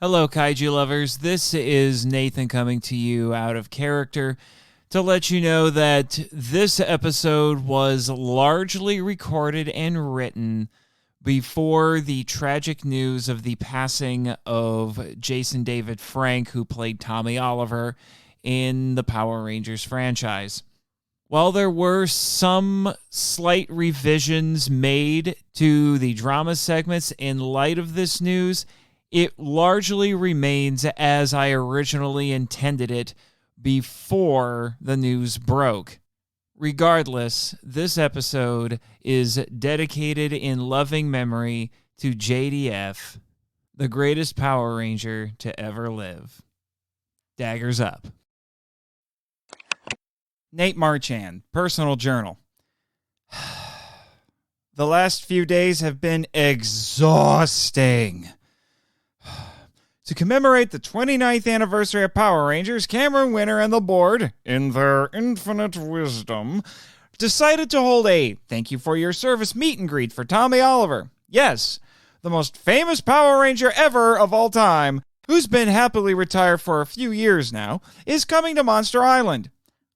Hello, Kaiju lovers. This is Nathan coming to you out of character to let you know that this episode was largely recorded and written before the tragic news of the passing of Jason David Frank, who played Tommy Oliver in the Power Rangers franchise. While there were some slight revisions made to the drama segments in light of this news, it largely remains as I originally intended it before the news broke. Regardless, this episode is dedicated in loving memory to JDF, the greatest Power Ranger to ever live. Daggers up. Nate Marchand, Personal Journal. The last few days have been exhausting. To commemorate the 29th anniversary of Power Rangers, Cameron Winter and the board, in their infinite wisdom, decided to hold a thank you for your service meet and greet for Tommy Oliver. Yes, the most famous Power Ranger ever of all time, who's been happily retired for a few years now, is coming to Monster Island.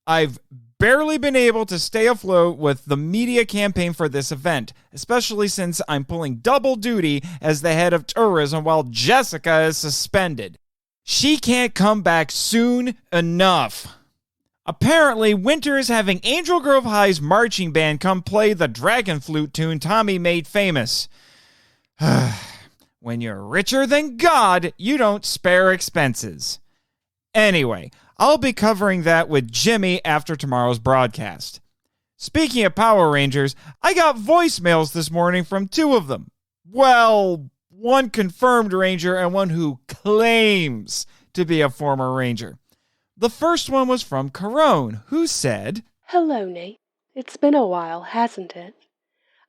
I've barely been able to stay afloat with the media campaign for this event, especially since I'm pulling double duty as the head of tourism while Jessica is suspended. She can't come back soon enough. Apparently, Winter is having Angel Grove High's marching band come play the Dragon Flute tune Tommy made famous. When you're richer than God, you don't spare expenses. Anyway, I'll be covering that with Jimmy after tomorrow's broadcast. Speaking of Power Rangers, I got voicemails this morning from two of them. Well, one confirmed Ranger and one who claims to be a former Ranger. The first one was from Karone, who said, "Hello, Nate. It's been a while, hasn't it?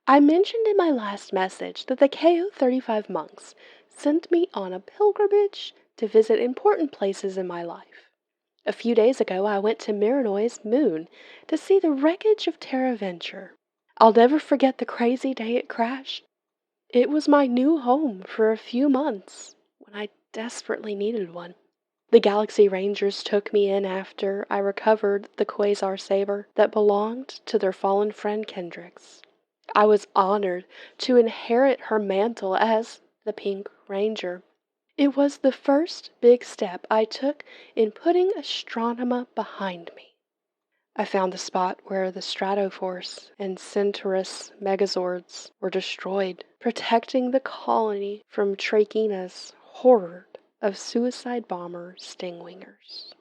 I mentioned in my last message that the KO-35 monks sent me on a pilgrimage to visit important places in my life. A few days ago, I went to Noyes moon to see the wreckage of Terra Venture. I'll never forget the crazy day it crashed. It was my new home for a few months when I desperately needed one. The Galaxy Rangers took me in after I recovered the Quasar Saber that belonged to their fallen friend Kendrix. I was honored to inherit her mantle as the Pink Ranger. It was the first big step I took in putting Astronema behind me. I found the spot where the Stratoforce and Centaurus Megazords were destroyed, protecting the colony from Trakena's horde of suicide bomber stingwingers.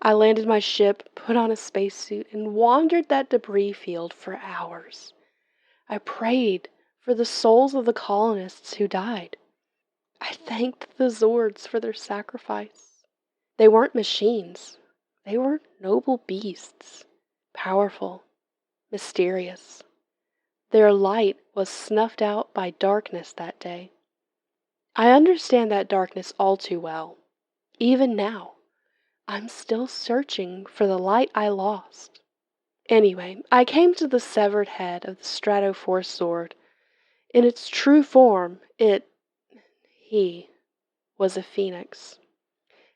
I landed my ship, put on a spacesuit, and wandered that debris field for hours. I prayed for the souls of the colonists who died. I thanked the Zords for their sacrifice. They weren't machines. They were noble beasts, powerful, mysterious. Their light was snuffed out by darkness that day. I understand that darkness all too well. Even now, I'm still searching for the light I lost. Anyway, I came to the severed head of the Stratoforce Zord. In its true form, he was a phoenix.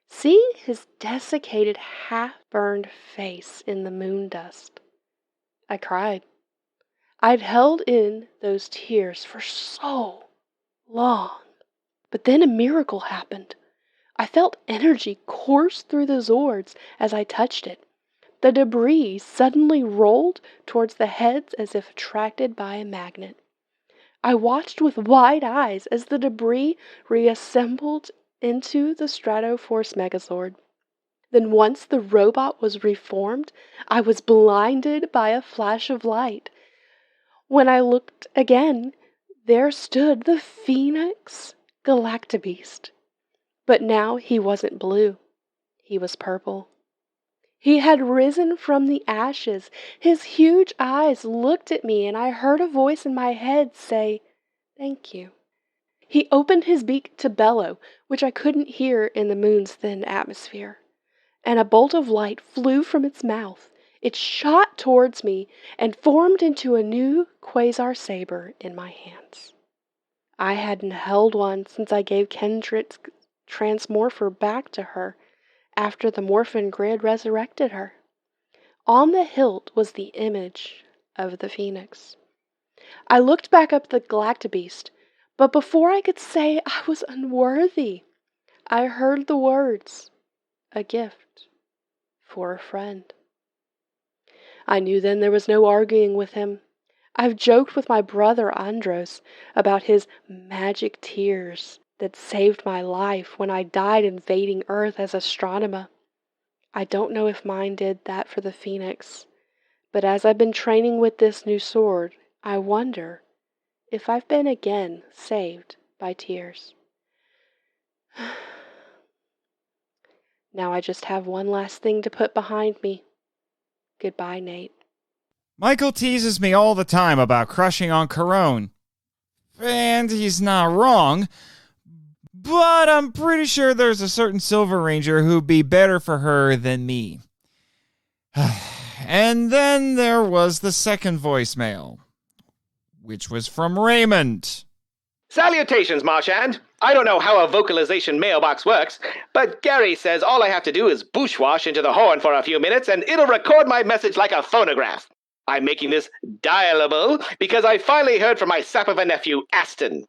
Seeing his desiccated, half-burned face in the moon dust, I cried. I'd held in those tears for so long. But then a miracle happened. I felt energy course through the Zords as I touched it. The debris suddenly rolled towards the heads as if attracted by a magnet. I watched with wide eyes as the debris reassembled into the Stratoforce Megazord. Then once the robot was reformed, I was blinded by a flash of light. When I looked again, there stood the Phoenix Galactabeast. But now he wasn't blue. He was purple. He had risen from the ashes. His huge eyes looked at me, and I heard a voice in my head say, "Thank you." He opened his beak to bellow, which I couldn't hear in the moon's thin atmosphere, and a bolt of light flew from its mouth. It shot towards me and formed into a new Quasar Saber in my hands. I hadn't held one since I gave Kendrick's transmorph her back to her after the Morphin grid resurrected her. On the hilt was the image of the phoenix. I looked back up the Galactobeast, but before I could say I was unworthy, I heard the words, "A gift for a friend." I knew then there was no arguing with him. I've joked with my brother Andros about his magic tears that saved my life when I died invading Earth as astronomer. I don't know if mine did that for the Phoenix, but as I've been training with this new sword, I wonder if I've been again saved by tears. Now I just have one last thing to put behind me. Goodbye, Nate. Michael teases me all the time about crushing on Karone. And he's not wrong. But I'm pretty sure there's a certain Silver Ranger who'd be better for her than me. And then there was the second voicemail, which was from Raymund. Salutations, Marchand. I don't know how a vocalization mailbox works, but Gary says all I have to do is bushwash into the horn for a few minutes and it'll record my message like a phonograph. I'm making this dialable because I finally heard from my sap of a nephew, Aston.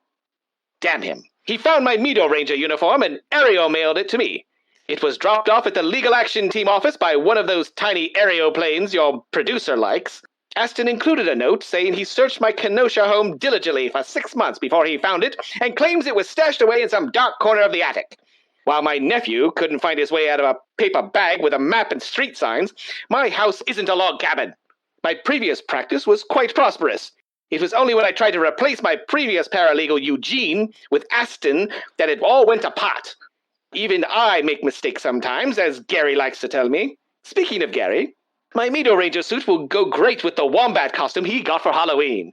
Damn him. He found my Mido Ranger uniform and aereo-mailed it to me. It was dropped off at the Legal Action Team office by one of those tiny aeroplanes your producer likes. Aston included a note saying he searched my Kenosha home diligently for 6 months before he found it and claims it was stashed away in some dark corner of the attic. While my nephew couldn't find his way out of a paper bag with a map and street signs, my house isn't a log cabin. My previous practice was quite prosperous. It was only when I tried to replace my previous paralegal Eugene with Aston that it all went to pot. Even I make mistakes sometimes, as Gary likes to tell me. Speaking of Gary, my Mido Ranger suit will go great with the wombat costume he got for Halloween.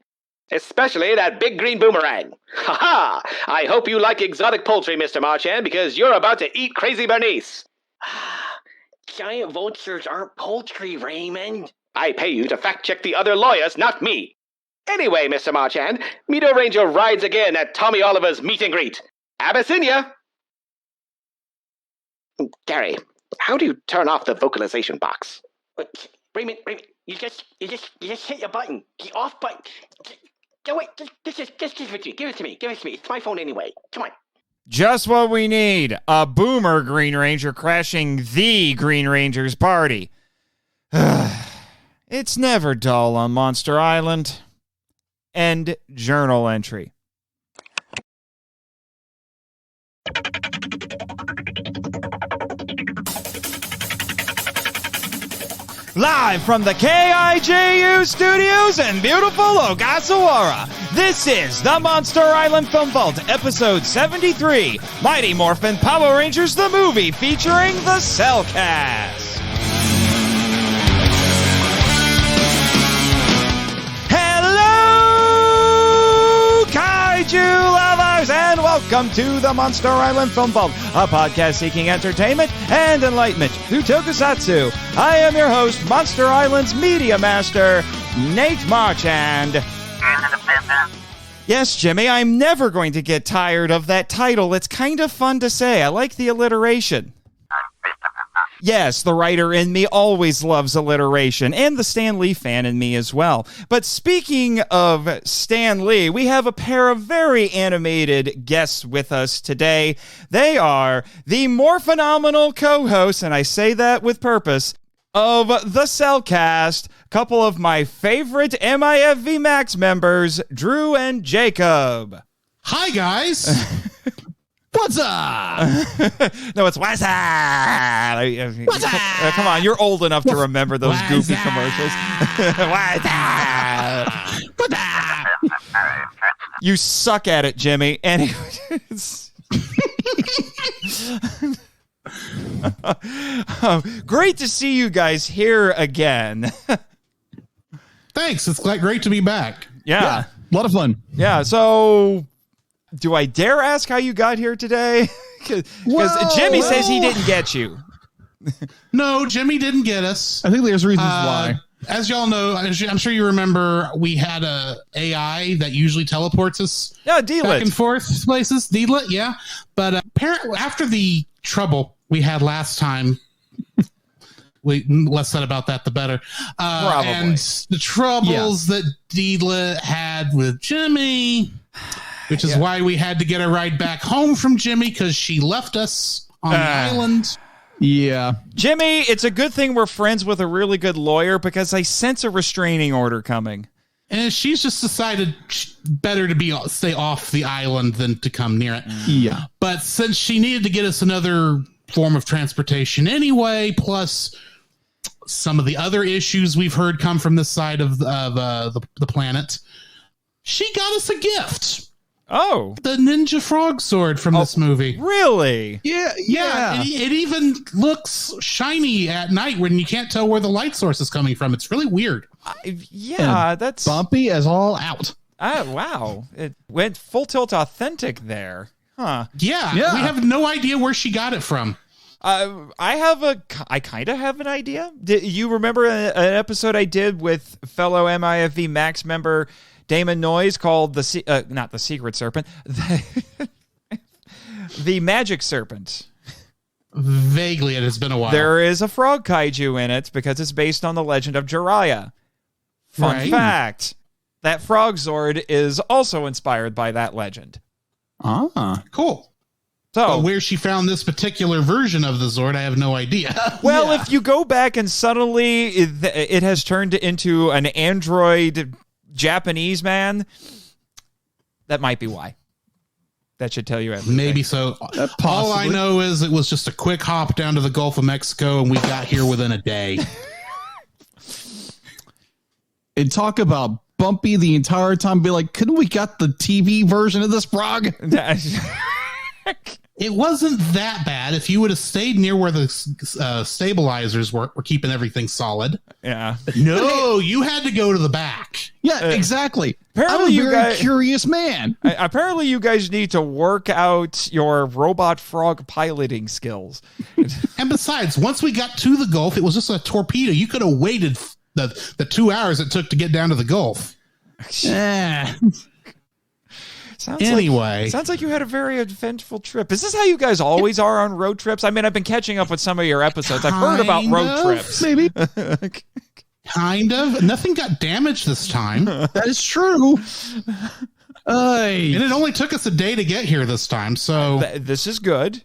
Especially that big green boomerang. Ha-ha! I hope you like exotic poultry, Mr. Marchand, because you're about to eat Crazy Bernice. Giant vultures aren't poultry, Raymond. I pay you to fact-check the other lawyers, not me. Anyway, Mr. Marchand, Mido Ranger rides again at Tommy Oliver's meet and greet. Abyssinia! Gary, how do you turn off the vocalization box? Raymond, you just hit your button. The off button. Go wait, just give it to me. Give it to me. It's my phone anyway. Come on. Just what we need. A boomer Green Ranger crashing the Green Ranger's party. It's never dull on Monster Island. End journal entry. Live from the KIJU studios in beautiful Ogasawara, this is the Monster Island Film Vault, episode 73, Mighty Morphin Power Rangers the movie, featuring the Cellcast. Hello, Kaiju lovers, and welcome to the Monster Island Film Vault, a podcast seeking entertainment and enlightenment through tokusatsu. I am your host, Monster Island's Media Master, Nate Marchand. Yes, Jimmy, I'm never going to get tired of that title. It's kind of fun to say. I like the alliteration. Yes, the writer in me always loves alliteration, and the Stan Lee fan in me as well. But speaking of Stan Lee, we have a pair of very animated guests with us today. They are the more phenomenal co-hosts, and I say that with purpose, of the Cellcast, a couple of my favorite MIFV Max members, Drew and Jacob. Hi, guys. What's up? No, it's what's up? What's up? Come on, you're old enough to remember those goofy commercials. What's up? What's up? You suck at it, Jimmy. Anyways. Great to see you guys here again. Thanks. It's great to be back. Yeah. A lot of fun. Yeah. So, do I dare ask how you got here today? Because Jimmy says he didn't get you. No, Jimmy didn't get us. I think there's reasons why. As y'all know, I'm sure you remember, we had a AI that usually teleports us Yeah, D-Lit. back and forth places. D-Lit, yeah. But apparently after the trouble we had last time, less said about that, the better. And the troubles that Deedla had with Jimmy, which is why we had to get a ride back home from Jimmy because she left us on the island. Yeah. Jimmy, it's a good thing we're friends with a really good lawyer because I sense a restraining order coming. And she's just decided better to stay off the island than to come near it. Yeah. But since she needed to get us another form of transportation anyway, plus some of the other issues we've heard come from this side of the planet, she got us a gift. Oh. The ninja frog sword from this movie. Really? Yeah. It even looks shiny at night when you can't tell where the light source is coming from. It's really weird. That's bumpy as all out. Wow. It went full tilt authentic there. Huh. Yeah. We have no idea where she got it from. I kind of have an idea. You remember an episode I did with fellow MIFV Max member Damon Noyes called not the Secret Serpent, the Magic Serpent. Vaguely, it has been a while. There is a frog kaiju in it because it's based on the legend of Jiraiya. Fun fact, that frog Zord is also inspired by that legend. Ah, cool. So where she found this particular version of the Zord, I have no idea. Well, if you go back and suddenly it has turned into an android Japanese man, that might be why. That should tell you everything. Maybe so. All I know is it was just a quick hop down to the Gulf of Mexico, and we got here within a day. And talk about bumpy the entire time. Be like, couldn't we got the TV version of this frog? It wasn't that bad if you would have stayed near where the stabilizers were keeping everything solid. Yeah. But no, you had to go to the back. Yeah, exactly. Apparently I'm a very curious man. Apparently you guys need to work out your robot frog piloting skills. And besides, once we got to the Gulf, it was just a torpedo. You could have waited the 2 hours it took to get down to the Gulf. Sounds like you had a very eventful trip. Is this how you guys always are on road trips? I mean, I've been catching up with some of your episodes. I've heard about road trips. Maybe. Kind of. Nothing got damaged this time. That is true. And it only took us a day to get here this time, so... This is good.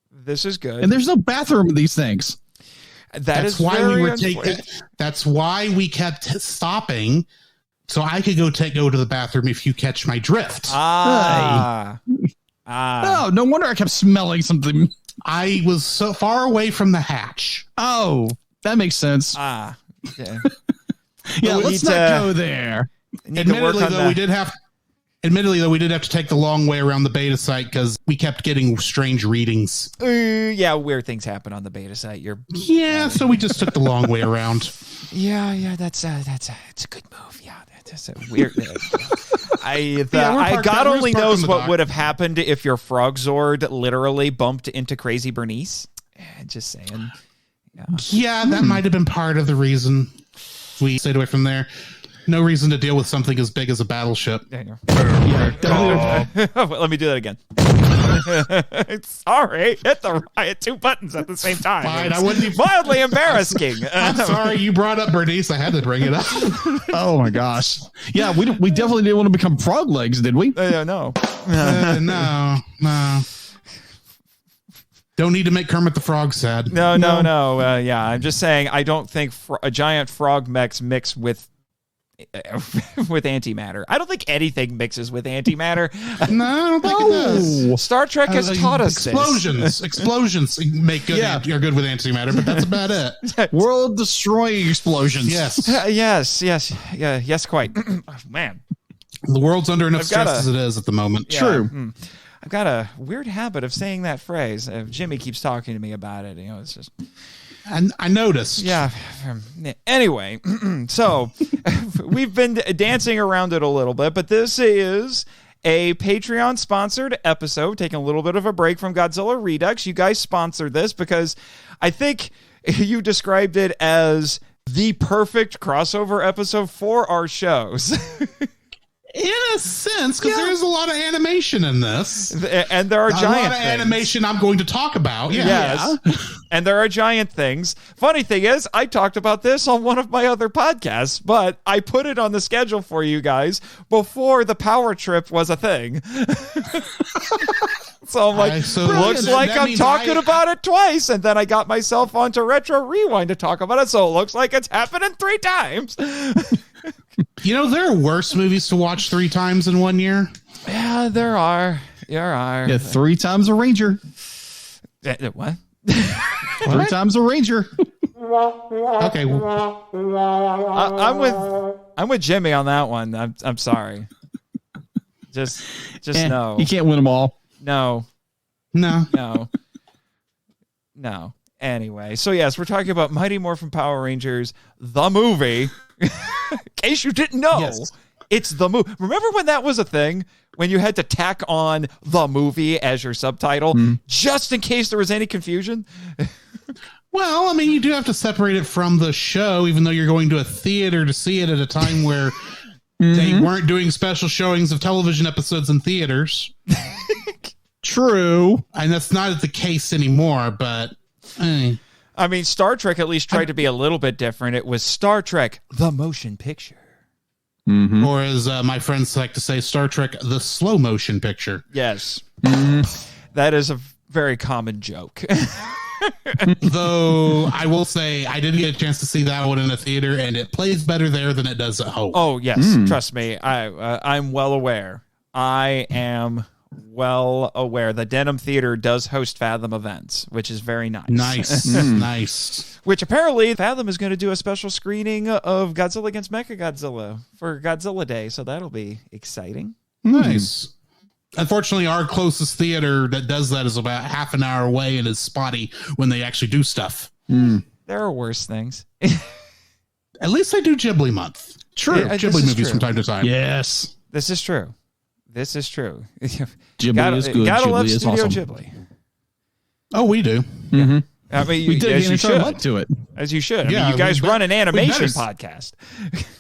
This is good. And there's no bathroom in these things. That's why we kept stopping... So I could go to the bathroom if you catch my drift. Oh, no wonder I kept smelling something. I was so far away from the hatch. Oh, that makes sense. Yeah, let's not go there. Admittedly, though, we did have to take the long way around the beta site because we kept getting strange readings. Weird things happen on the beta site. So we just took the long way around. That's a good move. Yeah, that's a weird. God only knows what would have happened if your frog Zord literally bumped into Crazy Bernice. Just saying. Yeah, that might have been part of the reason we stayed away from there. No reason to deal with something as big as a battleship. Let me do that again. Sorry, hit two buttons at the same time. Fine, I wouldn't be mildly embarrassing. I'm sorry, you brought up Bernice. I had to bring it up. Oh my gosh! Yeah, we definitely didn't want to become frog legs, did we? No. No. Don't need to make Kermit the Frog sad. No. I'm just saying I don't think a giant frog mix with antimatter. I don't think anything mixes with antimatter. No, I don't think it does. Star Trek has taught us explosions make good. Are good with antimatter, but that's about it. World destroying explosions. Yes, quite. Oh, man, the world's under enough stress as it is at the moment. True. I've got a weird habit of saying that phrase. Jimmy keeps talking to me about it. It's just. And I noticed. Yeah. Anyway, so we've been dancing around it a little bit, but this is a Patreon-sponsored episode, taking a little bit of a break from Godzilla Redux. You guys sponsored this because I think you described it as the perfect crossover episode for our shows. In a sense, because there is a lot of animation in this. And there are giant a lot of things. animation I'm going to talk about. Yeah. Yes. And there are giant things. Funny thing is, I talked about this on one of my other podcasts, but I put it on the schedule for you guys before the power trip was a thing. So I'm like, looks like I'm talking about it twice. And then I got myself onto Retro Rewind to talk about it. So it looks like it's happening 3 times. You know, there are worse movies to watch 3 times in 1 year. Yeah, there are. Yeah, 3 times a Ranger. What? 3 times a Ranger. Okay. I'm with Jimmy on that one. I'm sorry. Just no. You can't win them all. No. Anyway, so yes, we're talking about Mighty Morphin Power Rangers, the movie. In case you didn't know, it's the movie. Remember when that was a thing? When you had to tack on the movie as your subtitle, just in case there was any confusion? Well, I mean, you do have to separate it from the show, even though you're going to a theater to see it at a time where they weren't doing special showings of television episodes in theaters. True. And that's not the case anymore, but... I mean, Star Trek at least tried to be a little bit different. It was Star Trek, the motion picture. Or as my friends like to say, Star Trek, the slow motion picture. Yes. That is a very common joke. Though I will say I didn't get a chance to see that one in a theater, and it plays better there than it does at home. Oh, yes. Trust me. I'm well aware. I am well aware. The Denham Theater does host Fathom events, which is very nice. Nice. Which apparently Fathom is going to do a special screening of Godzilla against Mechagodzilla for Godzilla Day, so that'll be exciting. Nice. Unfortunately, our closest theater that does that is about half an hour away and is spotty when they actually do stuff. There are worse things. At least they do Ghibli month. True. Yeah, Ghibli movies from time to time. Yes. This is true. Ghibli is good. Gotta Ghibli love is Studio awesome. Ghibli. Oh, we do. I mean, We did as an you entire should. month to it. As you should. I Yeah, mean, you guys run an animation better- podcast.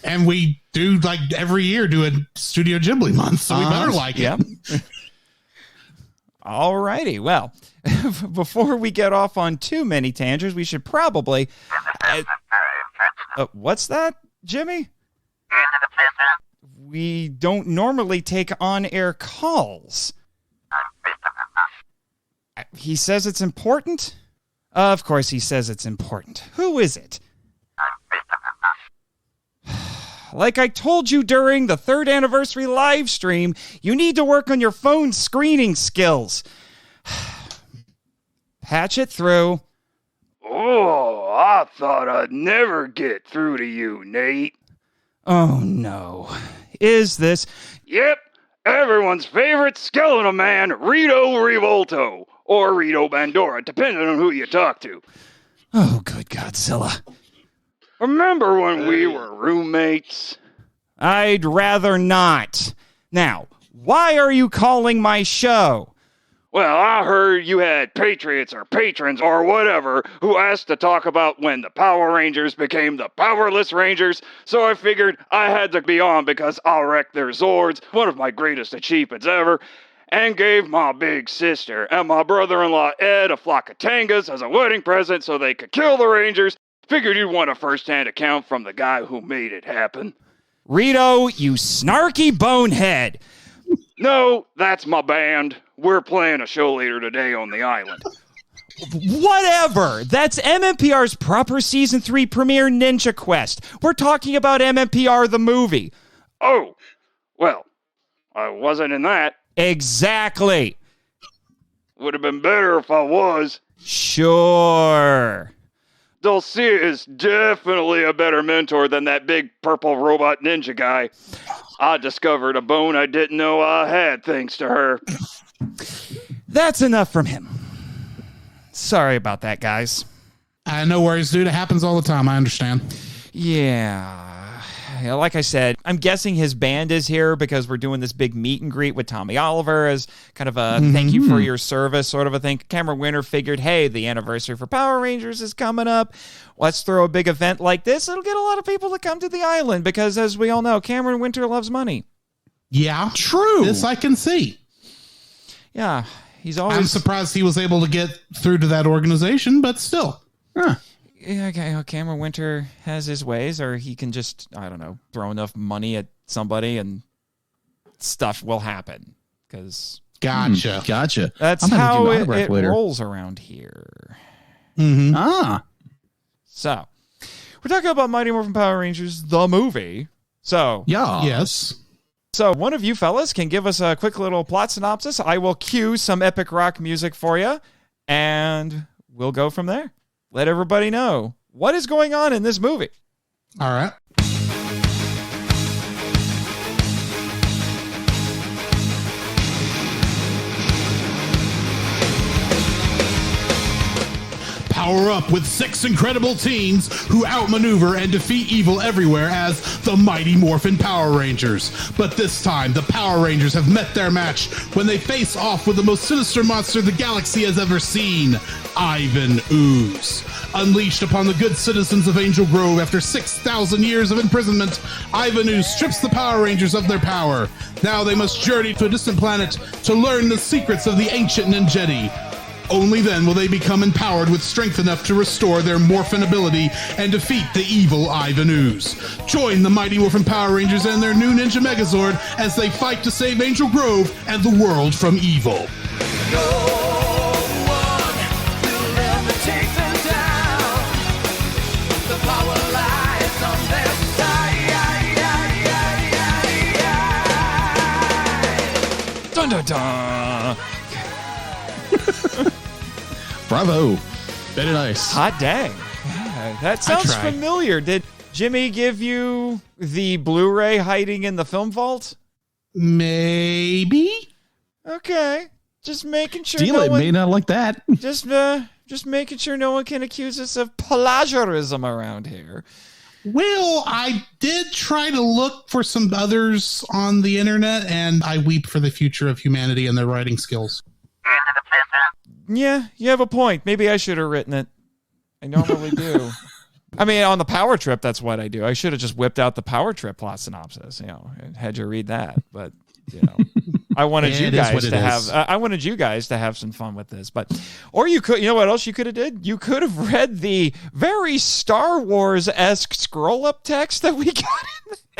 And we do, like, every year do a Studio Ghibli month, so we better like Yep. it. All righty. Well, before we get off on too many tangents, we should probably... what's that, Jimmy? We don't normally take on-air calls. He says it's important? Of course he says it's important. Who is it? Like I told you during the 3rd anniversary live stream, you need to work on your phone screening skills. Patch it through. Oh, I thought I'd never get through to you, Nate. Oh no. Is this... Yep, everyone's favorite skeleton man, Rito Revolto. Or Rito Bandora, depending on who you talk to. Oh, good Godzilla. Remember when we were roommates? I'd rather not. Now, why are you calling my show? Well, I heard you had patriots or patrons or whatever who asked to talk about when the Power Rangers became the Powerless Rangers, so I figured I had to be on because I'll wreck their Zords, one of my greatest achievements ever, and gave my big sister and my brother-in-law Ed a flock of tangas as a wedding present so they could kill the Rangers. Figured you'd want a first-hand account from the guy who made it happen. Rito, you snarky bonehead. No, that's my band. We're playing a show later today on the island. Whatever. That's MMPR's proper Season 3 premiere Ninja Quest. We're talking about MMPR the movie. Oh, well, I wasn't in that. Exactly. Would have been better if I was. Sure. Dulcia is definitely a better mentor than that big purple robot ninja guy. I discovered a bone I didn't know I had thanks to her. That's enough from him. Sorry about that, guys. No worries, dude. It happens all the time. I understand. Yeah, like I said, I'm guessing his band is here because we're doing this big meet and greet with Tommy Oliver as kind of a thank you for your service sort of a thing. Cameron Winter figured, hey, the anniversary for Power Rangers is coming up. Let's throw a big event like this. It'll get a lot of people to come to the island because, as we all know, Cameron Winter loves money. Yeah, True. this I can see. Yeah, he's I'm always. surprised he was able to get through to that organization, but still. Huh. Yeah, okay, Cameron Winter has his ways, or he can just, I don't know, throw enough money at somebody and stuff will happen. Because Gotcha. Gotcha. that's I'm gonna how do my it autograph later. rolls around here. Mm-hmm. Ah. So, we're talking about Mighty Morphin Power Rangers, the movie. So, Yeah. Yes. So one of you fellas can give us a quick little plot synopsis. I will cue some epic rock music for you, and we'll go from there. Let everybody know what is going on in this movie. All right. Power up with 6 incredible teens who outmaneuver and defeat evil everywhere as the Mighty Morphin Power Rangers. But this time, the Power Rangers have met their match when they face off with the most sinister monster the galaxy has ever seen, Ivan Ooze. Unleashed upon the good citizens of Angel Grove after 6,000 years of imprisonment, Ivan Ooze strips the Power Rangers of their power. Now they must journey to a distant planet to learn the secrets of the ancient Ninjetti. Only then will they become empowered with strength enough to restore their Morphin ability and defeat the evil Ivan Ooze. Join the Mighty Morphin Power Rangers and their new Ninja Megazord as they fight to save Angel Grove and the world from evil. Dun dun dun! Bravo. Very nice. Hot dang. Yeah, that sounds tried. familiar. Did Jimmy give you the Blu-ray hiding in the film vault? Maybe? Okay. Just making sure Steal no it. one... May not like that. Just making sure no one can accuse us of plagiarism around here. Well, I did try to look for some others on the internet, and I weep for the future of humanity and their writing skills. Yeah, you have a point. Maybe I should have written it. I normally do. I mean, on the Power Trip, that's what I do. I should have just whipped out the Power Trip plot synopsis, and had you read that. But, I wanted you guys to have. I wanted you guys to have some fun with this. Or you could. You know what else you could have did? You could have read the very Star Wars-esque scroll-up text that we got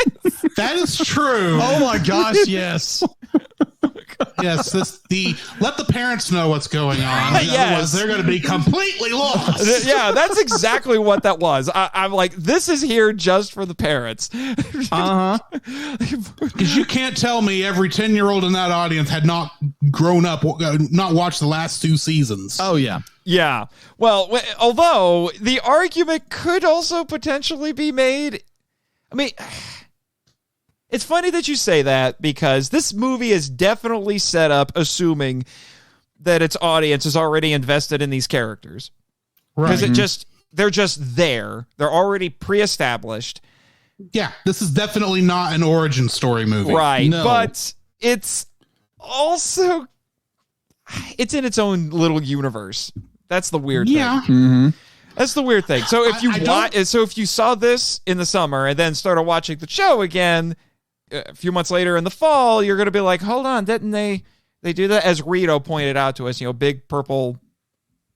in this. That is true. Oh my gosh, yes. Yes, let the parents know what's going on. Yes. Otherwise, they're going to be completely lost. Yeah, that's exactly what that was. I'm like, this is here just for the parents. Uh-huh. Because you can't tell me every 10-year-old in that audience had not grown up, not watched the last 2 seasons. Oh, yeah. Yeah. Well, although the argument could also potentially be made. I mean, it's funny that you say that because this movie is definitely set up assuming that its audience is already invested in these characters. Right. Because they're just there. They're already pre-established. Yeah, this is definitely not an origin story movie. Right. No. But it's also, it's in its own little universe. That's the weird thing. Yeah. Mm-hmm. That's the weird thing. So if if you saw this in the summer and then started watching the show again a few months later in the fall, you're going to be like, hold on, didn't they do that? As Rito pointed out to us, big purple,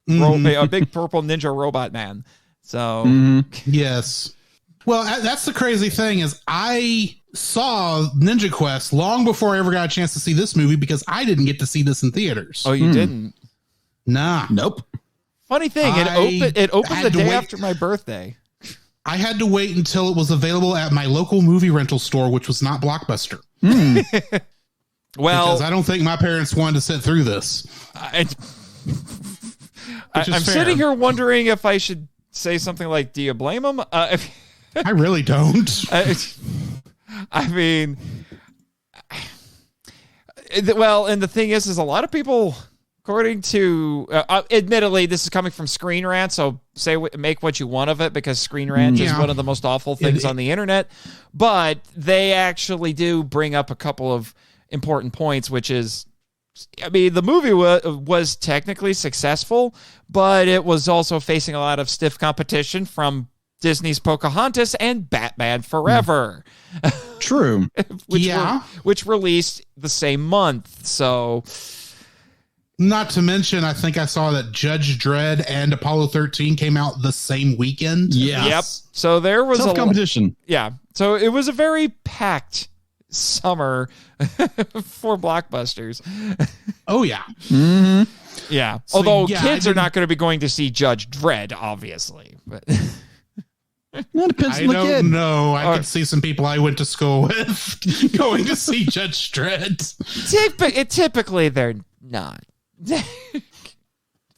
a big purple ninja robot man. So Yes. Well, that's the crazy thing is I saw Ninja Quest long before I ever got a chance to see this movie because I didn't get to see this in theaters. oh, you didn't. Nah. Nope. Funny thing, it opened the day after my birthday. I had to wait until it was available at my local movie rental store, which was not Blockbuster. Well, Because I don't think my parents wanted to sit through this. I'm fair. sitting here wondering if I should say something like, do you blame them? I really don't. I mean, well, and the thing is a lot of people, according to, admittedly, this is coming from Screen Rant, so make what you want of it, because Screen Rant is one of the most awful things on the internet, but they actually do bring up a couple of important points, which is, I mean, the movie was technically successful, but it was also facing a lot of stiff competition from Disney's Pocahontas and Batman Forever. True. which released the same month. So, not to mention, I think I saw that Judge Dredd and Apollo 13 came out the same weekend. Yes. Yep. So there was tough competition. Yeah. So it was a very packed summer for blockbusters. Oh yeah. Mm-hmm. Yeah. So, although kids are not going to be going to see Judge Dredd, obviously. But that depends on the kid. No, I could see some people I went to school with going to see Judge Dredd. Typically, they're not.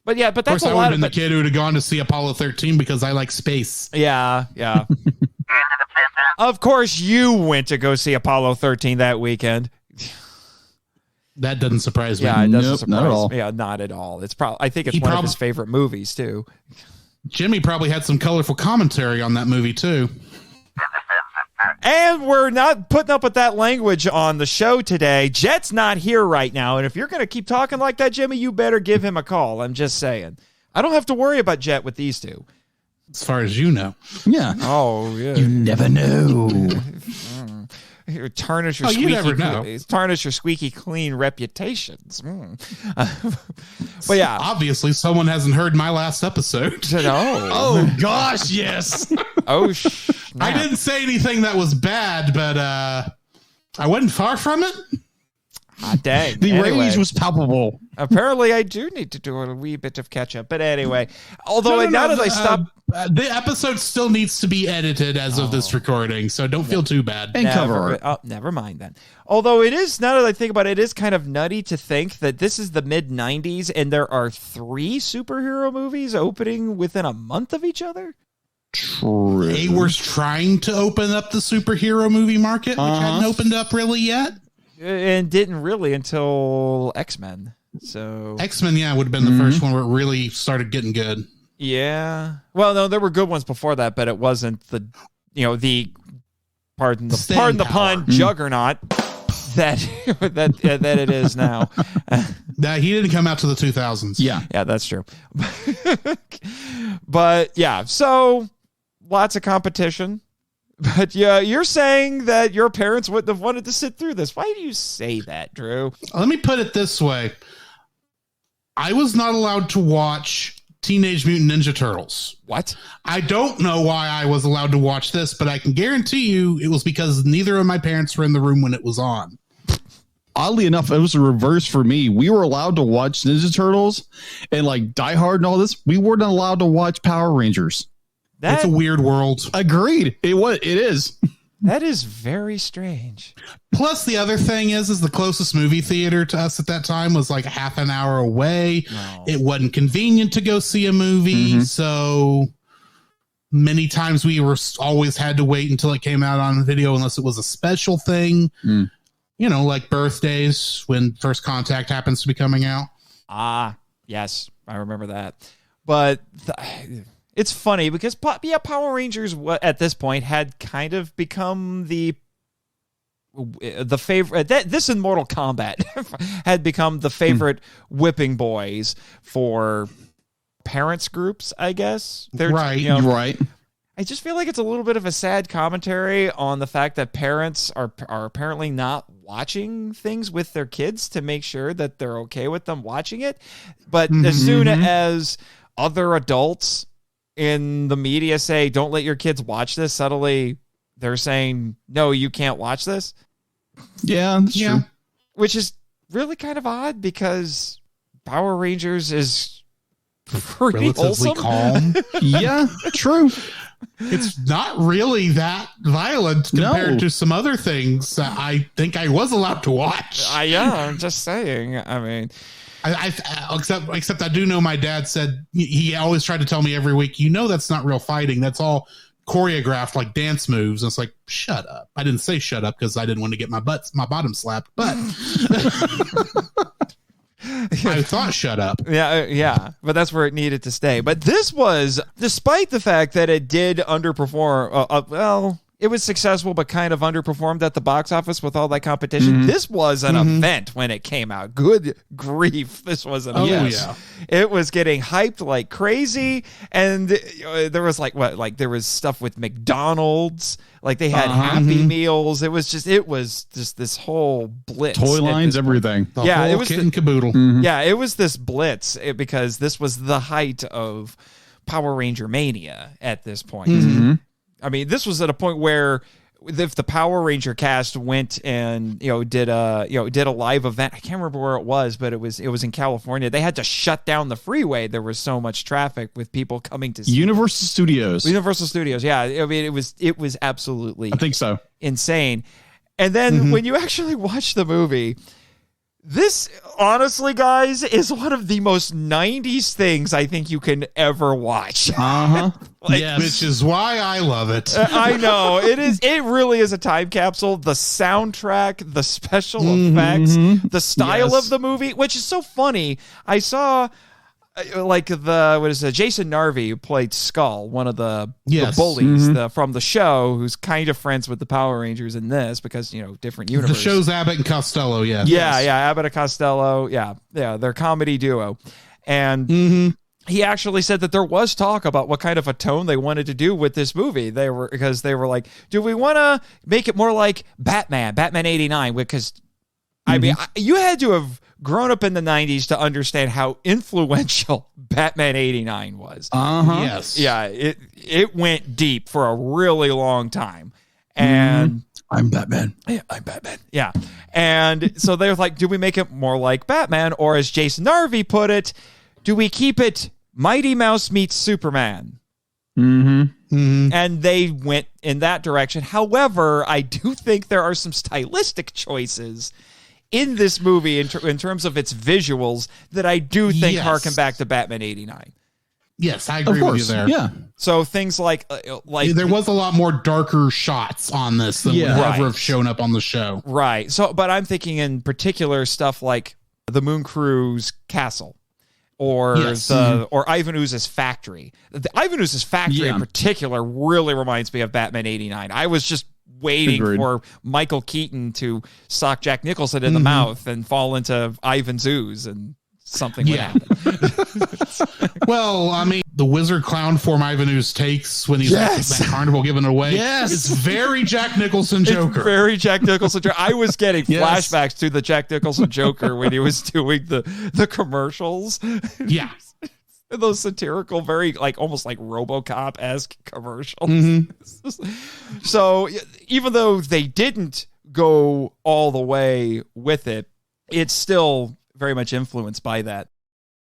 But that's of course, a I lot would have of been the kid who would have gone to see Apollo 13 because I like space. Yeah. Of course, you went to go see Apollo 13 that weekend. That doesn't surprise me. Yeah, it doesn't surprise not at all. me. Yeah, not at all. It's probably. I think it's one of his favorite movies too. Jimmy probably had some colorful commentary on that movie too. And we're not putting up with that language on the show today. Jet's not here right now, and if you're going to keep talking like that, Jimmy, you better give him a call. I'm just saying. I don't have to worry about Jet with these two. As far as you know. Yeah. Oh, yeah. You never know. Tarnish your squeaky clean reputations. But yeah, obviously someone hasn't heard my last episode. No. Oh gosh, yes. I didn't say anything that was bad, but I wasn't far from it. Dang. The rage was palpable. Apparently, I do need to do a wee bit of catch up. But anyway, although now that I stop, the episode still needs to be edited as of this recording, so don't feel too bad. And cover it. Oh, never mind then. Although it is, now that I think about it, it is kind of nutty to think that this is the mid 90s and there are 3 superhero movies opening within a month of each other. True. They were trying to open up the superhero movie market, which hadn't opened up really yet. And didn't really until X-Men. So X-Men, would have been the first one where it really started getting good. Yeah. Well, no, there were good ones before that, but it wasn't the pardon the pun, juggernaut that it is now. He didn't come out to the 2000s. Yeah, that's true. But yeah, so lots of competition. But yeah, you're saying that your parents wouldn't have wanted to sit through this. Why do you say that, Drew? Let me put it this way. I was not allowed to watch Teenage Mutant Ninja Turtles. What? I don't know why I was allowed to watch this, but I can guarantee you it was because neither of my parents were in the room when it was on. Oddly enough, it was a reverse for me. We were allowed to watch Ninja Turtles and like Die Hard and all this. We weren't allowed to watch Power Rangers. It's a weird world. Agreed. It is. That is very strange. Plus, the other thing is the closest movie theater to us at that time was like a half an hour away. No. It wasn't convenient to go see a movie. So many times we were always had to wait until it came out on video unless it was a special thing. Like birthdays when First Contact happens to be coming out. Yes, I remember that. But it's funny because Power Rangers at this point had kind of become the favorite. This in Mortal Kombat had become the favorite whipping boys for parents groups, I guess. Right. I just feel like it's a little bit of a sad commentary on the fact that parents are apparently not watching things with their kids to make sure that they're okay with them watching it. But as soon as other adults in the media say, don't let your kids watch this, suddenly they're saying, no, you can't watch this. Yeah, that's true. Which is really kind of odd because Power Rangers is pretty relatively wholesome. Calm. Yeah, true. It's not really that violent compared to some other things I think I was allowed to watch. I'm just saying. I mean, except I do know my dad said he always tried to tell me every week, that's not real fighting. That's all choreographed like dance moves. And it's like, shut up. I didn't say shut up because I didn't want to get my bottom slapped, but I thought shut up. Yeah, but that's where it needed to stay. But this was, despite the fact that it did underperform, it was successful, but kind of underperformed at the box office with all that competition. This was an event when it came out. Good grief. This was an event. Yeah. It was getting hyped like crazy. And there was there was stuff with McDonald's. Like they had Happy Meals. It was just this whole blitz. Toy lines, everything. The whole kit and caboodle. Yeah, it was this blitz because this was the height of Power Ranger mania at this point. I mean, this was at a point where if the Power Ranger cast went and did a live event, I can't remember where it was, but it was in California. They had to shut down the freeway. There was so much traffic with people coming to see Universal Studios. Yeah, I mean, it was absolutely, I think so, insane. And then when you actually watch the movie, this, honestly, guys, is one of the most 90s things I think you can ever watch. Yes. Which is why I love it. I know. It is. It really is a time capsule. The soundtrack, the special effects, the style of the movie, which is so funny. I saw Jason Narvi, who played Skull, one of the bullies from the show, who's kind of friends with the Power Rangers in this because, different universe. The show's Abbott and Costello, Yeah, Abbott and Costello. Yeah, they're comedy duo. And he actually said that there was talk about what kind of a tone they wanted to do with this movie. They were like, do we want to make it more like Batman 89? Because, I mean, you had to have grown up in the 90s to understand how influential Batman 89 was. Yes. Yeah, it went deep for a really long time. And I'm Batman. Yeah, I'm Batman. Yeah. And so they're like, do we make it more like Batman? Or as Jason Narvi put it, do we keep it Mighty Mouse meets Superman? And they went in that direction. However, I do think there are some stylistic choices in this movie in terms of its visuals that I do think harken back to Batman 89. Yes, I agree with you there. Yeah. So things like there was a lot more darker shots on this than would ever have shown up on the show. Right. So, but I'm thinking in particular stuff like the Moon Crew's castle. Or Ivan Ooze's factory. The Ivan Ooze's factory in particular really reminds me of Batman 89. I was just waiting for Michael Keaton to sock Jack Nicholson in the mouth and fall into Ivan's ooze and something would happen. Well, I mean, the wizard clown form Ivan Ooze takes when he's at that carnival giving away. Yes. It's very Jack Nicholson Joker. It's very Jack Nicholson Joker. I was getting flashbacks to the Jack Nicholson Joker when he was doing the commercials. Yeah. Those satirical, very almost like RoboCop-esque commercials. So even though they didn't go all the way with it, it's still very much influenced by that.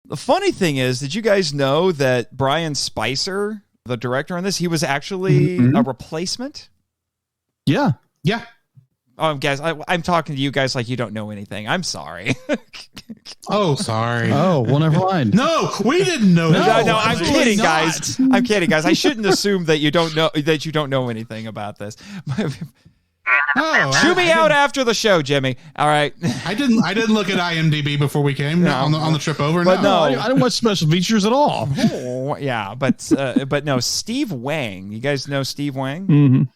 The funny thing is, did you guys know that Brian Spicer, the director on this, he was actually a replacement? Yeah. Yeah. Oh, guys, I'm talking to you guys like you don't know anything. I'm sorry. Oh, sorry. Oh, well, never mind. No, we didn't know that. No, I'm kidding, guys. I'm kidding, guys. I shouldn't assume that you don't know anything about this. Chew me out after the show, Jimmy. All right. I didn't look at IMDb before we came on the trip over. But no, I didn't watch special features at all. Oh, yeah, but no, Steve Wang. You guys know Steve Wang?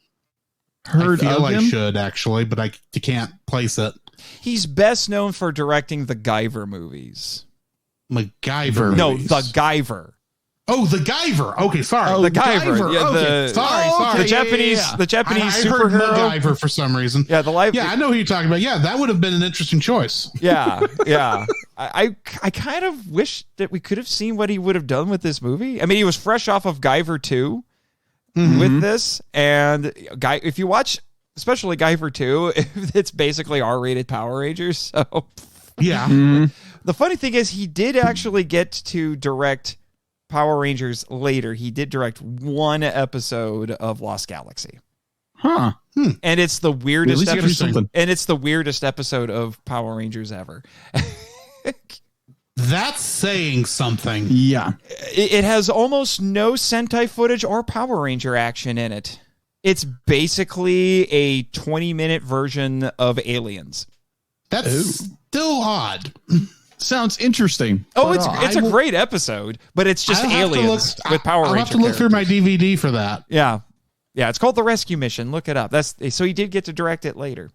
Heard I feel of him? I should actually, but I can't place it. He's best known for directing the Guyver movies. MacGyver. No, movies. the Guyver. Oh, the Guyver. Okay, sorry. Oh, the Guyver. Yeah, okay. Sorry. The Japanese I superhero. heard MacGyver for some reason. Yeah, I know who you're talking about. Yeah, that would have been an interesting choice. Yeah. I kind of wish that we could have seen what he would have done with this movie. I mean, he was fresh off of Guyver 2 with this, and if you watch, especially Guyver 2, it's basically R-rated Power Rangers. So yeah. The funny thing is, he did actually get to direct Power Rangers later. He did direct one episode of Lost Galaxy. Huh. And it's the weirdest episode. And it's the weirdest episode of Power Rangers ever. That's saying something. Yeah. It has almost no Sentai footage or Power Ranger action in it. It's basically a 20-minute version of Aliens. That's still odd. Sounds interesting. Oh, it's a great episode, but it's just Aliens with Power Ranger. I'll have to look through my DVD for that. Yeah. Yeah, it's called The Rescue Mission. Look it up. So he did get to direct it later.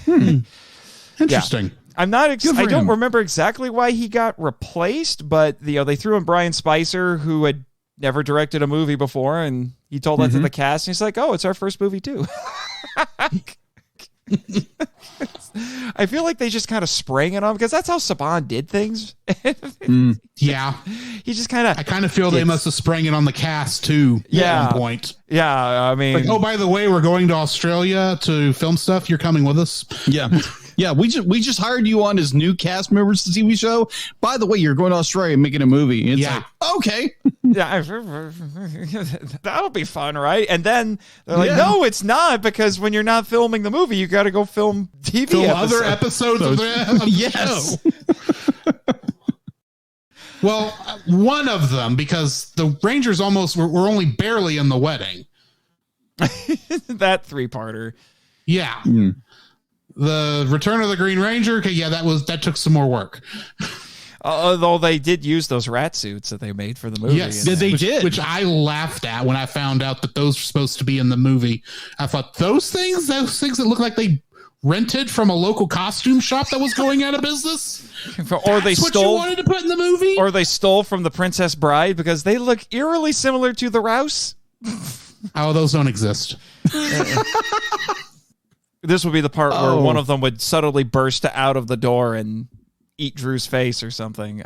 Interesting. Yeah. I'm not. I don't him. remember exactly why he got replaced, but they threw in Brian Spicer, who had never directed a movie before, and he told that to the cast, and he's like, "Oh, it's our first movie too." I feel like they just kind of sprang it on because that's how Saban did things. Yeah, he just kind of. I kind of feel they must have sprang it on the cast too. Yeah. At one point. Yeah, I mean, like, oh, by the way, we're going to Australia to film stuff. You're coming with us. Yeah. Yeah, we just hired you on as new cast members to the TV show. By the way, you're going to Australia and making a movie. It's like, okay. Yeah, that'll be fun, right? And then they're like, no, it's not, because when you're not filming the movie, you got to go film TV other episodes of the yes. show. Well, one of them, because the Rangers were only barely in the wedding. That 3-parter. Yeah. The Return of the Green Ranger. Okay, yeah, that took some more work. Although they did use those rat suits that they made for the movie. Yes, they did. Which I laughed at when I found out that those were supposed to be in the movie. I thought those things that look like they rented from a local costume shop that was going out of business. Or they That's what stole. you wanted to put in the movie. Or they stole from the Princess Bride because they look eerily similar to the Rouse. Oh, those don't exist. This would be the part where one of them would subtly burst out of the door and eat Drew's face or something.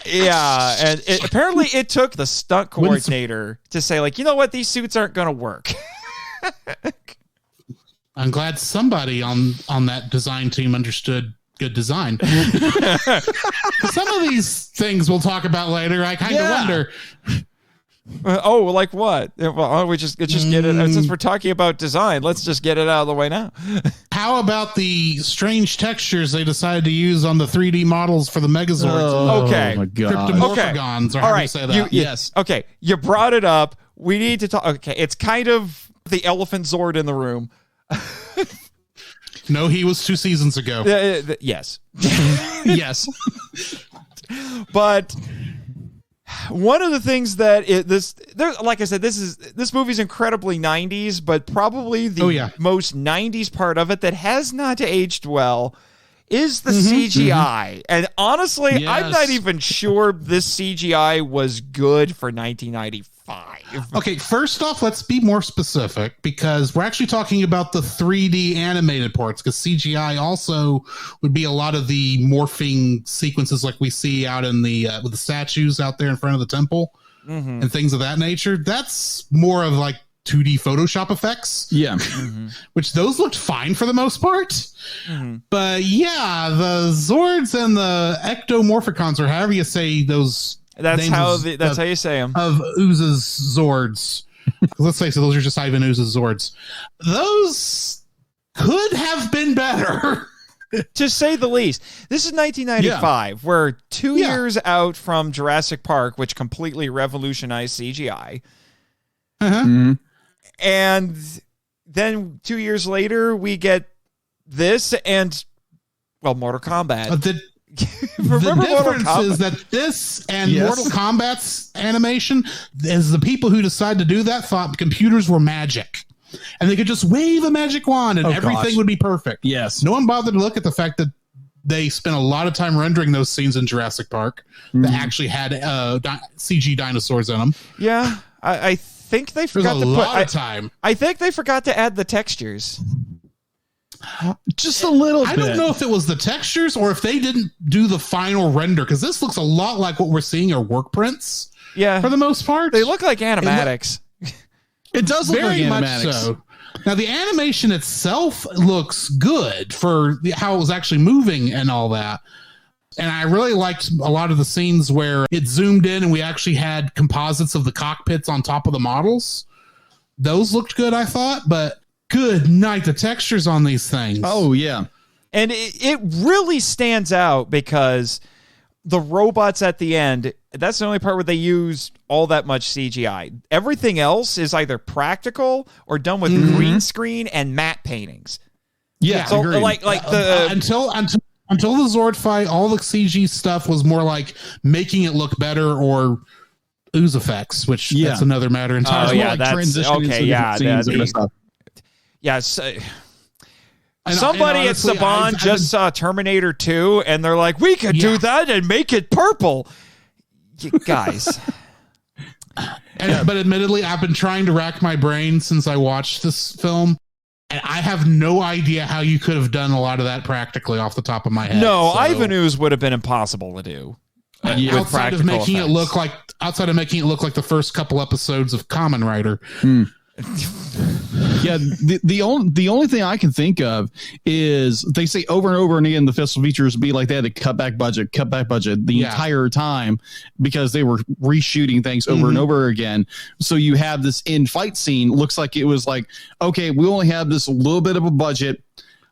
Yeah, and apparently it took the stunt coordinator to say, like, you know what, these suits aren't going to work. I'm glad somebody on that design team understood good design. Some of these things we'll talk about later. I kind of wonder. Like what? Well, we just get it. Since we're talking about design, let's just get it out of the way now. How about the strange textures they decided to use on the 3D models for the Megazords? Okay. Oh my God. Cryptomorphagons, or All how do right. you say that? Yes. Okay, you brought it up. We need to talk. Okay, it's kind of the elephant Zord in the room. No, he was 2 seasons ago. Yes. Yes. But one of the things that like I said, this movie's incredibly 90s, but probably the most 90s part of it that has not aged well is the CGI. And honestly, I'm not even sure this CGI was good for 1995. Okay, first off, let's be more specific, because we're actually talking about the 3D animated parts, because CGI also would be a lot of the morphing sequences like we see out in the with the statues out there in front of the temple and things of that nature. That's more of like 2D Photoshop effects. Yeah. Which those looked fine for the most part. But yeah, the Zords and the Ectomorphicons, or however you say those. That's how you say them. Of Ooze's Zords. Let's say so. Those are just Ivan Ooze's Zords. Those could have been better. To say the least. This is 1995. We're 2 years out from Jurassic Park, which completely revolutionized CGI. And then 2 years later, we get this and, well, Mortal Kombat. The difference is that this and Mortal Kombat's animation is the people who decided to do that thought computers were magic. And they could just wave a magic wand and everything would be perfect. Yes. No one bothered to look at the fact that they spent a lot of time rendering those scenes in Jurassic Park that actually had CG dinosaurs in them. Yeah, I think they forgot There's a lot of time. I think they forgot to add the textures. Just a little bit. I don't know if it was the textures or if they didn't do the final render, because this looks a lot like what we're seeing are work prints. Yeah, for the most part, they look like animatics. It does look very like much animatics. so. Now the animation itself looks good for how it was actually moving and all that. And I really liked a lot of the scenes where it zoomed in and we actually had composites of the cockpits on top of the models. Those looked good, I thought, but good night, the textures on these things. Oh, yeah. And it really stands out because the robots at the end, that's the only part where they use all that much CGI. Everything else is either practical or done with green screen and matte paintings. Yeah, so agreed. like the until the Zord fight, all the CG stuff was more like making it look better or ooze effects, which that's another matter entirely. Oh, yeah, that's okay. Yeah, yes. Somebody at Saban just saw Terminator 2, and they're like, "We could do that and make it purple." You guys. But admittedly, I've been trying to rack my brain since I watched this film, and I have no idea how you could have done a lot of that practically off the top of my head. No, Ivan Ooze would have been impossible to do. Outside of making it look like the first couple episodes of Kamen Rider. Yeah, the only thing I can think of is they say over and over and again the festival features be like they had to cut back budget the entire time because they were reshooting things over and over again. So you have this in fight scene. Looks like it was like, okay, we only have this little bit of a budget.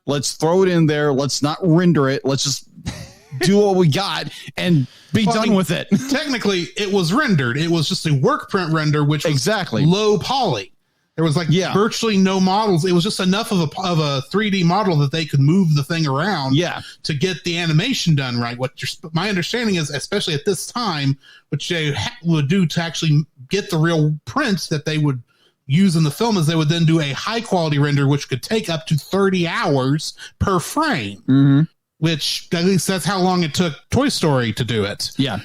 Let's throw it in there. Let's not render it. Let's just do what we got and be done with it. Technically, it was rendered. It was just a work print render, which was low poly. There was virtually no models. It was just enough of a 3D model that they could move the thing around to get the animation done right. My understanding is, especially at this time, which they would do to actually get the real prints that they would use in the film, is they would then do a high quality render, which could take up to 30 hours per frame, which at least that's how long it took Toy Story to do it. Yeah.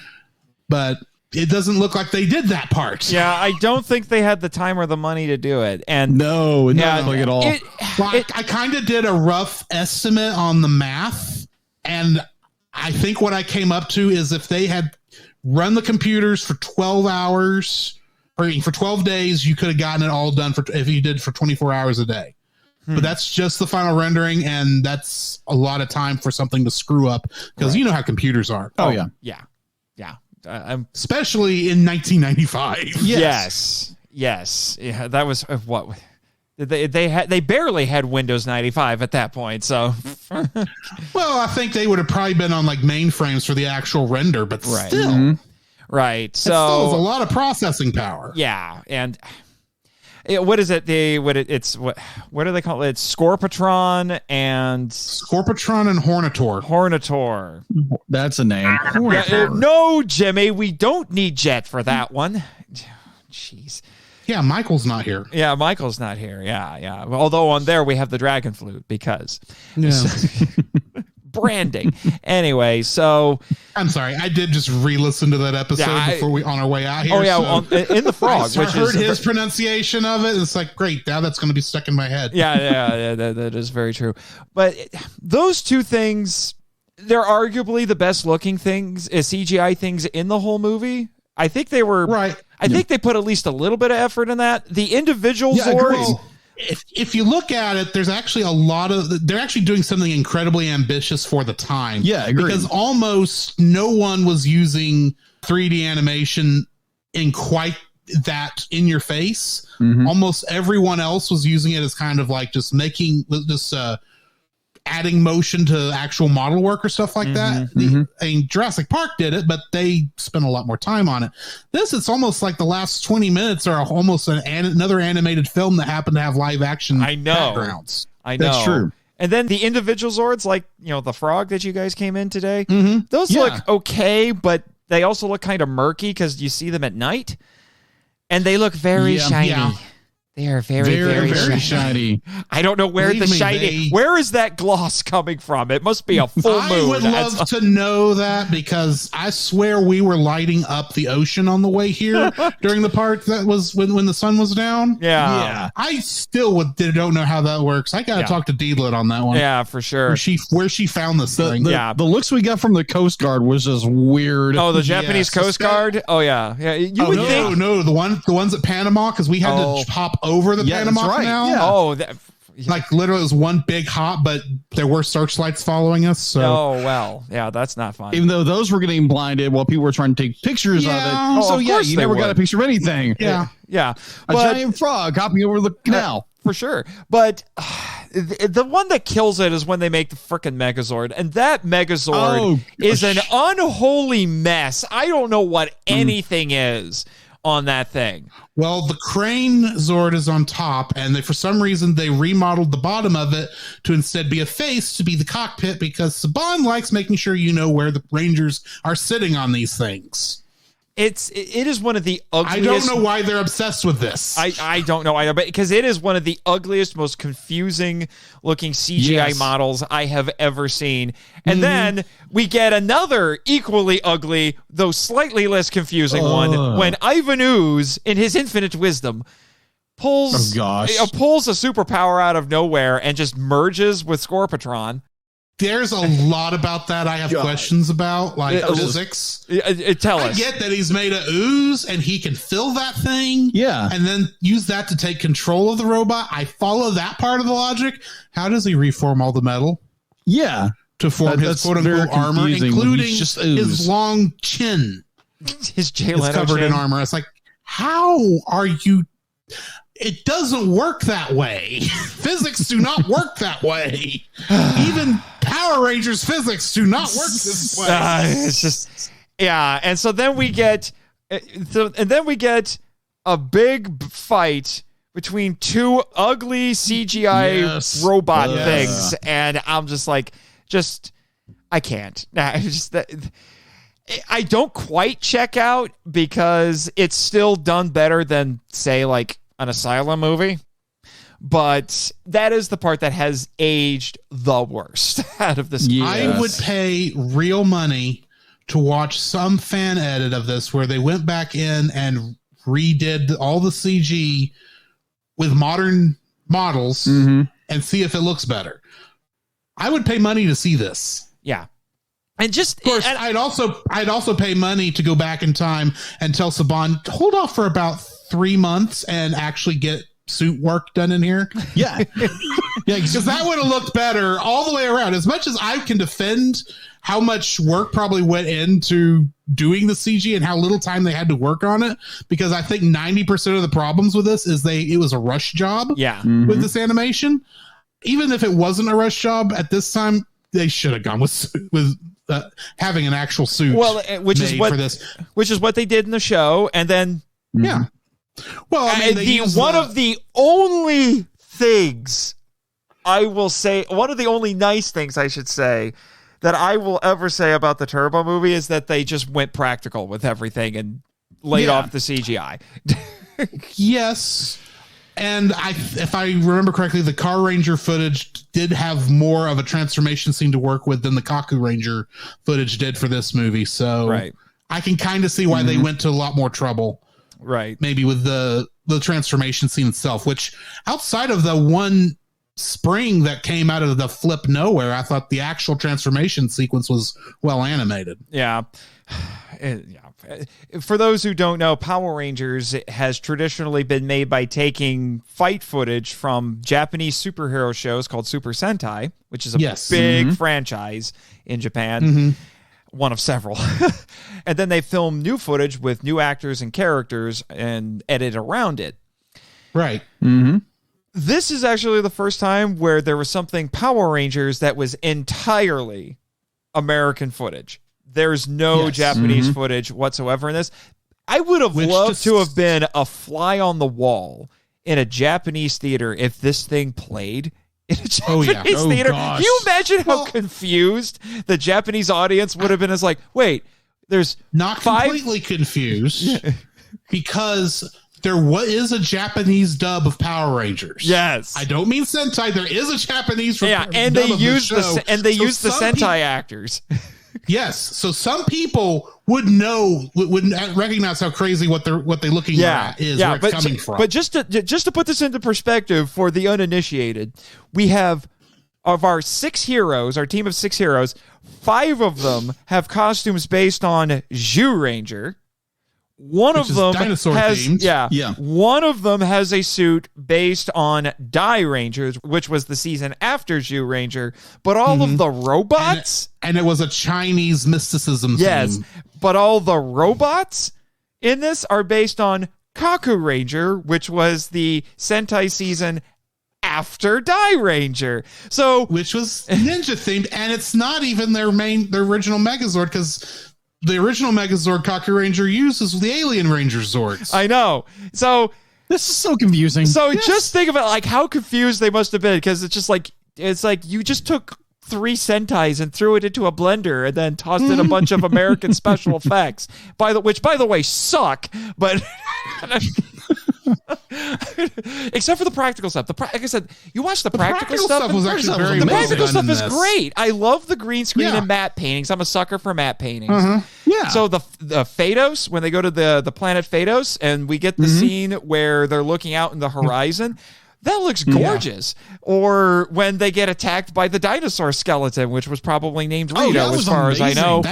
But it doesn't look like they did that part. Yeah, I don't think they had the time or the money to do it. And no, not like at all. I kind of did a rough estimate on the math, and I think what I came up to is if they had run the computers for 12 hours or for 12 days, you could have gotten it all done if you did for 24 hours a day. But that's just the final rendering, and that's a lot of time for something to screw up because you know how computers are. Oh yeah. Especially in 1995. Yes. Yeah, that was what they barely had Windows 95 at that point. So, well, I think they would have probably been on like mainframes for the actual render, but still, right. So still is a lot of processing power. Yeah, and what is it? What do they call it? It's Scorpatron and Hornator. That's a name. No, Jimmy, we don't need Jet for that one. Jeez. Yeah, Michael's not here. Yeah, Michael's not here. Yeah. Although on there we have the Dragon Flute because branding. Anyway, so I'm sorry, I did just re-listen to that episode before we on our way out here. Oh yeah, in the Frog. I heard his pronunciation of it. It's like great. Now that's going to be stuck in my head. Yeah, that is very true. But those two things, they're arguably the best looking things, CGI things in the whole movie. I think they were right. I think they put at least a little bit of effort in that. The individual Zords. If you look at it, there's actually they're actually doing something incredibly ambitious for the time. Yeah, agreed. Because almost no one was using 3D animation in quite that in your face. Almost everyone else was using it as kind of like just adding motion to actual model work or stuff like that. I mean, Jurassic Park did it, but they spent a lot more time on it. It's almost like the last 20 minutes are almost another animated film that happened to have live action backgrounds. I know. That's true. And then the individual Zords, like, the Frog that you guys came in today, those look okay, but they also look kind of murky because you see them at night, and they look very shiny. Yeah. They are very shiny. I don't know where where is that gloss coming from? It must be a full moon. I would love to know that because I swear we were lighting up the ocean on the way here during the part that was when the sun was down. Yeah. I still don't know how that works. I got to talk to Deedlet on that one. Yeah, for sure. Where she found this thing. The looks we got from the Coast Guard was just weird. Oh, the Japanese Coast Guard? Oh, yeah. You would think. No, the ones at Panama, because we had to hop over the Panama Canal. Yeah. Oh, like literally it was one big hop, but there were searchlights following us. So. Oh, well, yeah, that's not fun. Even though those were getting blinded while people were trying to take pictures of it. So you never got a picture of anything. Yeah. A giant frog hopping over the canal. For sure. But the one that kills it is when they make the frickin' Megazord. And that Megazord is an unholy mess. I don't know what anything is on that thing. Well, the crane Zord is on top, and for some reason they remodeled the bottom of it to instead be a face to be the cockpit because Saban likes making sure you know where the Rangers are sitting on these things. it is one of the ugliest. I don't know why they're obsessed with this. I don't know either, but because it is one of the ugliest, most confusing looking CGI models I have ever seen. And then we get another equally ugly, though slightly less confusing one when Ivan Ooze, in his infinite wisdom, pulls a superpower out of nowhere and just merges with Scorpatron. There's a lot about that I have questions about, like physics. Tell us. I get that he's made of ooze and he can fill that thing. Yeah. And then use that to take control of the robot. I follow that part of the logic. How does he reform all the metal? Yeah. To form his quote-unquote armor, including his long chin. His Jay Leno covered chin. in armor. It's like, how are you... It doesn't work that way. Physics do not work that way. Even Power Rangers physics do not work this way. It's just, yeah. And so then we get, a big fight between two ugly CGI robot things, and I'm just like, I can't. I don't quite check out because it's still done better than, say, like an Asylum movie, but that is the part that has aged the worst out of this. I would pay real money to watch some fan edit of this where they went back in and redid all the CG with modern models and see if it looks better. I would pay money to see this. Yeah. And just, of course, I'd also pay money to go back in time and tell Saban, hold off for about 3 months and actually get suit work done in here. Yeah. Yeah, because that would have looked better all the way around. As much as I can defend how much work probably went into doing the CG and how little time they had to work on it, because I think 90% of the problems with this is it was a rush job with this animation. Even if it wasn't a rush job at this time, they should have gone with having an actual suit. Well, which is what they did in the show, and then Well, I mean, one of the only nice things I should say that I will ever say about the Turbo movie is that they just went practical with everything and laid off the CGI. Yes. And if I remember correctly, the Car Ranger footage did have more of a transformation scene to work with than the Kaku Ranger footage did for this movie. So I can kind of see why they went to a lot more trouble. Right. Maybe with the transformation scene itself, which outside of the one spring that came out of the flip nowhere, I thought the actual transformation sequence was well animated. Yeah. For those who don't know, Power Rangers has traditionally been made by taking fight footage from Japanese superhero shows called Super Sentai, which is a big franchise in Japan. One of several. And then they film new footage with new actors and characters and edit around it. Right. This is actually the first time where there was something Power Rangers that was entirely American footage. There's no Japanese footage whatsoever in this. I would have loved to have been a fly on the wall in a Japanese theater if this thing played in a Japanese theater. Gosh. Can you imagine how confused the Japanese audience would have been? As like, wait, there's not completely confused because there is a Japanese dub of Power Rangers. Yes, I don't mean Sentai. There is a Japanese and they use the Sentai actors. Yes, so some people would recognize how crazy what they're looking at is where it's coming from. But just to put this into perspective for the uninitiated, we have of our 6 heroes, our team of 6 heroes, 5 of them have costumes based on Zyuranger. One of them has a suit based on Die Rangers, which was the season after Zyuranger, but all of the robots and it was a Chinese mysticism theme. But all the robots in this are based on Kaku Ranger, which was the Sentai season after Die Ranger. So which was ninja themed, and it's not even their original Megazord, because the original Megazord Kaku Ranger uses the Alien Ranger Zords. I know. So this is so confusing. So just think about like how confused they must have been, because it's like you just took 3 Sentais and threw it into a blender and then tossed in a bunch of American special effects, which by the way suck, but except for the practical stuff. Like I said, you watch the practical stuff was actually very the well practical done stuff is in this. great. I love the green screen Yeah. and matte paintings. I'm a sucker for matte paintings. Yeah. So the Phaedos, when they go to the planet Phaedos, and we get the scene where they're looking out in the horizon, that looks gorgeous. Or when they get attacked by the dinosaur skeleton, which was probably named Rito, yeah, that as was far as I amazing. know.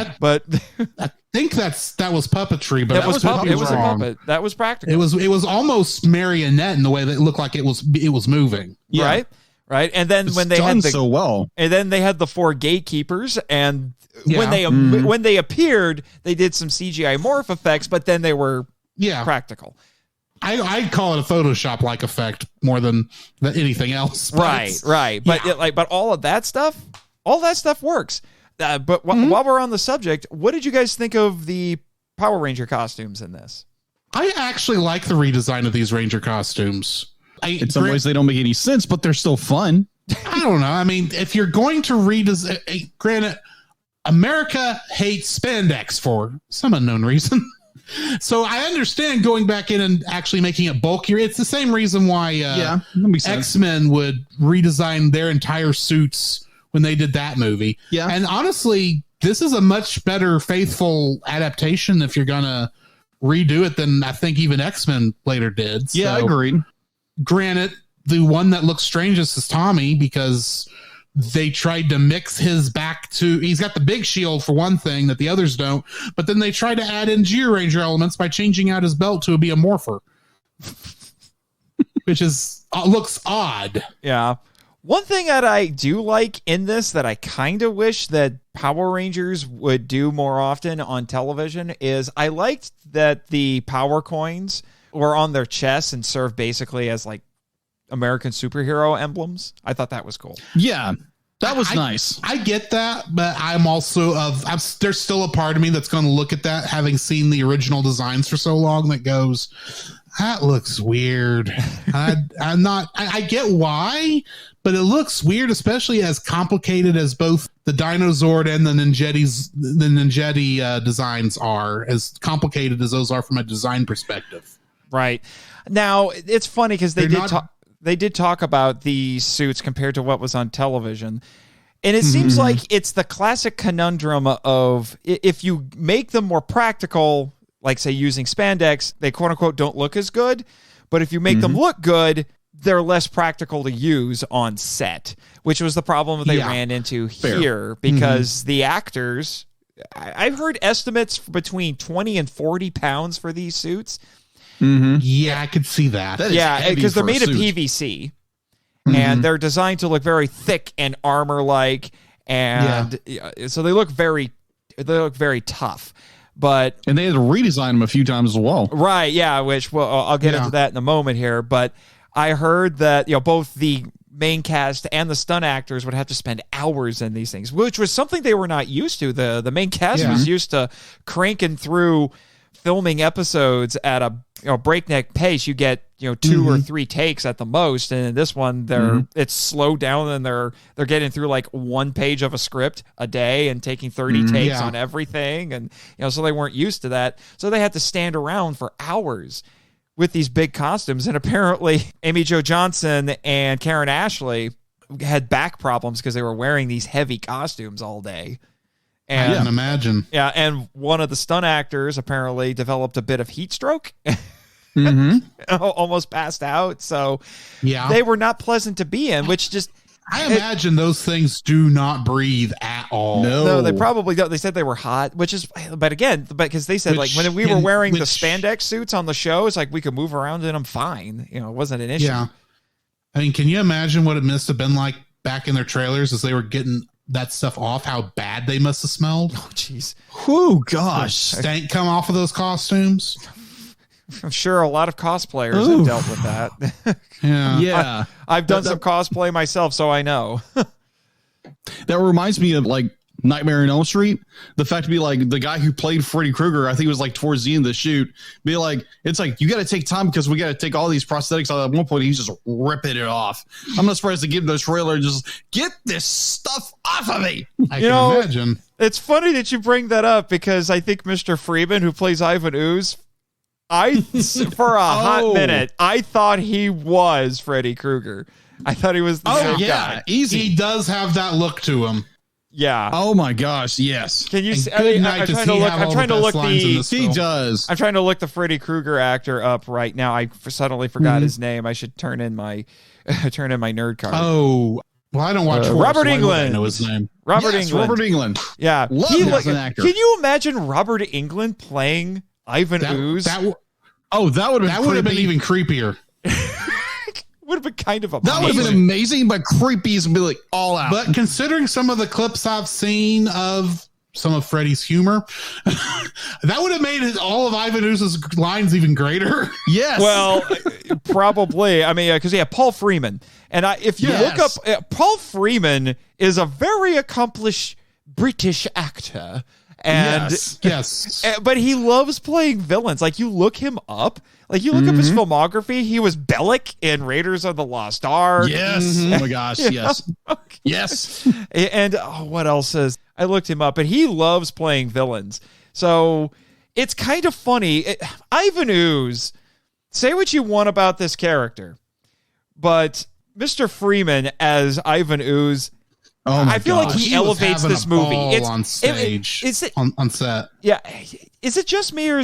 I think that was puppetry, but It was wrong. a puppet. That was practical. It was almost marionette in the way that it looked like it was moving. Yeah. Right. And then It's when they done had so well. and then they had the 4 gatekeepers, and Yeah. when they appeared, they did some CGI morph effects, but then they were practical. I'd call it a Photoshop-like effect more than anything else. Right. But all that stuff works. But while we're on the subject, what did you guys think of the Power Ranger costumes in this? I actually like the redesign of these Ranger costumes. In some ways, they don't make any sense, but they're still fun. I don't know. I mean, if you're going to redesign, granted, America hates spandex for some unknown reason. So I understand going back in and actually making it bulkier. It's the same reason why that makes sense. X-Men would redesign their entire suits when they did that movie. Yeah. And honestly, this is a much better faithful adaptation if you're going to redo it than I think even X-Men later did. Yeah, I So, agreed. granted, the one that looks strangest is Tommy because they tried to mix his back to, he's got the big shield for one thing that the others don't, but then they tried to add in Georanger elements by changing out his belt to be a morpher, which is looks odd. Yeah. One thing that I do like in this that I kind of wish that Power Rangers would do more often on television is I liked that the power coins were on their chests and served basically as like American superhero emblems. I thought that was cool. Yeah, that was nice. I get that, but I'm also there's still a part of me that's going to look at that, having seen the original designs for so long, that goes, that looks weird. I get why, but it looks weird, especially as complicated as both the Dinozord and the Ninjetti designs are, as complicated as those are from a design perspective. Right. Now, it's funny because they did talk about these suits compared to what was on television. And it seems like it's the classic conundrum of if you make them more practical, like say using spandex, they quote unquote don't look as good. But if you make them look good, they're less practical to use on set, which was the problem that they ran into here because the actors, I've heard estimates for between 20 and 40 pounds for these suits. Yeah, I could see that. Because they're made of PVC and they're designed to look very thick and armor-like, and so they look very tough. And they had to redesign them a few times as well. Right, yeah, which I'll get into that in a moment here. But I heard that both the main cast and the stunt actors would have to spend hours in these things, which was something they were not used to. The main cast was used to cranking through filming episodes at a breakneck pace. You get 2 or 3 takes at the most, and in this one it's slowed down and they're getting through like 1 page of a script a day and taking 30 takes on everything, and so they weren't used to that, so they had to stand around for hours with these big costumes. And apparently Amy Jo Johnson and Karen Ashley had back problems because they were wearing these heavy costumes all day. And, I can imagine. Yeah, and one of the stunt actors apparently developed a bit of heat stroke. Almost passed out. So they were not pleasant to be in, which just... I imagine those things do not breathe at all. No, they probably don't. They said they were hot, which is... But again, because they said when we were wearing the spandex suits on the show, it's like we could move around in them fine. It wasn't an issue. Yeah. I mean, can you imagine what it must have been like back in their trailers as they were getting that stuff off, how bad they must have smelled? Oh, jeez. Oh, gosh. Stank come off of those costumes. I'm sure a lot of cosplayers have dealt with that. Yeah. I've done some cosplay myself, so I know. That reminds me of like Nightmare on Elm Street. The fact to be like the guy who played Freddy Krueger, I think it was like towards the end of the shoot, be like, it's like, you got to take time because we got to take all these prosthetics out. At one point, he's just ripping it off. I'm not surprised to give the trailer just get this stuff off of me. I can imagine. It's funny that you bring that up because I think Mr. Freeman, who plays Ivan Ooze, for a hot minute, I thought he was Freddy Krueger. I thought he was the same guy. Easy. He does have that look to him. Yeah. Oh my gosh, yes. Can you? I'm trying to look He does. I'm trying to look the Freddy Krueger actor up right now. I suddenly forgot his name. I should turn in my nerd card. Oh, well, I don't watch Robert Englund. I know his name. Robert Englund. Yeah, Love him as an actor. Can you imagine Robert Englund playing Ivan Ooze? That would have been even creepier. Would have been kind of amazing. That would have been amazing, but creepy as be like all out. But considering some of the clips I've seen of some of Freddy's humor, that would have made all of Ivan Ooze's lines even greater. Yes. Well, probably. I mean, because Paul Freeman. And if you look up, Paul Freeman is a very accomplished British actor. And yes. But he loves playing villains. Like, you look him up. Like, you look up his filmography. He was Bellic in Raiders of the Lost Ark. Yes. Oh, my gosh. Yes. Yes. And what else is... I looked him up, and he loves playing villains. So it's kind of funny. Ivan Ooze, say what you want about this character, but Mr. Freeman as Ivan Ooze, I feel like he elevates this movie. It's on stage, on set. Yeah, is it just me, or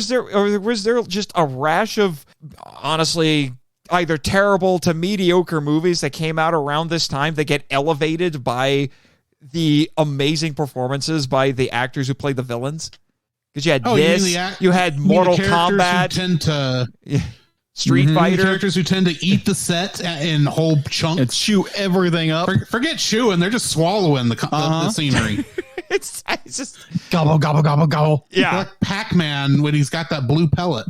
was there just a rash of honestly either terrible to mediocre movies that came out around this time that get elevated by the amazing performances by the actors who played the villains? Because you had you had Mortal Kombat, Street Fighter, characters who tend to eat the set in whole chunks and chew everything up. Forget chewing; they're just swallowing the scenery. It's just gobble gobble gobble gobble. Yeah, like Pac-Man when he's got that blue pellet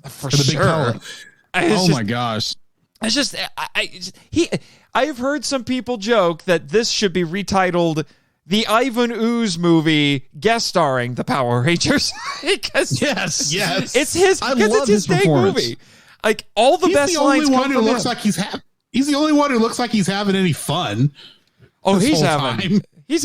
for sure. Big pellet. Oh my gosh! It's just I've heard some people joke that this should be retitled the Ivan Ooze movie guest starring the Power Rangers. Because yes, it's his big movie. Like, all the best lines come from him. He's the only one who looks like he's having any fun. Oh, he's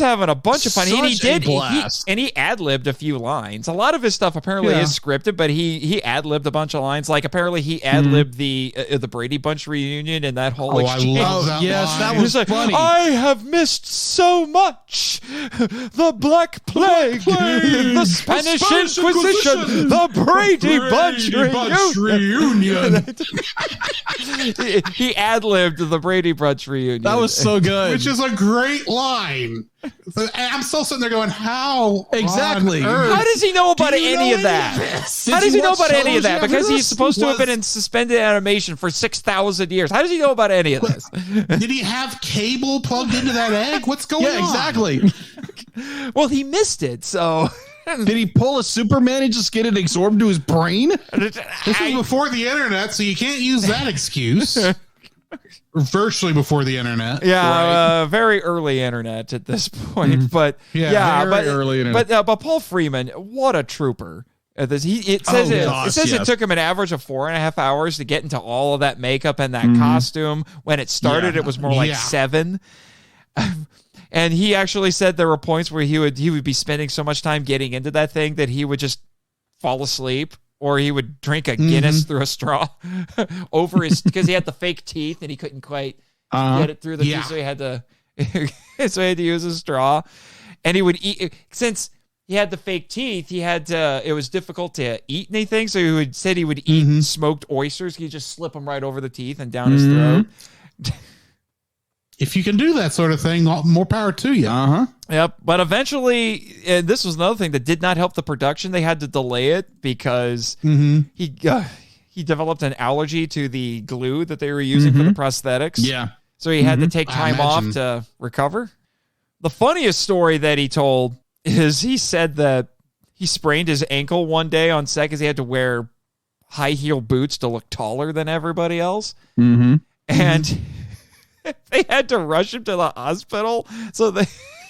having a bunch of fun. And he ad-libbed a few lines. A lot of his stuff apparently is scripted, but he ad-libbed a bunch of lines. Like, apparently he ad-libbed the Brady Bunch reunion and that whole exchange. I love that line. That was funny. I have missed so much. The Black Plague, the Spanish Inquisition, the Brady Bunch reunion. He ad-libbed the Brady Bunch reunion. That was so good. Which is a great line. I'm still sitting there going, how? Exactly. How does he know about any of that? How does he know about any of that? Because he's supposed to have been in suspended animation for 6,000 years. How does he know about any of this? Did he have cable plugged into that egg? What's going on? Yeah, exactly. Well, he missed it, so... Did he pull a Superman and just get it absorbed to his brain? This was before the internet, so you can't use that excuse. Virtually before the internet. Yeah, right. Very early internet at this point. But early internet. But Paul Freeman, what a trooper. It says it took him an average of 4.5 hours to get into all of that makeup and that costume. When it started, it was more like 7. And he actually said there were points where he would be spending so much time getting into that thing that he would just fall asleep, or he would drink a Guinness through a straw over his, because he had the fake teeth and he couldn't quite get it through the teeth, so he had to use a straw. And he would eat, since he had the fake teeth, it was difficult to eat anything, so he would eat smoked oysters. He'd just slip them right over the teeth and down his throat. If you can do that sort of thing, more power to you. Yep. But eventually, and this was another thing that did not help the production. They had to delay it because he developed an allergy to the glue that they were using for the prosthetics. Yeah. So he had to take time off to recover. The funniest story that he told is he said that he sprained his ankle one day on set because he had to wear high heel boots to look taller than everybody else. And they had to rush him to the hospital. So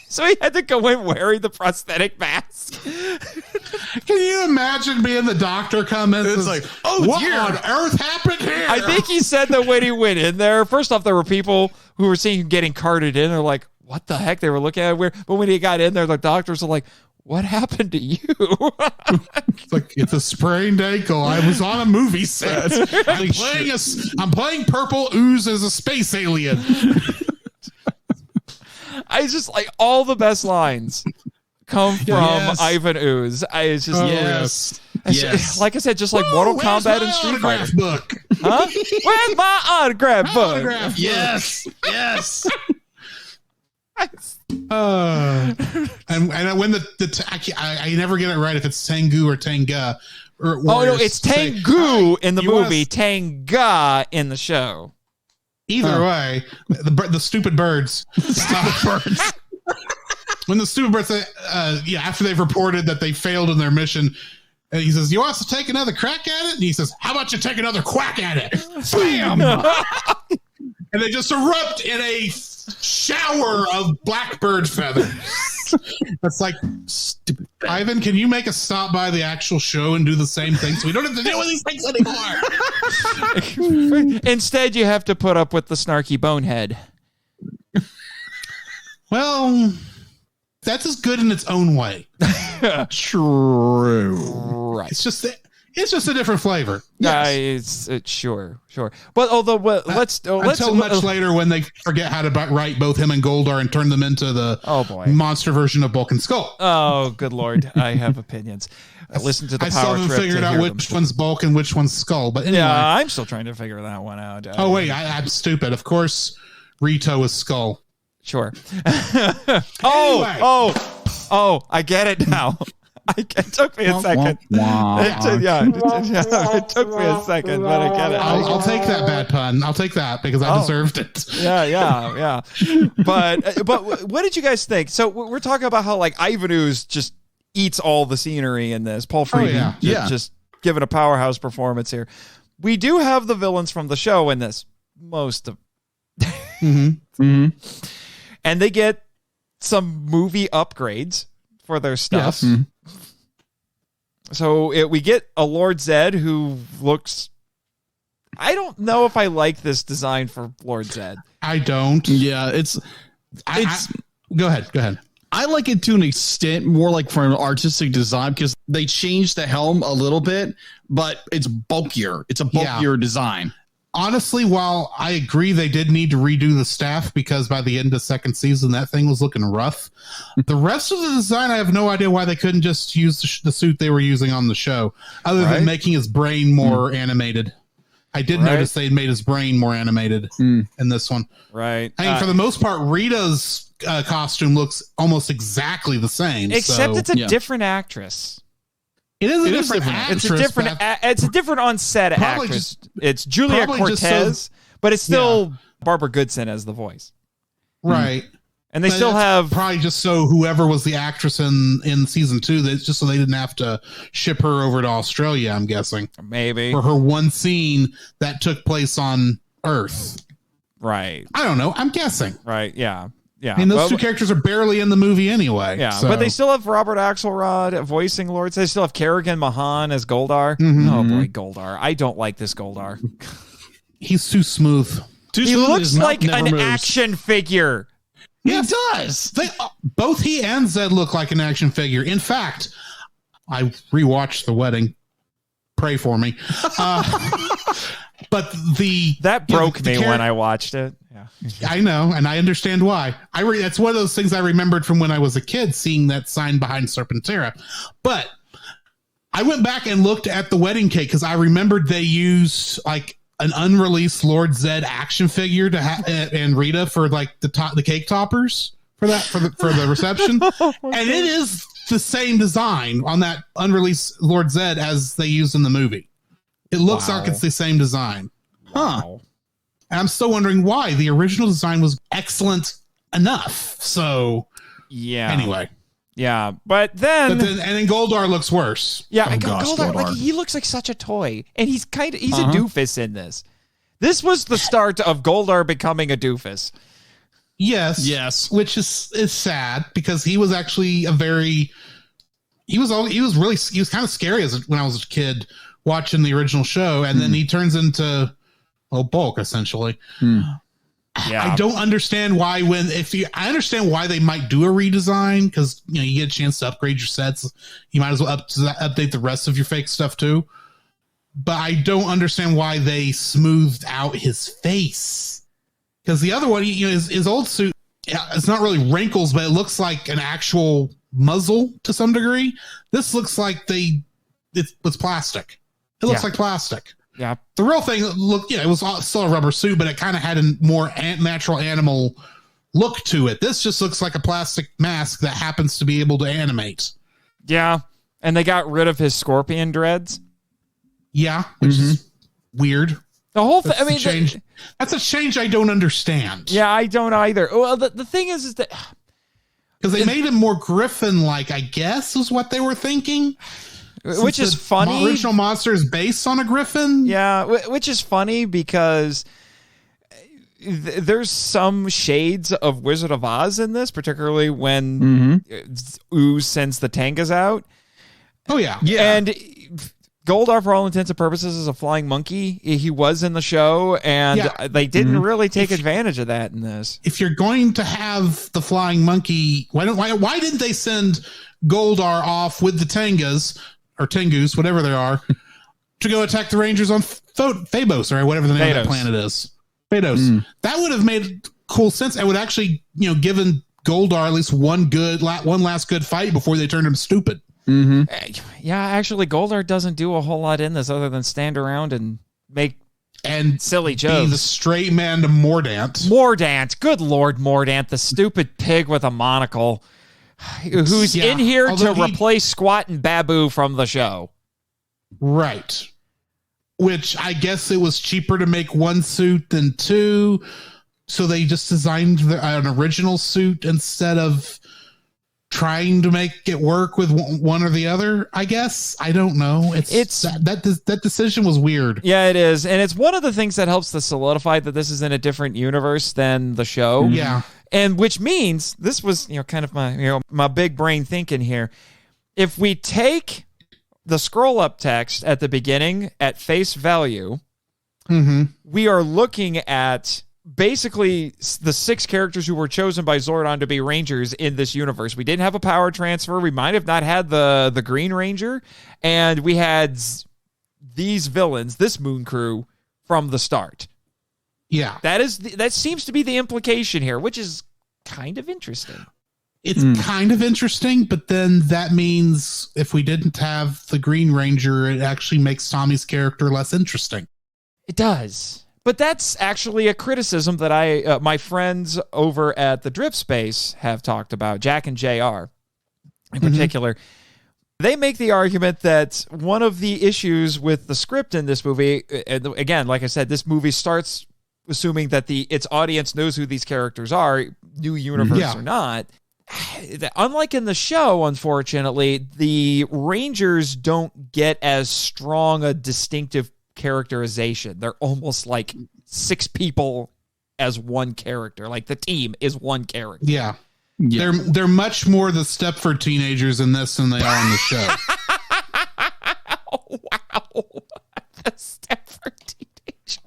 So he had to go in wearing the prosthetic mask. Can you imagine being the doctor coming? It's like, oh, what dear. on earth happened here? I think he said that when he went in there, first off, there were people who were seeing him getting carted in. They're like, what the heck? They were looking at it weird. But when he got in there, the doctors are like, what happened to you? It's like, it's a sprained ankle. I was on a movie set. I'm playing Purple Ooze as a space alien. I just like all the best lines come from Ivan Ooze. It's just yes. Like I said, just like Mortal Kombat and Street Fighter. Book? Huh? Where's my autograph book? Yes. Yes. And when I never get it right if it's Tengu or Tenga. It's Tengu in the movie, Tenga in the show. Either way, the stupid birds. When the stupid birds say, after they've reported that they failed in their mission, and he says, "You want us to take another crack at it?" And he says, "How about you take another quack at it?" Bam! And they just erupt in a shower of blackbird feathers. That's like, stupid. Ivan, can you make us stop by the actual show and do the same thing so we don't have to deal with these things anymore? Instead, you have to put up with the snarky bonehead. Well, that's as good in its own way. True. Right. It's just a different flavor. Yes. It's sure. But although until much later when they forget how to write both him and Goldar and turn them into the monster version of Bulk and Skull. Oh, good Lord. I have opinions. Listen to the I power still haven't trip figured out which one's Bulk and which one's Skull. But anyway. Yeah, I'm still trying to figure that one out. Oh, wait, I'm stupid. Of course, Rito is Skull. Sure. Anyway. I get it now. It took me a second. It took me a second, but I get it. I'll take that bad pun. I'll take that because I deserved it. Yeah. But what did you guys think? So we're talking about how like Ivan Ooze just eats all the scenery in this. Paul Friedman just giving a powerhouse performance here. We do have the villains from the show in this. Most of and they get some movie upgrades for their stuff. Yes. So we get a Lord Zed who looks... I don't know if I like this design for Lord Zed. I don't. Yeah, it's go ahead. I like it to an extent, more like for an artistic design, because they changed the helm a little bit, but it's bulkier. It's a bulkier design. Honestly, while I agree they did need to redo the staff because by the end of second season, that thing was looking rough. The rest of the design, I have no idea why they couldn't just use the suit they were using on the show, other than making his brain more animated. I did notice they made his brain more animated in this one. Right. I mean, for the most part, Rita's costume looks almost exactly the same. Except it's a different actress. It is a different actress. It's a different on-set actress. It's Julia Cortez, but it's still Barbara Goodson as the voice. Right. And they still have... Probably just so whoever was the actress in season 2, just so they didn't have to ship her over to Australia, I'm guessing. Maybe. For her one scene that took place on Earth. Right. I don't know. I'm guessing. Right, yeah. Yeah, I mean, those two characters are barely in the movie anyway. Yeah, so. But they still have Robert Axelrod voicing Lord. They still have Kerrigan Mahan as Goldar. Oh boy, Goldar! I don't like this Goldar. He's too smooth. He looks like an action figure. He does. Both he and Zed look like an action figure. In fact, I rewatched The Wedding. Pray for me. But that broke me when I watched it. Yeah, I know, and I understand why. That's one of those things I remembered from when I was a kid, seeing that sign behind Serpentera. But I went back and looked at the wedding cake because I remembered they used like an unreleased Lord Zed action figure to and Rita for like the cake toppers for the reception, and it is the same design on that unreleased Lord Zed as they used in the movie. It looks like it's the same design. Wow. And I'm still wondering why. The original design was excellent enough. So, anyway. Yeah, but then Goldar looks worse. Yeah, Goldar, like, he looks like such a toy. And he's a doofus in this. This was the start of Goldar becoming a doofus. Yes. Which is sad because he was actually he was kind of scary when I was a kid watching the original show, and then he turns into bulk essentially. Yeah. I don't understand why I understand why they might do a redesign, because you get a chance to upgrade your sets. You might as well update the rest of your fake stuff too. But I don't understand why they smoothed out his face, because the other one, his old suit, it's not really wrinkles, but it looks like an actual muzzle to some degree. This looks like it was plastic. It looks like plastic. Yeah. The real thing it was still a rubber suit, but it kind of had a more natural animal look to it. This just looks like a plastic mask that happens to be able to animate. Yeah. And they got rid of his scorpion dreads. Yeah. Which is weird. The whole thing, change. That's a change I don't understand. Yeah, I don't either. Well, the thing is that because they made him more Griffin-like, I guess, is what they were thinking. Which is funny. The original monster is based on a griffin. Yeah, which is funny because there's some shades of Wizard of Oz in this, particularly when Ooze sends the Tangas out. Oh, yeah. And Goldar, for all intents and purposes, is a flying monkey. He was in the show, and they didn't really take advantage of that in this. If you're going to have the flying monkey, why didn't they send Goldar off with the Tangas, or Tengus, whatever they are, to go attack the Rangers on Phabos, or whatever the name of that planet is? Phaedos. That would have made cool sense. It would actually, given Goldar at least one last good fight before they turned him stupid. Yeah, actually, Goldar doesn't do a whole lot in this other than stand around and make silly jokes. Be the straight man to Mordant. Mordant. Good Lord, Mordant, the stupid pig with a monocle. Who's in here to replace Squat and Babu from the show. Right. Which I guess it was cheaper to make one suit than two, so they just designed an original suit instead of trying to make it work with one or the other, I guess. I don't know. It's that decision was weird. Yeah, it is. And it's one of the things that helps to solidify that this is in a different universe than the show. Yeah. And which means this was, kind of my big brain thinking here. If we take the scroll up text at the beginning at face value, we are looking at basically the 6 characters who were chosen by Zordon to be Rangers in this universe. We didn't have a power transfer. We might have not had the Green Ranger, and we had these villains, this Moon Crew, from the start. Yeah. That seems to be the implication here, which is kind of interesting. It's kind of interesting, but then that means if we didn't have the Green Ranger, it actually makes Tommy's character less interesting. It does. But that's actually a criticism that my friends over at the Drip Space have talked about, Jack and JR in particular. They make the argument that one of the issues with the script in this movie, again, like I said, this movie starts assuming that its audience knows who these characters are, new universe or not. Unlike in the show, unfortunately, the Rangers don't get as strong a distinctive characterization. They're almost like 6 people as one character. Like the team is one character. Yeah. They're much more the Stepford teenagers in this than they are in the show. Oh, wow. The Stepford teenagers.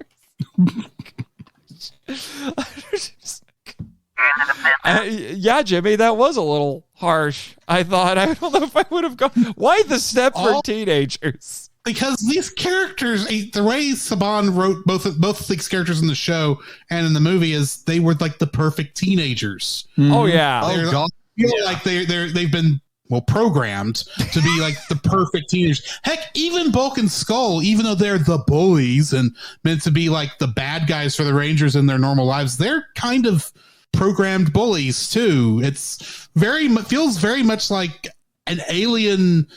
Yeah, Jimmy, that was a little harsh. I don't know if I would have gone. Why the Stepford teenagers? Because these characters, the way Saban wrote both of these characters in the show and in the movie, is they were like the perfect teenagers. Oh yeah. Feel like they've been programmed to be like the perfect teenagers. Heck, even Bulk and Skull, even though they're the bullies and meant to be like the bad guys for the Rangers in their normal lives, they're kind of programmed bullies too. Feels very much like an alien.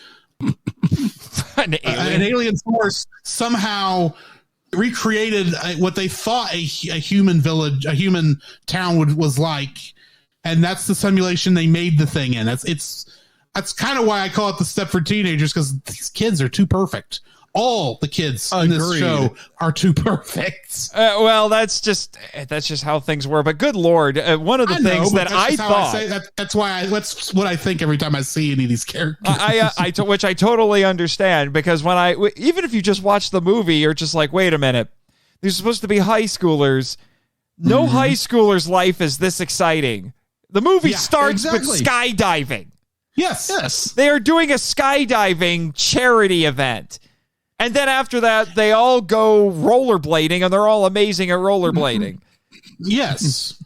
An alien force somehow recreated what they thought a human village, a human town was like, and that's the simulation they made the thing in. That's kind of why I call it the Stepford teenagers, because these kids are too perfect. all the kids in this show are too perfect. Well, that's just how things were. But good Lord, one of the things that I thought that's what I think every time I see any of these characters. Which I totally understand, because even if you just watch the movie, you're just like, wait a minute, these are supposed to be high schoolers. No high schooler's life is this exciting. The movie starts with skydiving. Yes. They are doing a skydiving charity event. And then after that, they all go rollerblading, and they're all amazing at rollerblading. Yes.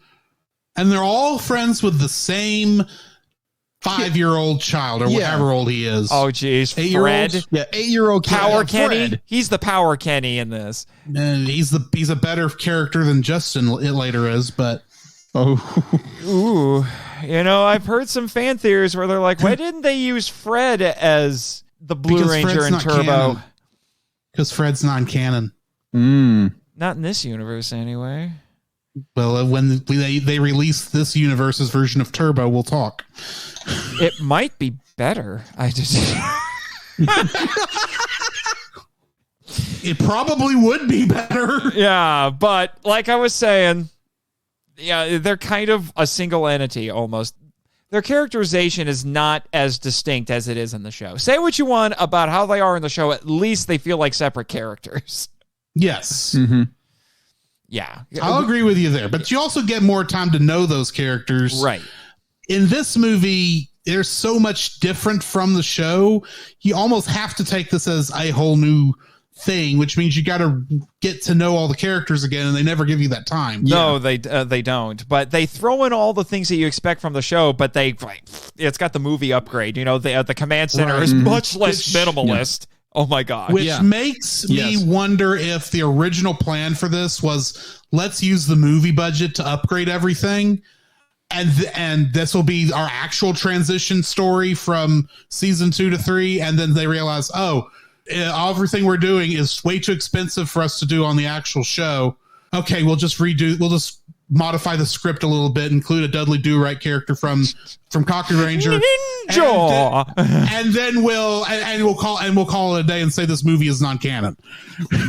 And they're all friends with the same 5-year-old child, or whatever old he is. Oh, geez. Fred? 8-year-old Power Kenny? Fred. He's the Power Kenny in this. And he's a better character than Justin later is, but... Ooh. I've heard some fan theories where they're like, why didn't they use Fred as the Blue Ranger and Turbo? Because Fred's non-canon. Not in this universe, anyway. Well, when they release this universe's version of Turbo, we'll talk. It might be better. It probably would be better. Yeah, but like I was saying... Yeah, they're kind of a single entity almost. Their characterization is not as distinct as it is in the show. Say what you want about how they are in the show, at least they feel like separate characters. Yes. Mm-hmm. Yeah. I'll agree with you there, but you also get more time to know those characters. Right. In this movie, there's so much different from the show. You almost have to take this as a whole new thing, which means you got to get to know all the characters again, and they never give you that time. No, they don't. But they throw in all the things that you expect from the show, but it's got the movie upgrade. The command center is much less minimalist. Yeah. Oh my God. Which makes me wonder if the original plan for this was, let's use the movie budget to upgrade everything. And this will be our actual transition story from season 2 to 3. And then they realize, everything we're doing is way too expensive for us to do on the actual show. Okay, we'll just modify the script a little bit, include a Dudley Do-Right character from Cochran Ranger, Ninjor, and then we'll call it a day and say this movie is non-canon.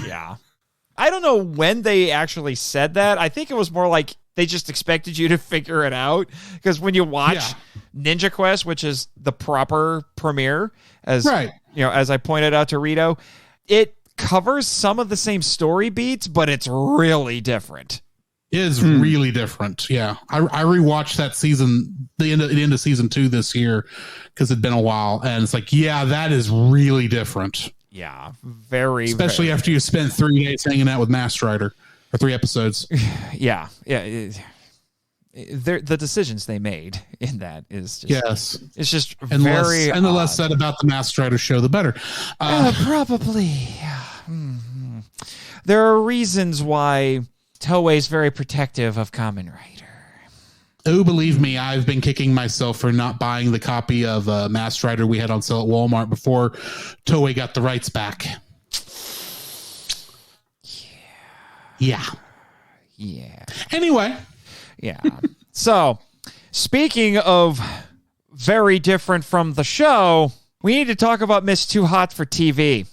Yeah, I don't know when they actually said that. I think it was more like they just expected you to figure it out, because when you watch Ninja Quest, which is the proper premiere, as I pointed out to Rito, it covers some of the same story beats, but it's really different. It is really different. Yeah. I rewatched that season, the end of season 2 this year, because it'd been a while. And it's like, that is really different. Yeah. Especially after you spent 3 days hanging out with Master Rider, or 3 episodes. Yeah. The decisions they made in that is just, it's just and very the less said about the Master Rider show, the better. Probably. There are reasons why Toei's very protective of Kamen Rider. Oh, believe me, I've been kicking myself for not buying the copy of Master Rider we had on sale at Walmart before Toei got the rights back. Yeah. Anyway. Yeah. So, speaking of very different from the show, we need to talk about Miss Too Hot for TV.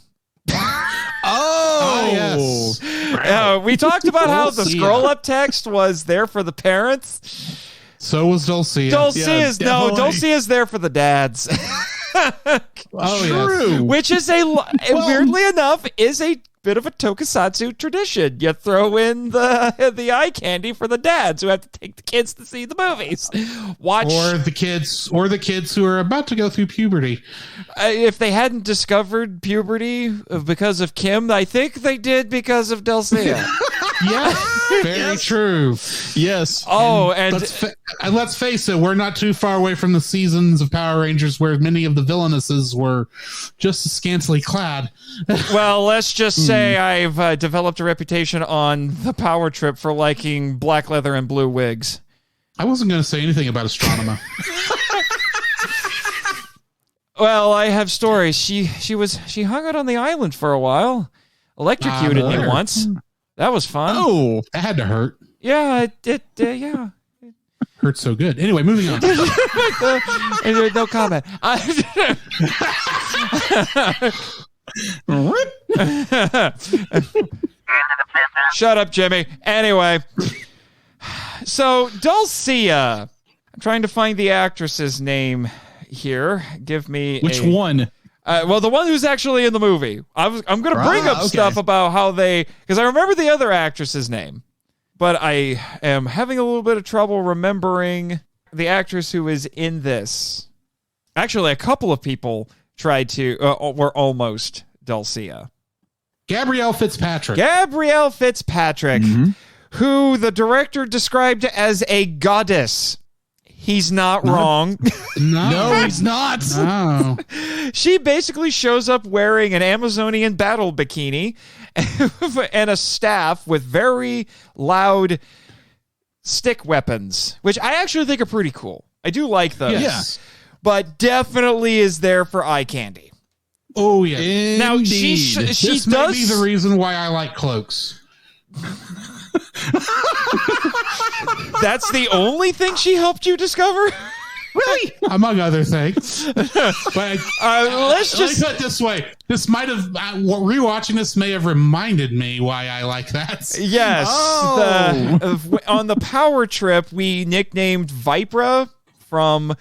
Yes. We talked about how the scroll-up text was there for the parents. So was Dulcia. Dulcia's there for the dads. True. Which is weirdly enough, is a bit of a tokusatsu tradition. You throw in the eye candy for the dads who have to take the kids to see the movies. Or the kids who are about to go through puberty. If they hadn't discovered puberty because of Kim, I think they did because of Dulcia. Very true. Yes. And let's face it, we're not too far away from the seasons of Power Rangers where many of the villainesses were just scantily clad. Well, let's just say I've developed a reputation on the Power Trip for liking black leather and blue wigs. I wasn't going to say anything about Astronema. Well, I have stories. She hung out on the island for a while. Electrocuted me once. That was fun. Oh, that had to hurt. Yeah, it hurt so good. Anyway, moving on. No comment. Shut up, Jimmy. Anyway, so Dulcia. I'm trying to find the actress's name here. Give me Which one? Well, the one who's actually in the movie. I'm going to bring up stuff about how because I remember the other actress's name, but I am having a little bit of trouble remembering the actress who is in this. Actually, a couple of people tried to, were almost Dulcia. Gabrielle Fitzpatrick. Who the director described as a goddess. He's not wrong. No, he's not. Oh. She basically shows up wearing an Amazonian battle bikini and a staff with very loud stick weapons, which I actually think are pretty cool. I do like those. Yes. But definitely is there for eye candy. Oh, yeah. Now, she this does may be the reason why I like cloaks. That's the only thing she helped you discover? Really? Among other things. But let's just put it this way. This might have, rewatching this may have reminded me why I like that. Yes. On the power trip, we nicknamed Vipra from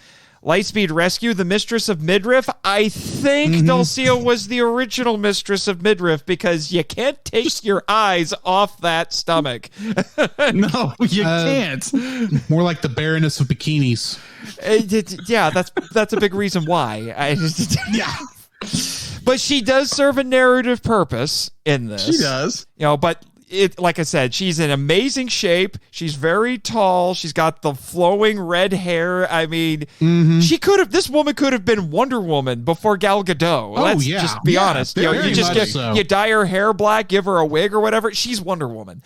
Lightspeed Rescue the Mistress of Midriff. I think Dulcia was the original Mistress of Midriff because you can't take your eyes off that stomach. No, you can't. More like the Baroness of Bikinis. Yeah, that's a big reason why. Yeah. But she does serve a narrative purpose in this. She does. But like I said, she's in amazing shape. She's very tall. She's got the flowing red hair. I mean, this woman could have been Wonder Woman before Gal Gadot. Let's just be honest. You dye her hair black, give her a wig or whatever. She's Wonder Woman.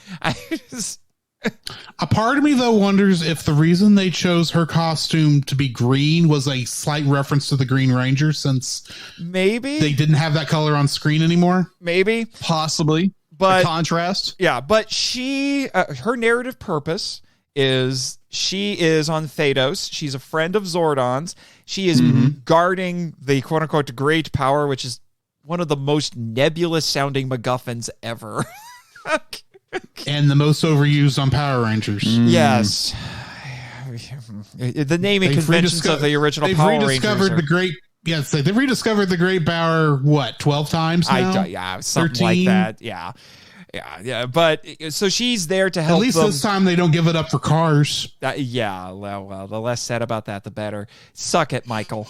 A part of me, though, wonders if the reason they chose her costume to be green was a slight reference to the Green Ranger, since maybe they didn't have that color on screen anymore. Maybe. Possibly. But the contrast. Yeah, but her narrative purpose is she is on Thanos. She's a friend of Zordon's. She is guarding the quote-unquote great power, which is one of the most nebulous sounding MacGuffins ever. And the most overused on Power Rangers. Yes. The naming conventions of the original Power Rangers. They've rediscovered the great power, 12 times now? Something 13? Like that. Yeah. But so she's there to help. At least this time they don't give it up for cars. Well, the less said about that, the better. Suck it, Michael.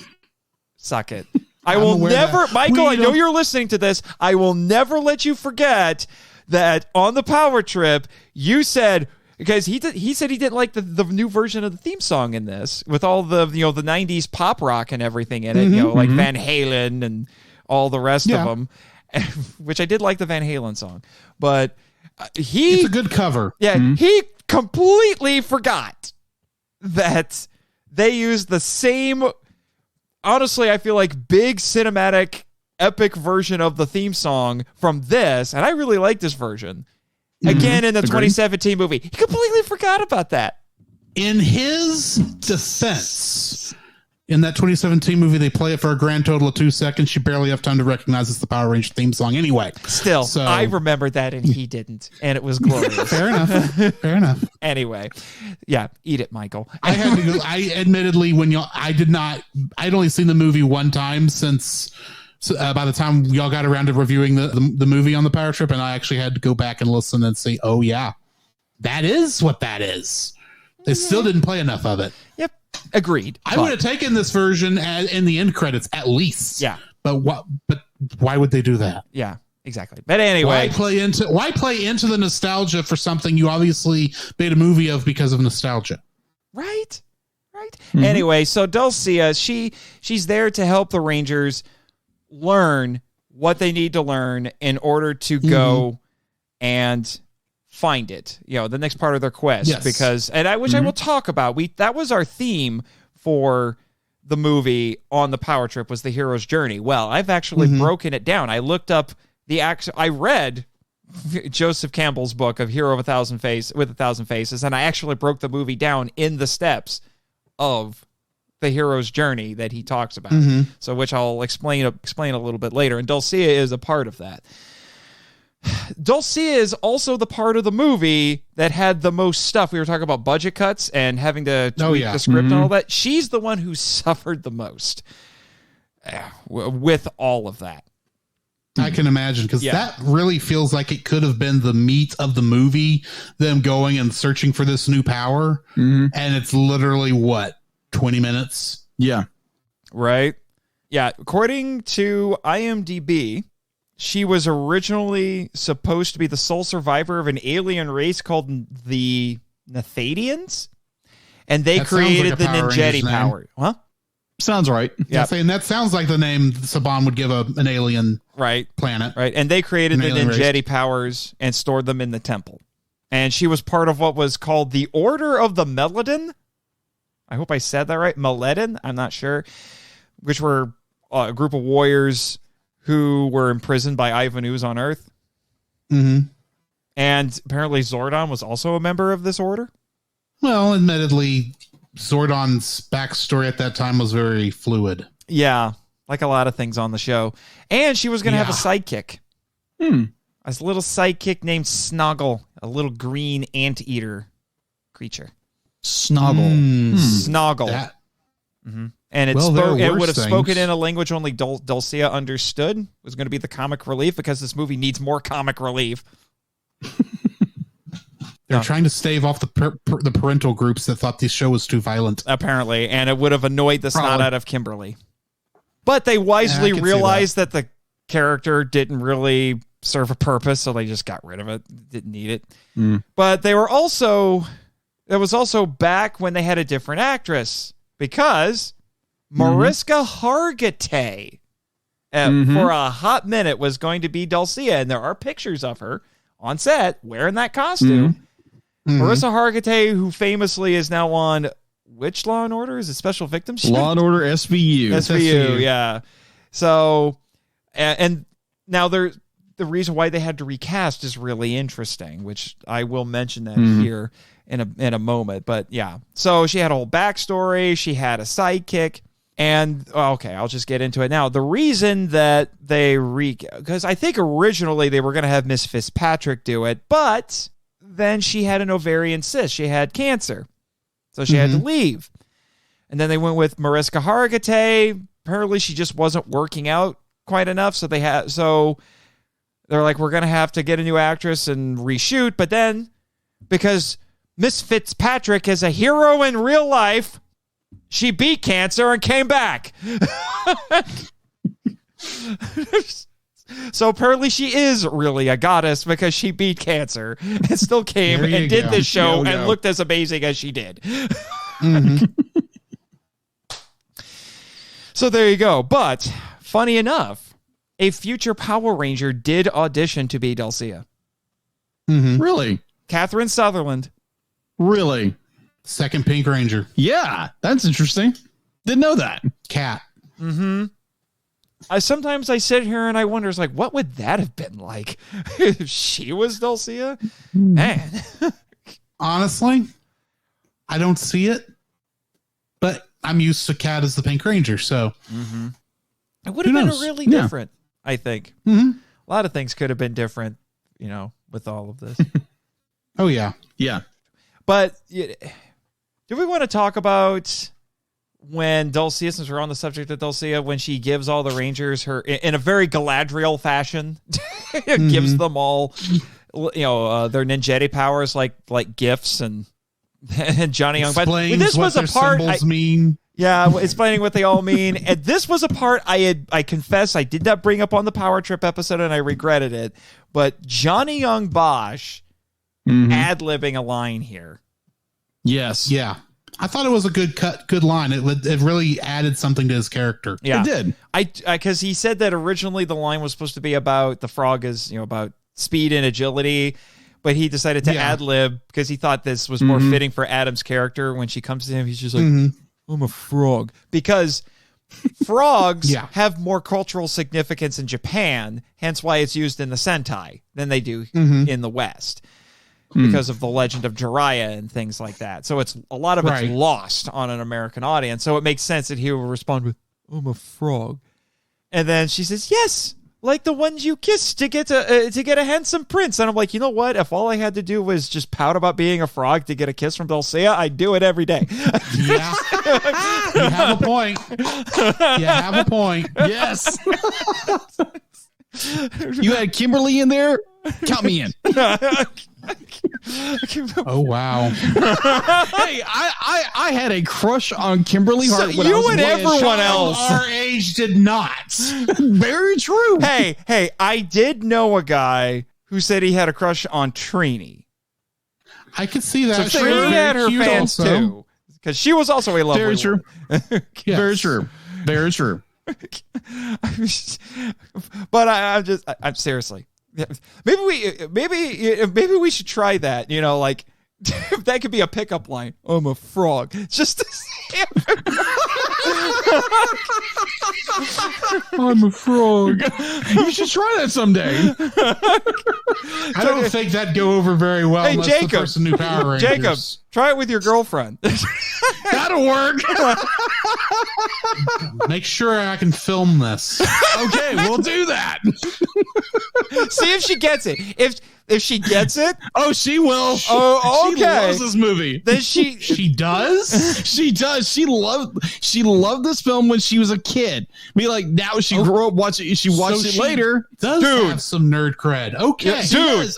Suck it. I will never, Michael, I know you're listening to this. I will never let you forget that on the power trip, you said, because he said he didn't like the new version of the theme song in this with all the the 90s pop rock and everything in it, like Van Halen and all the rest of them, which I did like the Van Halen song, but it's a good cover. Yeah, he completely forgot that they used the same. Honestly, I feel like big cinematic epic version of the theme song from this, and I really like this version. Again, in the 2017 movie. He completely forgot about that. In his defense, in that 2017 movie, they play it for a grand total of 2 seconds. You barely have time to recognize it's the Power Ranger theme song anyway. Still, I remember that and he didn't, and it was glorious. Fair enough. Anyway, yeah, eat it, Michael. I had to go. I admittedly, I'd only seen the movie one time since... by the time y'all got around to reviewing the movie on the power trip, and I actually had to go back and listen and say, oh yeah, that is what that is. They still didn't play enough of it. Yep. Agreed. I would have taken this version in the end credits at least. Yeah. But why would they do that? Yeah, exactly. But anyway, why play into the nostalgia for something you obviously made a movie of because of nostalgia? Right. Anyway, so Dulcia, she's there to help the Rangers learn what they need to learn in order to go and find it. The next part of their quest. Yes. Because, and I will talk about. That was our theme for the movie on the power trip, was the hero's journey. Well, I've actually broken it down. I looked up I read Joseph Campbell's book of Hero with a Thousand Faces, and I actually broke the movie down in the steps of the hero's journey that he talks about. So which I'll explain a little bit later. And Dulcia is a part of that. Dulcia is also the part of the movie that had the most stuff. We were talking about budget cuts and having to tweak the script and all that. She's the one who suffered the most with all of that. I can imagine, because that really feels like it could have been the meat of the movie, them going and searching for this new power. And it's literally, 20 minutes? Yeah. Right? Yeah. According to IMDb, she was originally supposed to be the sole survivor of an alien race called the Nathadians, and they created the Ninjeti power. Huh? Sounds right. Yeah, saying that sounds like the name Saban would give an alien planet. Right. And they created the Ninjeti powers and stored them in the temple. And she was part of what was called the Order of the Meladon. I hope I said that right. Meladon? I'm not sure. Which were a group of warriors who were imprisoned by Ivan Ooze on Earth. And apparently Zordon was also a member of this order. Well, admittedly, Zordon's backstory at that time was very fluid. Yeah, like a lot of things on the show. And she was going to have a sidekick. A little sidekick named Snoggle, a little green anteater creature. Snoggle. Snoggle. And it would have spoken in a language only Dulcia understood. It was going to be the comic relief, because this movie needs more comic relief. They're trying to stave off the parental groups that thought this show was too violent. Apparently, and it would have annoyed the snot out of Kimberly. But they wisely realized that the character didn't really serve a purpose, so they just got rid of it. Didn't need it. But they were also... It was also back when they had a different actress, because Mariska Hargitay for a hot minute was going to be Dulcia, and there are pictures of her on set wearing that costume. Marissa Hargitay, who famously is now on which Law and Order? Is it Special Victims? Law and Order SVU. SVU, yeah. So, and now the reason why they had to recast is really interesting, which I will mention that here in a moment. But yeah, so she had a whole backstory. She had a sidekick. And, okay, I'll just get into it now. The reason that because I think originally they were going to have Miss Fitzpatrick do it, but then she had an ovarian cyst. She had cancer. So she had to leave. And then they went with Mariska Hargitay. Apparently she just wasn't working out quite enough. So they're like, we're going to have to get a new actress and reshoot. But then, because Miss Fitzpatrick is a hero in real life, she beat cancer and came back. So apparently she is really a goddess, because she beat cancer and still came and did this show and looked as amazing as she did. So there you go. But funny enough, a future Power Ranger did audition to be Dulcia. Really? Catherine Sutherland. Really? Second Pink Ranger. Yeah, that's interesting. Didn't know that. Cat. Sometimes I sit here and I wonder, it's like, what would that have been like if she was Dulcia? Man. Honestly, I don't see it, but I'm used to Cat as the Pink Ranger, so. It would have been really different, I think. A lot of things could have been different, with all of this. Oh, yeah. Yeah. But do we want to talk about when Dulcia, since we're on the subject of Dulcia, when she gives all the Rangers her in a very Galadriel fashion, gives them all, their Ninjeti powers like gifts and Johnny Young. But this was a part. Symbols mean. Yeah, explaining what they all mean. And this was a part I confess I did not bring up on the Power Trip episode, and I regretted it. But Johnny Young Bosch ad-libbing a line here. Yes. Yeah. I thought it was a good line. It really added something to his character. Yeah. It did. Because he said that originally the line was supposed to be about the frog is, about speed and agility, but he decided to ad-lib because he thought this was more fitting for Adam's character. When she comes to him, he's just like, I'm a frog. Because frogs have more cultural significance in Japan, hence why it's used in the Sentai than they do in the West. Because of the legend of Jiraiya and things like that. So it's a lot of it's lost on an American audience. So it makes sense that he will respond with, I'm a frog. And then she says, yes, like the ones you kiss to get a handsome prince. And I'm like, you know what? If all I had to do was just pout about being a frog to get a kiss from Dulcea, I'd do it every day. Yeah. You have a point. You have a point. Yes. You had Kimberly in there? Count me in. Oh, wow. Hey, I had a crush on Kimberly Hart. So you and everyone else our age did not. Very true. Hey, I did know a guy who said he had a crush on Trini. I could see that. So Trini had her fans too, because she was also a lovely Very true. Yes. Very true. Very true. But I'm seriously. Maybe we should try that. You know, like that could be a pickup line. I'm a frog. Just to see I'm a frog. You should try that someday. I don't think that'd go over very well. Hey, unless Jacob. the person knew Power Rangers. Jacob, try it with your girlfriend. That'll work. Make sure I can film this. Okay, we'll do that. See if she gets it. If she gets it, oh, she will. Oh, okay. She loves this movie. Then she does. She does. She loved this film when she was a kid. Be like, now she grew up watching. She watched it later. Does have some nerd cred? Okay, dude,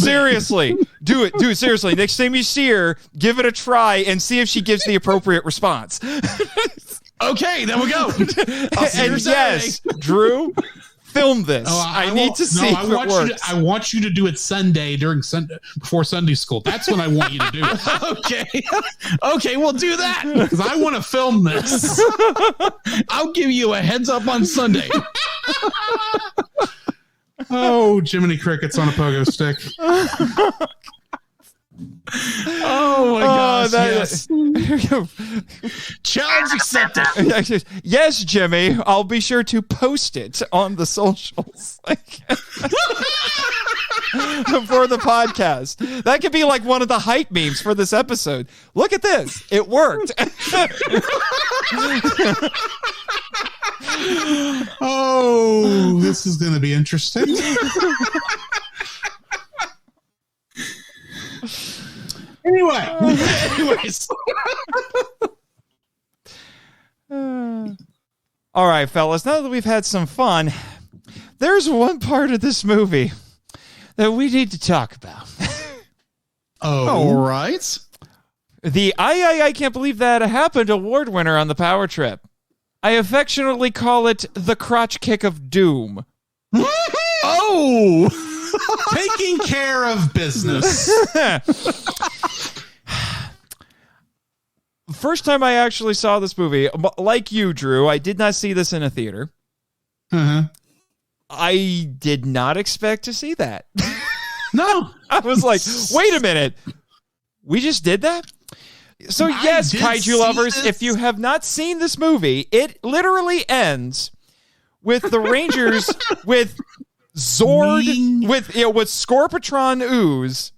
seriously, dude, seriously. Next time you see her, give it a try and see if she gives the appropriate response. Okay, then we go. And yes, Drew, film this. I need to see if it works. I want you to do it Sunday before Sunday school. That's when I want you to do it. Okay, we'll do that because I want to film this. I'll give you a heads up on Sunday. Oh, Jiminy Crickets on a pogo stick. Oh my gosh! Yes. Challenge accepted. Yes, Jimmy. I'll be sure to post it on the socials for the podcast. That could be like one of the hype memes for this episode. Look at this. It worked. Oh, this is going to be interesting. Anyways. All right, fellas, now that we've had some fun, there's one part of this movie that we need to talk about. All right. The I can't believe that happened award winner on the Power Trip. I affectionately call it the crotch kick of doom. Oh! Taking care of business. First time I actually saw this movie, like you, Drew, I did not see this in a theater. I did not expect to see that. No. I was like, wait a minute. We just did that? So yes, kaiju lovers, if you have not seen this movie, it literally ends with the Rangers with Zord, with Scorpatron Ooze,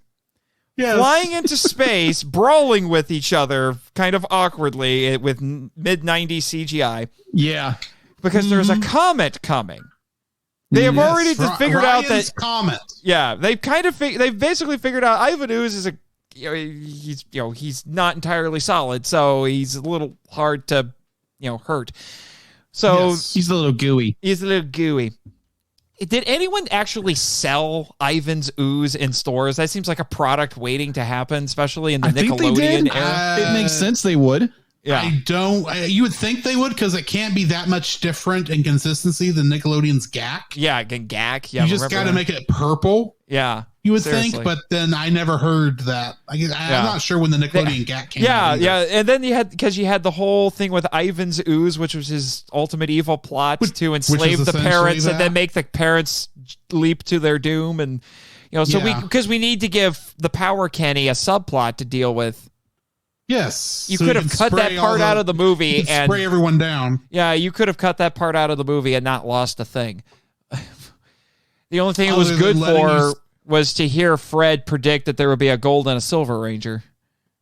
flying into space, brawling with each other kind of awkwardly with mid-90s CGI. Yeah. Because there's a comet coming. They have already figured out that comet. Yeah, they've basically figured out Ivan Ooze is he's not entirely solid, so he's a little hard to hurt. So he's a little gooey. He's a little gooey. Did anyone actually sell Ivan's Ooze in stores? That seems like a product waiting to happen, especially in the Nickelodeon era. It makes sense they would. Yeah. You would think they would because it can't be that much different in consistency than Nickelodeon's GAC. Yeah, GAC. Yeah, you just got to make it purple. Yeah. You would think, but then I never heard that. I'm not sure when the Nickelodeon GAC came out. Yeah, and then you had the whole thing with Ivan's Ooze, which was his ultimate evil plot to enslave the parents and then make the parents leap to their doom. And, because we need to give the Power Kenny a subplot to deal with. Yes. You could have cut that part out of the movie and spray everyone down. Yeah, you could have cut that part out of the movie and not lost a thing. The only thing it was good for was to hear Fred predict that there would be a gold and a silver Ranger.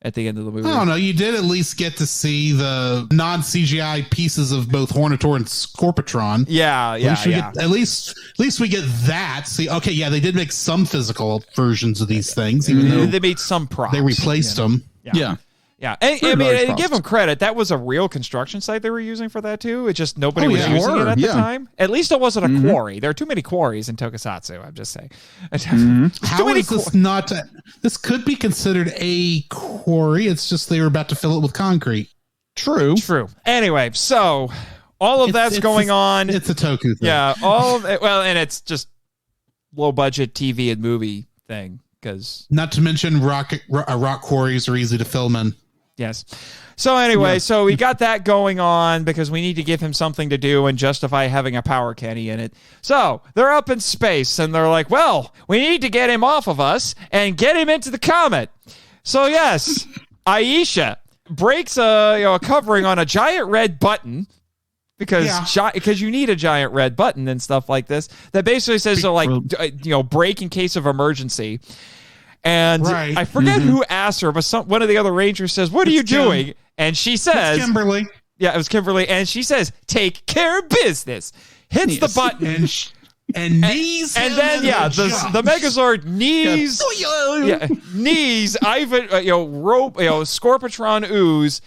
at the end of the movie. I don't know. You did at least get to see the non-CGI pieces of both Hornator and Scorpitron. Yeah. At least we get that. See, okay, yeah, they did make some physical versions of these things, even though they made some props. They replaced them. Yeah. And, I mean, give them credit. That was a real construction site they were using for that, too. It just nobody was using it at the time. At least it wasn't a quarry. There are too many quarries in Tokusatsu, I'm just saying. How is this not... This could be considered a quarry. It's just they were about to fill it with concrete. True. Anyway, so all of that's going on. It's a Toku thing. Yeah, all of it. Well, and it's just low-budget TV and movie thing. Because not to mention rock quarries are easy to film in. Yes. So anyway, so we got that going on because we need to give him something to do and justify having a power candy in it. So they're up in space and they're like, well, we need to get him off of us and get him into the comet. So yes, Aisha breaks a covering on a giant red button because you need a giant red button and stuff like this that basically says break in case of emergency. And I forget who asked her, but one of the other rangers says, "What are you doing?" And she says, "Kimberly." Yeah, it was Kimberly, and she says, "Take care of business." Hits the button and knees, and then the Megazord knees, knees Ivan, Scorpitron Ooze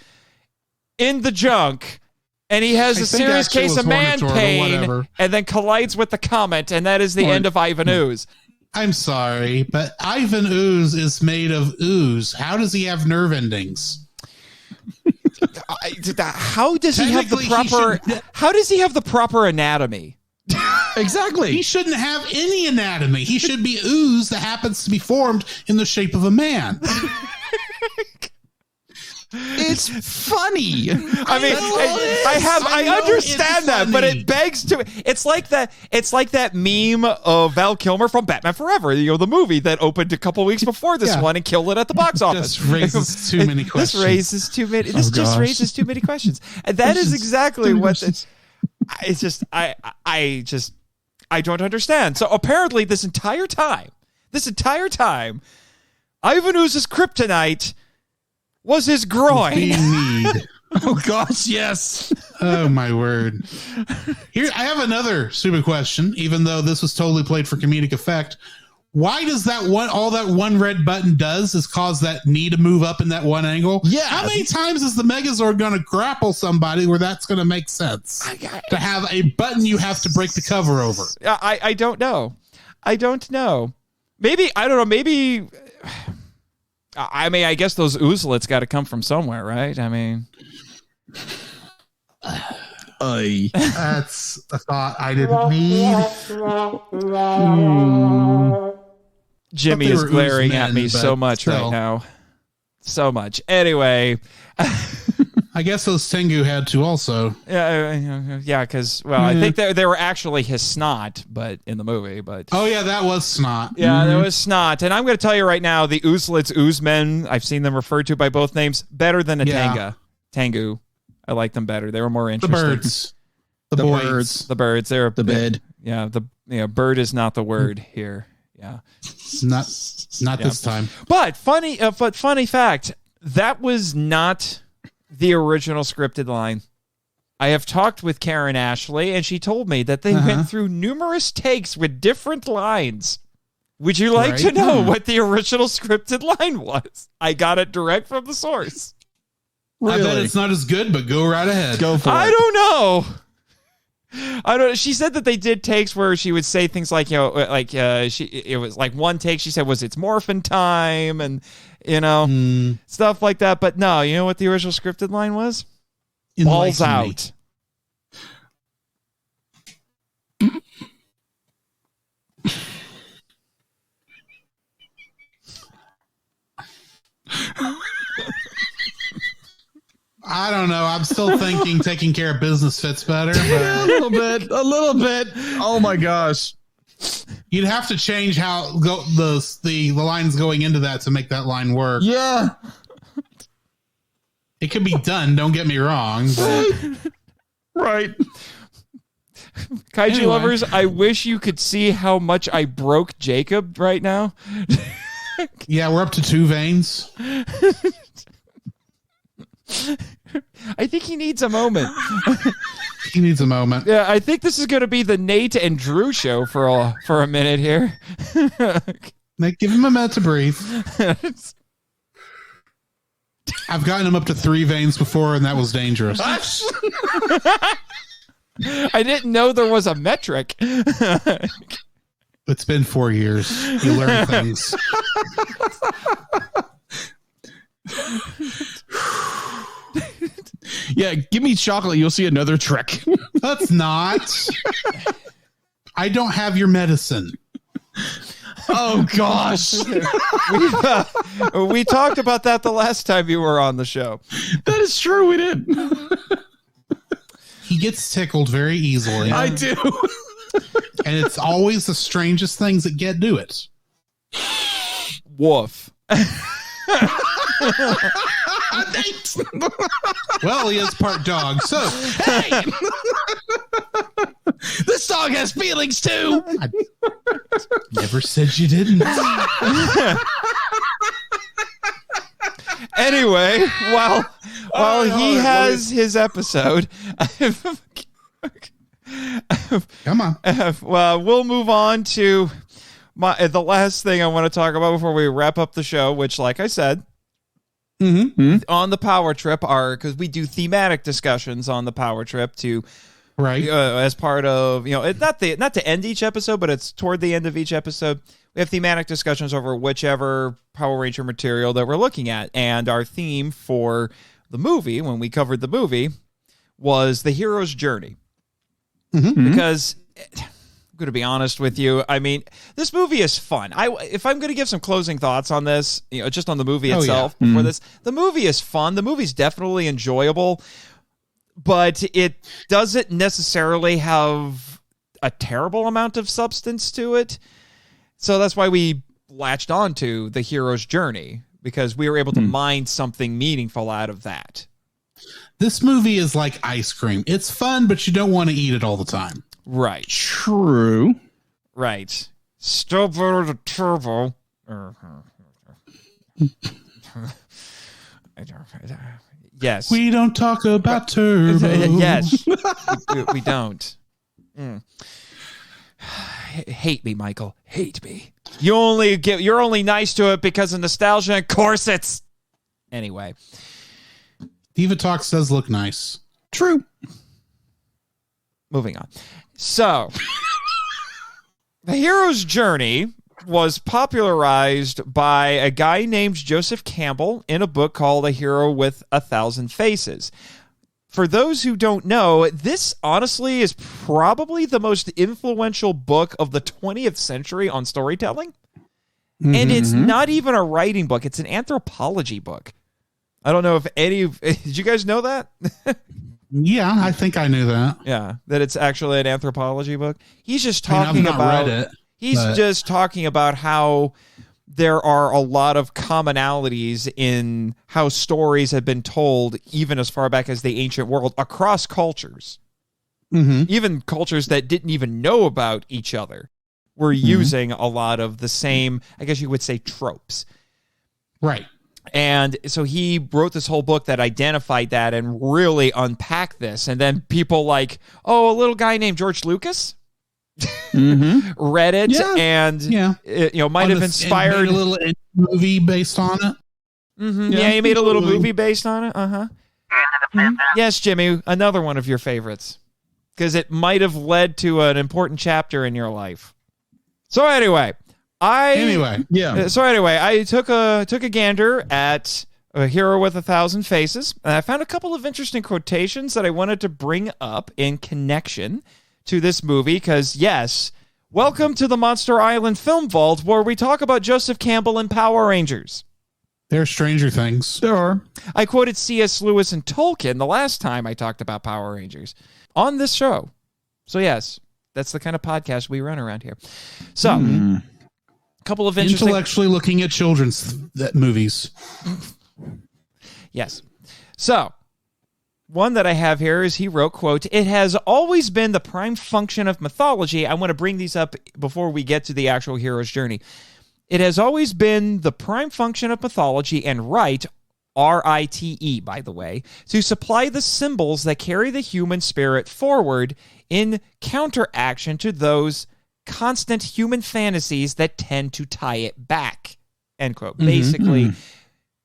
in the junk. And he has a serious case of man pain and then collides with the comet, and that is the end of Ivan Ooze. I'm sorry, but Ivan Ooze is made of ooze. How does he have nerve endings? How does he have the proper anatomy? Exactly. He shouldn't have any anatomy. He should be ooze that happens to be formed in the shape of a man. It's funny. I mean, I understand that, but it begs to. It's like that meme of Val Kilmer from Batman Forever, the movie that opened a couple weeks before this one and killed it at the box office. This raises too many questions. This raises too many questions, and that is exactly what. It's just I don't understand. So apparently, this entire time, Ivan Ooze's kryptonite was his groin. Oh gosh, yes. Oh my word. Here, I have another stupid question, even though this was totally played for comedic effect. Why does all that one red button does is cause that knee to move up in that one angle? Yeah. How many times is the Megazord going to grapple somebody where that's going to make sense? To have a button you have to break the cover over. I don't know. Maybe, I don't know, maybe... I mean, I guess those oozlets got to come from somewhere, right? I mean... That's a thought I didn't need. Jimmy is glaring at me so much right now. So much. Anyway... I guess those Tengu had to also. Yeah, because, I think they were actually his snot, but in the movie. But oh, yeah, that was snot. Yeah, that was snot. And I'm going to tell you right now, the Oozlets, Oozemen, I've seen them referred to by both names, better than a Tengu. I like them better. They were more interesting. The birds. The birds. They're the bed. Yeah, bird is not the word here. Yeah. Not this time. But funny fact, that was not the original scripted line. I have talked with Karen Ashley, and she told me that they went through numerous takes with different lines. Would you like to know what the original scripted line was? I got it direct from the source. Really? I bet it's not as good, but go right ahead. Go for it. I don't know. She said that they did takes where she would say things like, it was like one take she said was it's Morphin time and stuff like that. But no, you know what the original scripted line was? Balls out. I don't know. I'm still thinking taking care of business fits better. But a little bit. Oh my gosh. You'd have to change how the lines going into that to make that line work. Yeah. It could be done, don't get me wrong. But... Right. Kaiju lovers, I wish you could see how much I broke Jacob right now. Yeah, we're up to 2 veins. I think he needs a moment. He needs a moment. Yeah, I think this is going to be the Nate and Drew show for a minute here. Give him a minute to breathe. I've gotten him up to 3 veins before, and that was dangerous. I didn't know there was a metric. It's been 4 years. You learn things. Yeah, give me chocolate. You'll see another trick. That's not. I don't have your medicine. Oh, gosh. We talked about that the last time you were on the show. That is true. We did. He gets tickled very easily. I do. And it's always the strangest things that do it. Woof. Well, he is part dog, so Hey! This dog has feelings too. I never said you didn't. Anyway, while he has his episode, Come on. well, we'll move on to the last thing I want to talk about before we wrap up the show, which, like I said, on the power trip because we do thematic discussions on the power trip to Right. as part of, not to end each episode, but it's toward the end of each episode. We have thematic discussions over whichever Power Ranger material that we're looking at. And our theme for the movie, when we covered the movie, was the hero's journey. Because I'm going to be honest with you. I mean, this movie is fun. If I'm going to give some closing thoughts on this, just on the movie itself before this, the movie is fun. The movie's definitely enjoyable, but it doesn't necessarily have a terrible amount of substance to it. So that's why we latched on to the hero's journey, because we were able to mine something meaningful out of that. This movie is like ice cream. It's fun, but you don't want to eat it all the time. Right. True. Right. Still better to turbo. Yes. We don't talk about turbo. Yes. we don't. Hate me, Michael. Hate me. You're only nice to it because of nostalgia and corsets. Anyway. Diva Talks does look nice. True. Moving on. So, the hero's journey was popularized by a guy named Joseph Campbell in a book called A Hero with 1,000 Faces. For those who don't know, this honestly is probably the most influential book of the 20th century on storytelling. And it's not even a writing book. It's an anthropology book. I don't know if did you guys know that? Yeah, I think I knew that. Yeah, that it's actually an anthropology book. He's just talking I've not about read it, He's just talking about how there are a lot of commonalities in how stories have been told, even as far back as the ancient world, across cultures. Even cultures that didn't even know about each other were using a lot of the same, I guess you would say, tropes. Right. And so he wrote this whole book that identified that and really unpacked this. And then people like, a little guy named George Lucas read it and might have inspired a little movie based on it. Yeah, he made a little movie based on it. Yes, Jimmy, another one of your favorites, because it might have led to an important chapter in your life. So anyway, I took a gander at A Hero with 1,000 Faces, and I found a couple of interesting quotations that I wanted to bring up in connection to this movie, because, yes, welcome to the Monster Island Film Vault, where we talk about Joseph Campbell and Power Rangers. There are Stranger Things. There are. I quoted C.S. Lewis and Tolkien the last time I talked about Power Rangers on this show. So, yes, that's the kind of podcast we run around here. So, a couple of interesting... Intellectually looking at children's movies. Yes. So, one that I have here is he wrote, quote, "It has always been the prime function of mythology." I want to bring these up before we get to the actual hero's journey. "It has always been the prime function of mythology and right, RITE, by the way, to supply the symbols that carry the human spirit forward in counteraction to those constant human fantasies that tend to tie it back. End quote. Basically,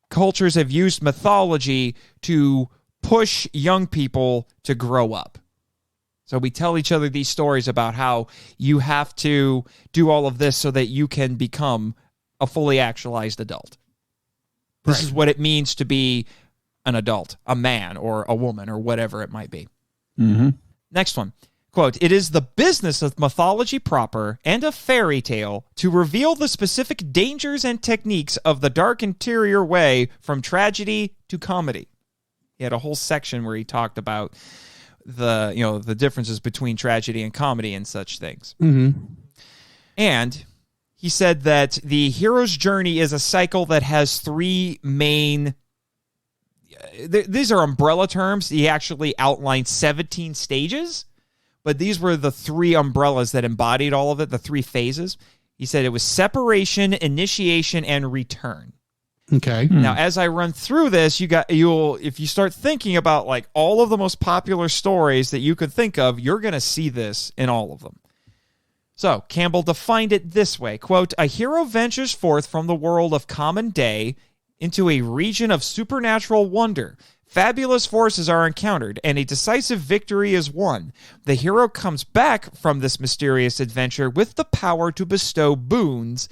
cultures have used mythology to push young people to grow up. So we tell each other these stories about how you have to do all of this so that you can become a fully actualized adult. This is what it means to be an adult, a man or a woman or whatever it might be. Next one. Quote, it is the business of mythology proper and a fairy tale to reveal the specific dangers and techniques of the dark interior way from tragedy to comedy. He had a whole section where he talked about the differences between tragedy and comedy and such things. And he said that the hero's journey is a cycle that has three main... These are umbrella terms. He actually outlined 17 stages, but these were the three umbrellas that embodied all of it, the three phases. He said it was separation, initiation, and return. Okay. Now, as I run through this, if you start thinking about like all of the most popular stories that you could think of, you're going to see this in all of them. So, Campbell defined it this way, quote, a hero ventures forth from the world of common day into a region of supernatural wonder. Fabulous forces are encountered, and a decisive victory is won. The hero comes back from this mysterious adventure with the power to bestow boons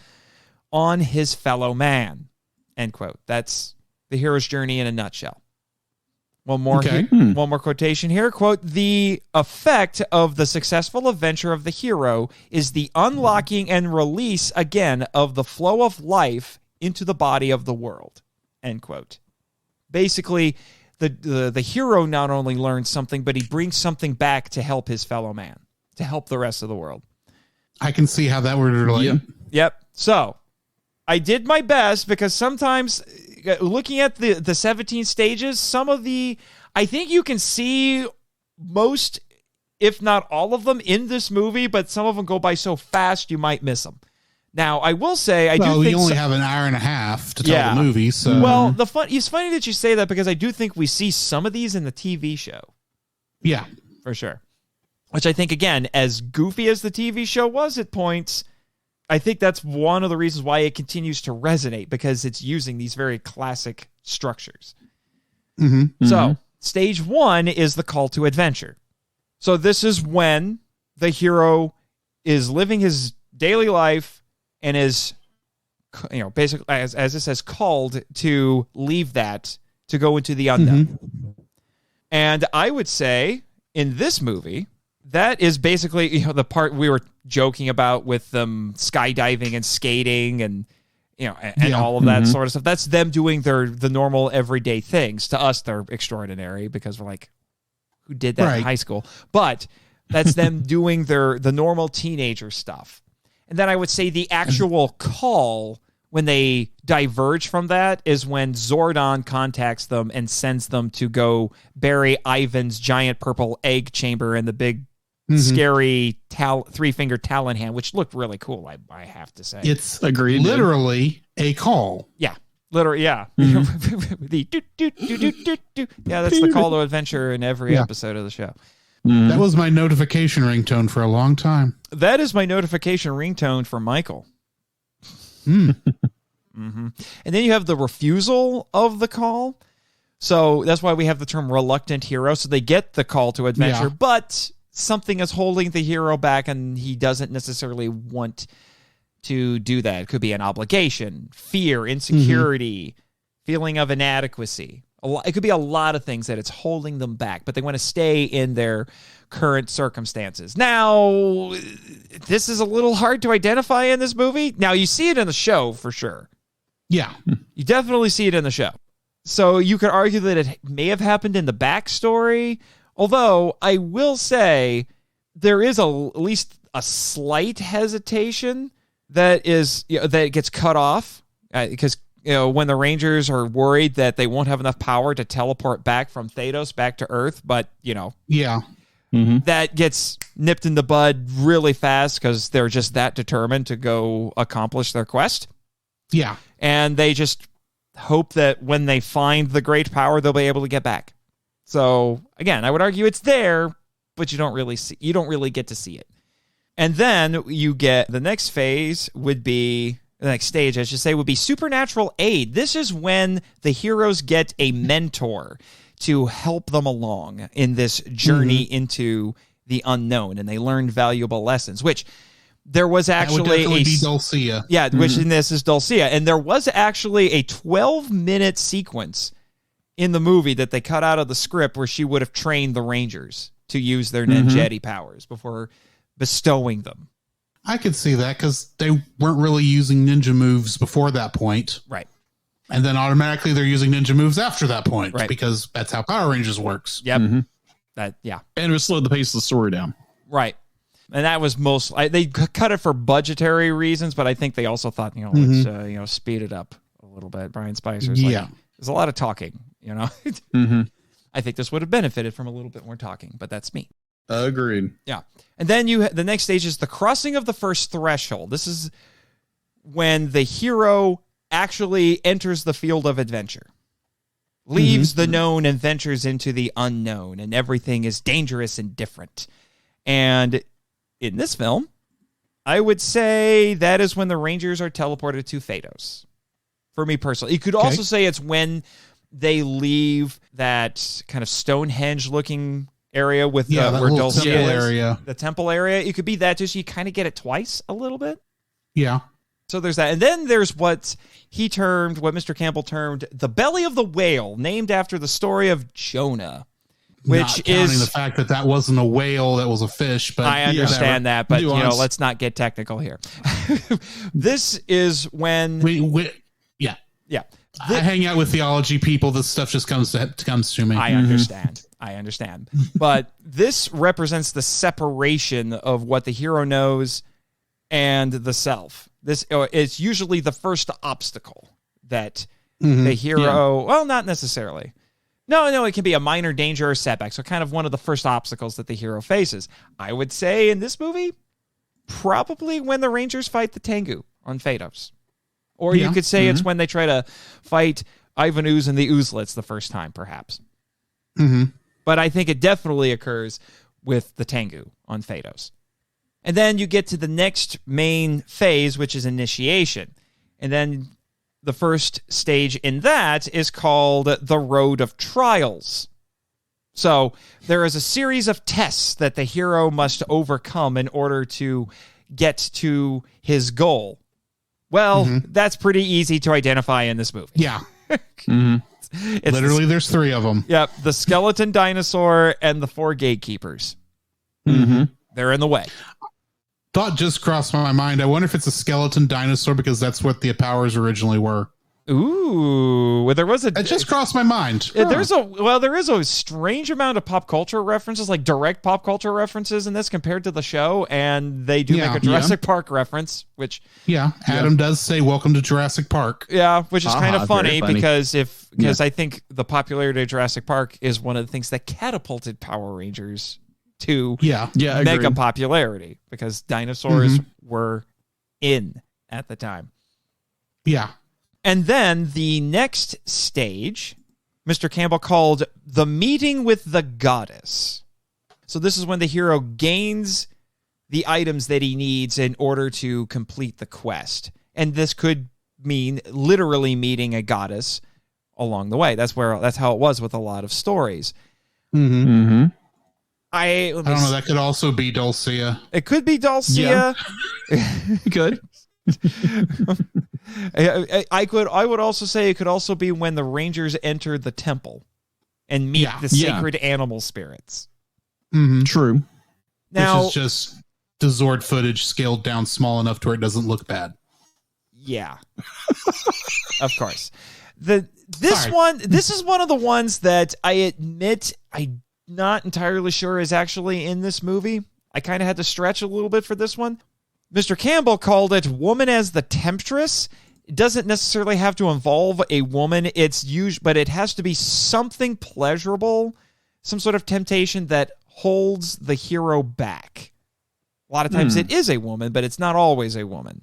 on his fellow man. End quote. That's the hero's journey in a nutshell. One more quotation here. Quote, the effect of the successful adventure of the hero is the unlocking and release again of the flow of life into the body of the world. End quote. Basically, the hero not only learns something, but he brings something back to help his fellow man, to help the rest of the world. I can see how that would relate. Yep. So, I did my best because sometimes... looking at the 17 stages, I think you can see most, if not all of them in this movie, but some of them go by so fast you might miss them. Now, I will say, I do think... we only have an hour and a half to tell the movie, so... Well, it's funny that you say that because I do think we see some of these in the TV show. Yeah. For sure. Which I think, again, as goofy as the TV show was at points... I think that's one of the reasons why it continues to resonate, because it's using these very classic structures. So, stage 1 is the call to adventure. So this is when the hero is living his daily life and is, basically, as it says, called to leave that to go into the unknown. And I would say, in this movie... that is basically the part we were joking about with them skydiving and skating and all of that sort of stuff. That's them doing the normal everyday things. To us, they're extraordinary because we're like, who did that in high school? But that's them doing the normal teenager stuff. And then I would say the actual call when they diverge from that is when Zordon contacts them and sends them to go bury Ivan's giant purple egg chamber in the big scary three-finger talon hand, which looked really cool, I have to say. It's literally a call. Yeah. Literally, yeah. The do. Yeah, that's the call to adventure in every episode of the show. That was my notification ringtone for a long time. That is my notification ringtone for Michael. And then you have the refusal of the call. So that's why we have the term reluctant hero. So they get the call to adventure, but something is holding the hero back and he doesn't necessarily want to do that. It could be an obligation, fear, insecurity, feeling of inadequacy. It could be a lot of things that it's holding them back, but they want to stay in their current circumstances. Now, this is a little hard to identify in this movie. Now, you see it in the show for sure. Yeah. You definitely see it in the show. So you could argue that it may have happened in the backstory, although I will say there is at least a slight hesitation that it gets cut off because when the Rangers are worried that they won't have enough power to teleport back from Thedos back to Earth, but that gets nipped in the bud really fast because they're just that determined to go accomplish their quest. Yeah. And they just hope that when they find the great power, they'll be able to get back. So again, I would argue it's there, but you don't really get to see it. And then you get the next phase would be the next stage, I should say, would be supernatural aid. This is when the heroes get a mentor to help them along in this journey into the unknown, and they learn valuable lessons, which there was actually that would be Dulcia. Yeah, which in this is Dulcia. And there was actually a 12-minute sequence in the movie that they cut out of the script where she would have trained the Rangers to use their Ninjetti powers before bestowing them. I could see that because they weren't really using ninja moves before that point. Right. And then automatically they're using ninja moves after that point, right, because that's how Power Rangers works. Yep. That, yeah. And it slowed the pace of the story down. Right. And that was they cut it for budgetary reasons, but I think they also thought, let's speed it up a little bit. Brian Spicer's there's a lot of talking, I think this would have benefited from a little bit more talking, but that's me. Agreed. Yeah. And then the next stage is the crossing of the first threshold. This is when the hero actually enters the field of adventure, leaves the known and ventures into the unknown, and everything is dangerous and different. And in this film, I would say that is when the Rangers are teleported to Phaedos. For me personally, you could also say it's when they leave that kind of Stonehenge-looking area with where Dulcia is, area. The temple area. It could be that just you kind of get it twice a little bit. Yeah. So there's that. And then there's what Mr. Campbell termed the belly of the whale, named after the story of Jonah. Which not counting the fact that wasn't a whale, that was a fish. But I understand that, but let's not get technical here. This is when I hang out with theology people. This stuff just comes to me. I understand. But this represents the separation of what the hero knows and the self. This is usually the first obstacle that the hero. Well, not necessarily. No, it can be a minor danger or setback. So kind of one of the first obstacles that the hero faces. I would say in this movie, probably when the Rangers fight the Tengu on Phaedos. Or you could say it's when they try to fight Ivan Ooze and the Oozelets the first time, perhaps. But I think it definitely occurs with the Tengu on Phaedos. And then you get to the next main phase, which is initiation. And then the first stage in that is called the Road of Trials. So there is a series of tests that the hero must overcome in order to get to his goal. Well, that's pretty easy to identify in this movie. Yeah. Literally, there's three of them. Yep, the skeleton dinosaur and the four gatekeepers. They're in the way. Thought just crossed my mind. I wonder if it's a skeleton dinosaur because that's what the powers originally were. Ooh, well, there was it just crossed my mind. There is a strange amount of pop culture references, like direct pop culture references in this compared to the show, and they do make a Jurassic Park reference, which Adam does say "Welcome to Jurassic Park." Yeah, which is kind of funny because I think the popularity of Jurassic Park is one of the things that catapulted Power Rangers to mega popularity because dinosaurs were in at the time. Yeah. And then the next stage, Mr. Campbell called the meeting with the goddess. So this is when the hero gains the items that he needs in order to complete the quest. And this could mean literally meeting a goddess along the way. That's how it was with a lot of stories. I don't know. That could also be Dulcia. It could be Dulcia. It could. I would also say it could also be when the Rangers enter the temple and meet the sacred animal spirits. True. Now, which is just the Zord footage scaled down small enough to where it doesn't look bad. Yeah. Of course. This is one of the ones that I admit I'm not entirely sure is actually in this movie. I kind of had to stretch a little bit for this one. Mr. Campbell called it Woman as the Temptress. It doesn't necessarily have to involve a woman. But it has to be something pleasurable, some sort of temptation that holds the hero back. A lot of times it is a woman, but it's not always a woman.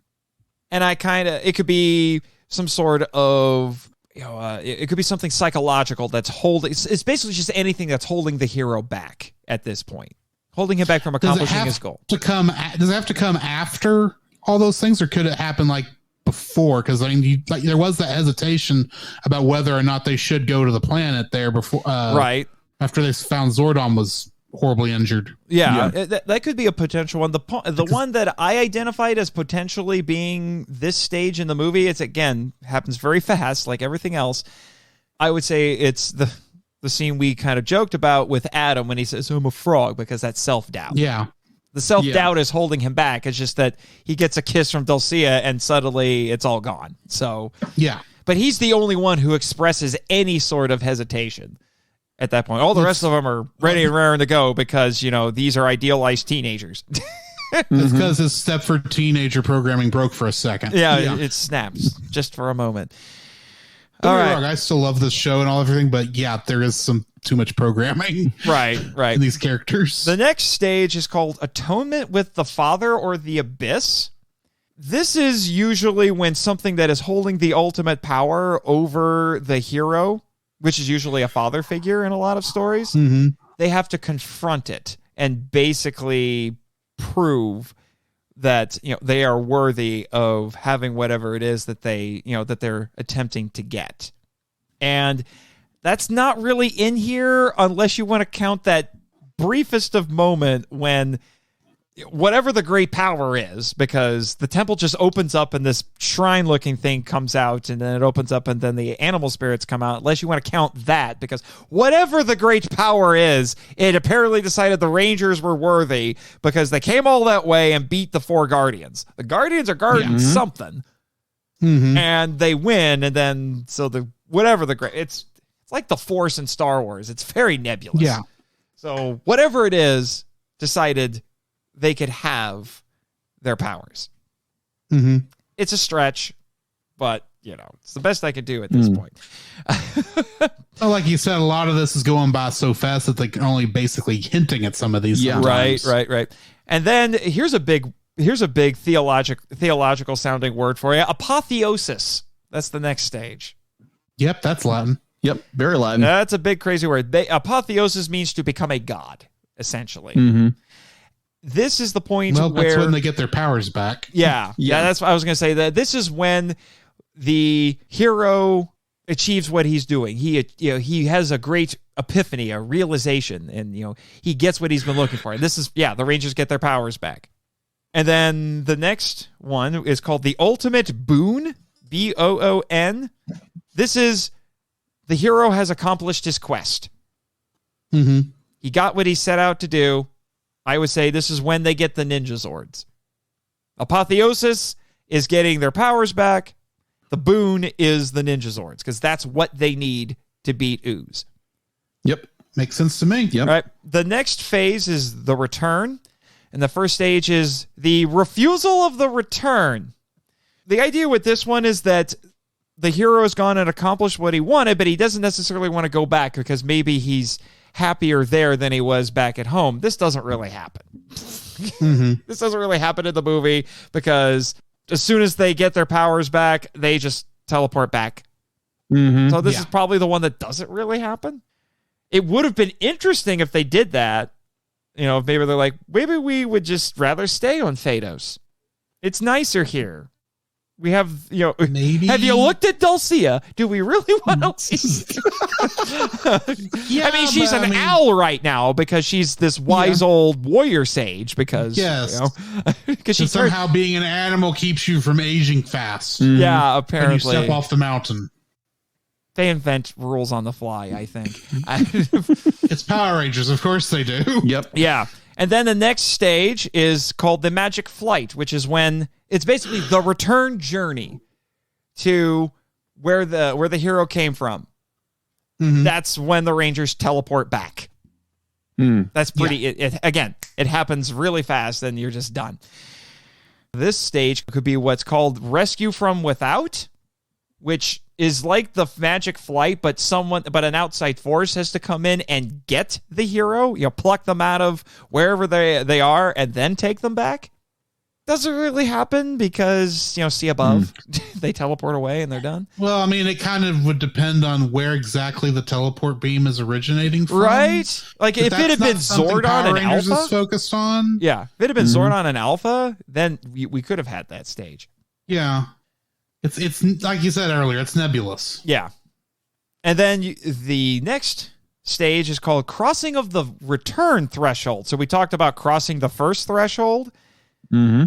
And it could be some sort of it could be something psychological that's holding. It's basically just anything that's holding the hero back at this point, holding him back from accomplishing his goal. Does it have to come after all those things, or could it happen like before? Because there was that hesitation about whether or not they should go to the planet there before, right after they found Zordon was horribly injured. Yeah. That could be a potential one. The one that I identified as potentially being this stage in the movie, it's again happens very fast, like everything else. I would say it's the scene we kind of joked about with Adam when he says, "I'm a frog," because that's self-doubt. Yeah. The self-doubt is holding him back. It's just that he gets a kiss from Dulcia and suddenly it's all gone. So yeah. But he's the only one who expresses any sort of hesitation at that point. All the rest of them are ready and raring to go because, these are idealized teenagers. It's because his Stepford teenager programming broke for a second. Yeah. It snaps just for a moment. All right. Wrong, I still love this show and everything, but yeah, there is some too much programming. Right. In these characters. The next stage is called Atonement with the Father or the Abyss. This is usually when something that is holding the ultimate power over the hero, which is usually a father figure in a lot of stories, they have to confront it and basically prove that they are worthy of having whatever it is that that they're attempting to get. And that's not really in here unless you want to count that briefest of moment when whatever the great power is, because the temple just opens up and this shrine looking thing comes out, and then it opens up and then the animal spirits come out, unless you want to count that, because whatever the great power is, it apparently decided the Rangers were worthy because they came all that way and beat the 4 Guardians. The Guardians are guarding something, and they win, and then it's like the Force in Star Wars. It's very nebulous. Yeah. So whatever it is decided they could have their powers. It's a stretch, but it's the best I could do at this point. Well, like you said, a lot of this is going by so fast that they can only basically hinting at some of these. Yeah, right. And then here's a big theological sounding word for you: apotheosis. That's the next stage. Yep, that's Latin. Yep, very Latin. That's a big crazy word. Apotheosis means to become a god, essentially. This is the point where... that's when they get their powers back. Yeah, that's what I was going to say. That this is when the hero achieves what he's doing. He has a great epiphany, a realization, and he gets what he's been looking for. And this is the Rangers get their powers back. And then the next one is called the Ultimate Boon, Boon. This is the hero has accomplished his quest. He got what he set out to do. I would say this is when they get the Ninja Zords. Apotheosis is getting their powers back. The boon is the Ninja Zords, because that's what they need to beat Ooze. Yep. Makes sense to me. Yep. All right. The next phase is the return. And the first stage is the refusal of the return. The idea with this one is that the hero has gone and accomplished what he wanted, but he doesn't necessarily want to go back because maybe he's happier there than he was back at home. This doesn't really happen. This doesn't really happen in the movie because as soon as they get their powers back, they just teleport back. So this is probably the one that doesn't really happen. It would have been interesting if they did that. Maybe they're like, maybe we would just rather stay on Phaedos. It's nicer here. We have, maybe. Have you looked at Dulcia? Do we really want to? She's an owl right now because she's this wise old warrior sage. Because because she somehow being an animal keeps you from aging fast. Yeah, apparently. And you step off the mountain. They invent rules on the fly, I think. It's Power Rangers, of course they do. Yep. Yeah. And then the next stage is called the Magic Flight, which is when it's basically the return journey to where the hero came from. That's when the Rangers teleport back. That's pretty... It happens really fast and you're just done. This stage could be what's called Rescue from Without, which is like the Magic Flight, but an outside force has to come in and get the hero, pluck them out of wherever they are and then take them back. doesn't really happen because, see above, they teleport away and they're done. Well, I mean, it kind of would depend on where exactly the teleport beam is originating from. Right? Like, if it had been Zordon and Alpha. Is focused on. Yeah. If it had been Zordon and Alpha, then we could have had that stage. Yeah. It's like you said earlier, it's nebulous. Yeah. And then the next stage is called Crossing of the Return Threshold. So we talked about crossing the first threshold. Mm-hmm.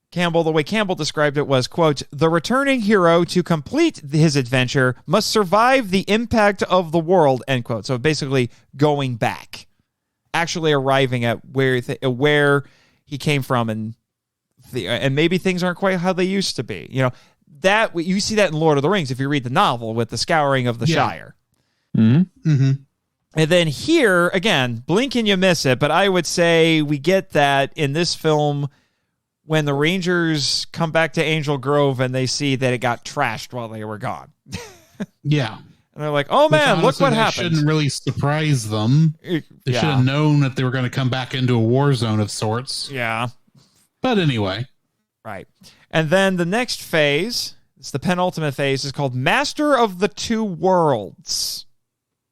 Campbell, the way Campbell described it was, quote, the returning hero to complete his adventure must survive the impact of the world, end quote. So basically going back, actually arriving at where he came from, and maybe things aren't quite how they used to be. That you see that in Lord of the Rings if you read the novel with the scouring of the Shire. Mm-hmm. Mm-hmm. And then here, again, blink and you miss it, but I would say we get that in this film when the Rangers come back to Angel Grove and they see that it got trashed while they were gone. Yeah. And they're like, oh, man, look what happened. Shouldn't really surprise them. They should have known that they were going to come back into a war zone of sorts. Yeah. But anyway. Right. And then the next phase, it's the penultimate phase, is called Master of the Two Worlds,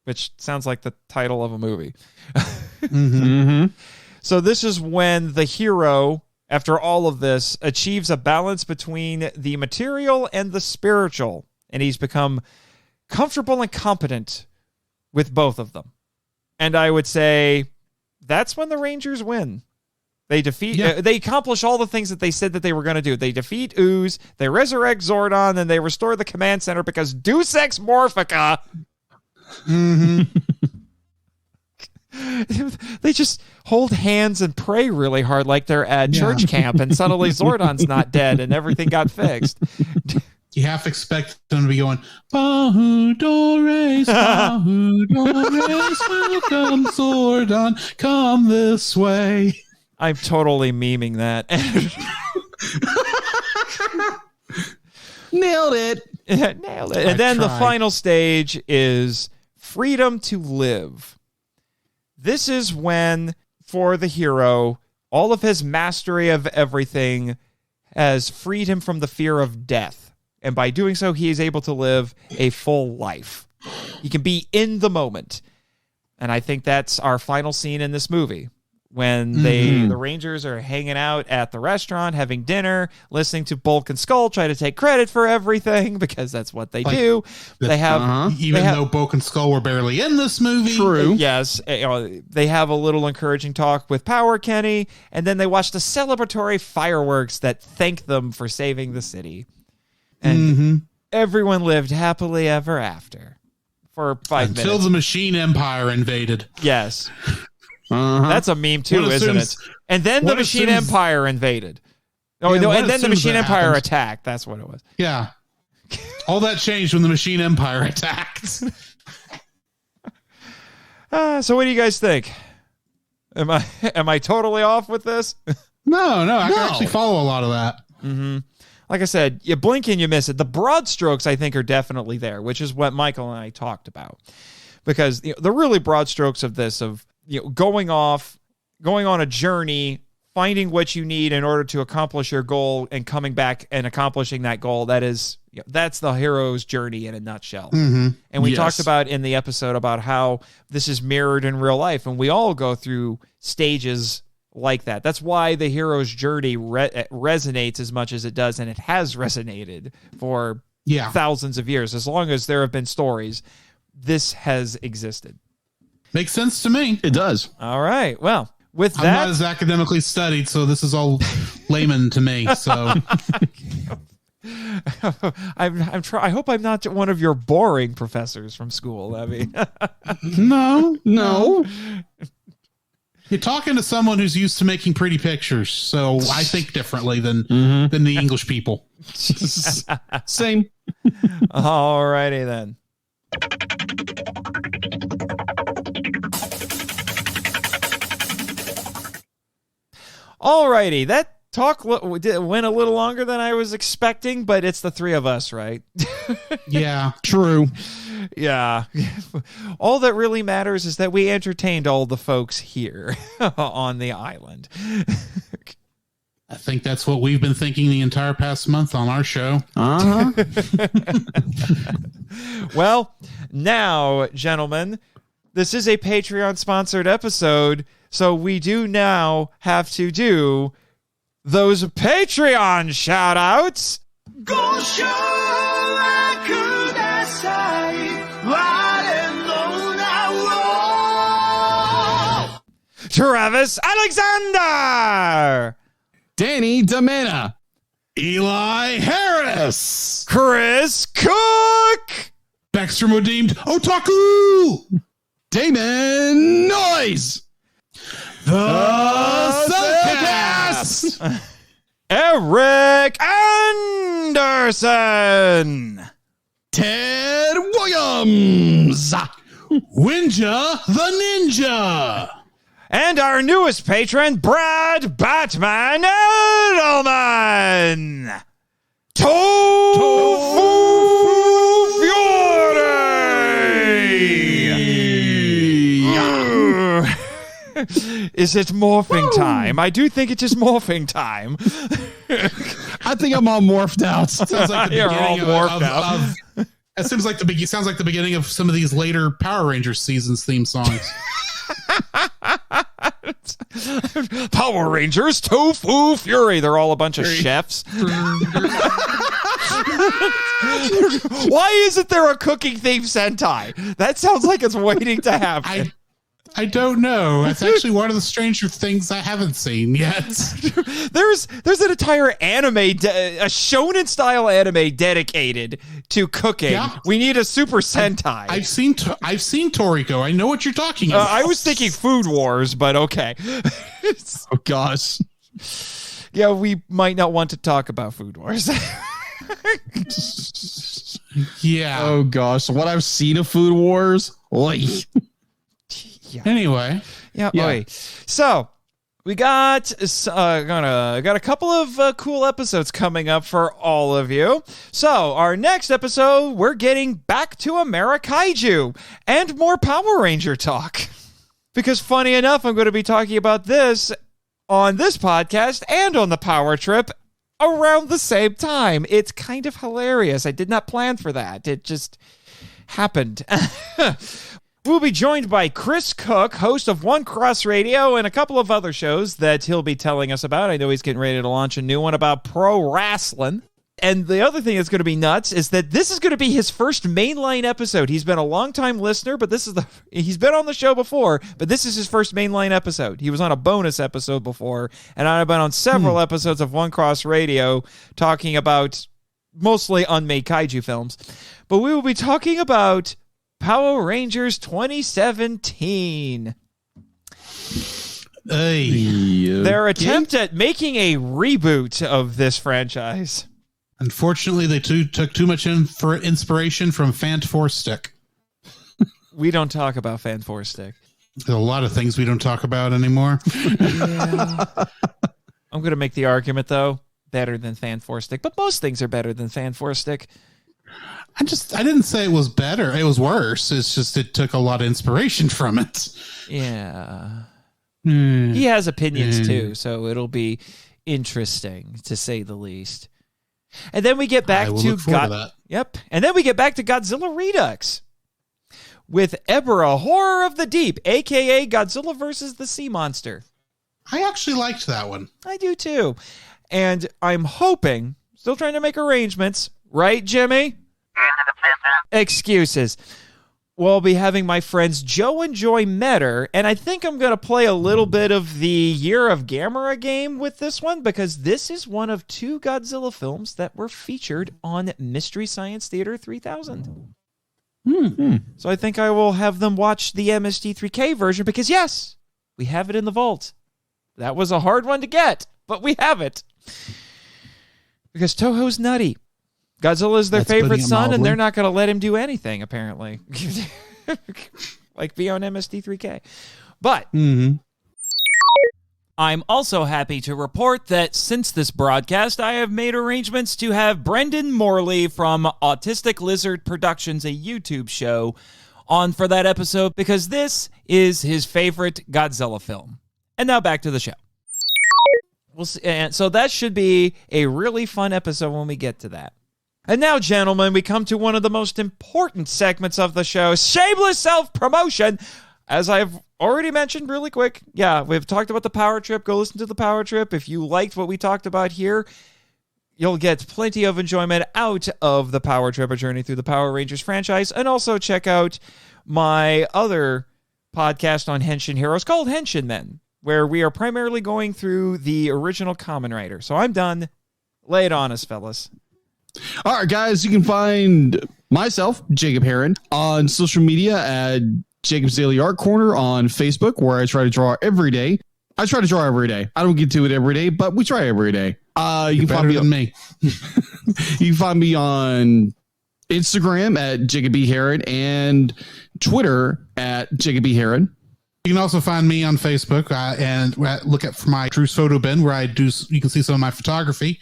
which sounds like the title of a movie. Mm-hmm. So this is when the hero, after all of this, achieves a balance between the material and the spiritual, and he's become comfortable and competent with both of them. And I would say that's when the Rangers win. They they accomplish all the things that they said that they were going to do. They defeat Ooze, they resurrect Zordon, and they restore the command center because Deus Ex Morphica. Mm-hmm. They just hold hands and pray really hard like they're at church camp, and suddenly Zordon's not dead and everything got fixed. You half to expect them to be going, Bahudores, Bahudores, welcome Zordon, come this way. I'm totally memeing that. Nailed it. Nailed it. And then the final stage is freedom to live. This is when, for the hero, all of his mastery of everything has freed him from the fear of death. And by doing so, he is able to live a full life. He can be in the moment. And I think that's our final scene in this movie. When the Rangers are hanging out at the restaurant, having dinner, listening to Bulk and Skull try to take credit for everything because that's what they do. They have though Bulk and Skull were barely in this movie. True. Yes, they have a little encouraging talk with Power Kenny, and then they watch the celebratory fireworks that thank them for saving the city. And everyone lived happily ever after for 5 minutes. Until the Machine Empire invaded. Yes. That's a meme too, isn't it? And then the Machine Empire invaded. And then the Machine Empire attacked. That's what it was. Yeah. All that changed when the Machine Empire attacked. So what do you guys think? Am I totally off with this? No, I can actually follow a lot of that. Mm-hmm. Like I said, you blink and you miss it. The broad strokes, I think, are definitely there, which is what Michael and I talked about. Because the really broad strokes of this, of going on a journey, finding what you need in order to accomplish your goal, and coming back and accomplishing that goal, that's the hero's journey in a nutshell. And we talked about in the episode about how this is mirrored in real life, and we all go through stages like that. That's why the hero's journey resonates as much as it does, and it has resonated for thousands of years. As long as there have been stories, this has existed. Makes sense to me. It does. All right. Well, with that, I'm not as academically studied, so this is all layman to me. So I hope I'm not one of your boring professors from school, Abby. No. You're talking to someone who's used to making pretty pictures, so I think differently than the English people. Same. All righty then. Alrighty, that talk went a little longer than I was expecting, but it's the three of us, right? Yeah, true. Yeah. All that really matters is that we entertained all the folks here on the island. I think that's what we've been thinking the entire past month on our show. Well, now, gentlemen, this is a Patreon-sponsored episode, so we do now have to do those Patreon shout-outs. Travis Alexander, Danny DiManna, Eli Harris, Chris Cook, Baxter Redeemed Otaku, Damon Noyes, The Subcast, Eric Anderson, Ted Williams, Winja the Ninja, and our newest patron, Brad Batman Edelman. Tofu Fury! Is it morphing time? I do think it is morphing time. I think I'm all morphed out. Sounds like the You're all beginning morphed out. It seems like sounds like the beginning of some of these later Power Rangers seasons theme songs. Power Rangers Tofu Fury. They're all a bunch of chefs. Why isn't there a cooking theme Sentai? That sounds like it's waiting to happen. I don't know. That's actually one of the stranger things I haven't seen yet. There's an entire anime, a shonen style anime dedicated to cooking. Yeah. We need a Super Sentai. I've seen Toriko. I know what you're talking about. I was thinking Food Wars, but okay. Oh gosh. Yeah, we might not want to talk about Food Wars. Yeah. Oh gosh. What I've seen of Food Wars. Oy. Yeah. Anyway. Yeah. Yeah. Oy. So we got a couple of cool episodes coming up for all of you. So our next episode, we're getting back to Amerikaiju and more Power Ranger talk. Because funny enough, I'm going to be talking about this on this podcast and on the Power Trip around the same time. It's kind of hilarious. I did not plan for that. It just happened. We'll be joined by Chris Cook, host of One Cross Radio and a couple of other shows that he'll be telling us about. I know he's getting ready to launch a new one about pro wrestling. And the other thing that's going to be nuts is that this is going to be his first mainline episode. He's been a long-time listener, but he's been on the show before, but this is his first mainline episode. He was on a bonus episode before, and I've been on several episodes of One Cross Radio talking about mostly unmade kaiju films. But we will be talking about Power Rangers 2017. Their attempt at making a reboot of this franchise. Unfortunately, they took too much inspiration from Fan4 Stick. We don't talk about Fan4 Stick. There's a lot of things we don't talk about anymore. Yeah. I'm going to make the argument, though, better than Fan4 Stick, but most things are better than Fan4 Stick. I didn't say it was better. It was worse. It's just it took a lot of inspiration from it. Yeah. He has opinions, too, so it'll be interesting, to say the least. And then we get back to Yep. And then we get back to Godzilla Redux with Ebra, Horror of the Deep, aka Godzilla versus the Sea Monster. I actually liked that one. I do too. And I'm hoping, still trying to make arrangements, right, Jimmy? Excuses. We'll be having my friends Joe and Joy Metter, and I think I'm going to play a little bit of the Year of Gamera game with this one, because this is one of 2 Godzilla films that were featured on Mystery Science Theater 3000. So I think I will have them watch the MST3K version, because yes, we have it in the vault. That was a hard one to get, but we have it. Because Toho's nutty. Godzilla is their favorite son, and they're not going to let him do anything, apparently. Like be on MST3K. But I'm also happy to report that since this broadcast, I have made arrangements to have Brendan Morley from Autistic Lizard Productions, a YouTube show, on for that episode, because this is his favorite Godzilla film. And now back to the show. We'll see. And so that should be a really fun episode when we get to that. And now, gentlemen, we come to one of the most important segments of the show, shameless self-promotion. As I've already mentioned really quick, yeah, we've talked about the Power Trip. Go listen to the Power Trip. If you liked what we talked about here, you'll get plenty of enjoyment out of the Power Trip, a journey through the Power Rangers franchise. And also check out my other podcast on Henshin Heroes called Henshin Men, where we are primarily going through the original Kamen Rider. So I'm done. Lay it on us, fellas. All right, guys, you can find myself, Jacob Heron, on social media at Jacob's Daily Art Corner on Facebook, where I try to draw every day. I try to draw every day. I don't get to it every day, but we try every day. You can find me on me. You can find me on Instagram at Jacob B. Heron and Twitter at Jacob B. Heron. You can also find me on Facebook and look at my Drew's Photo Bin, where you can see some of my photography.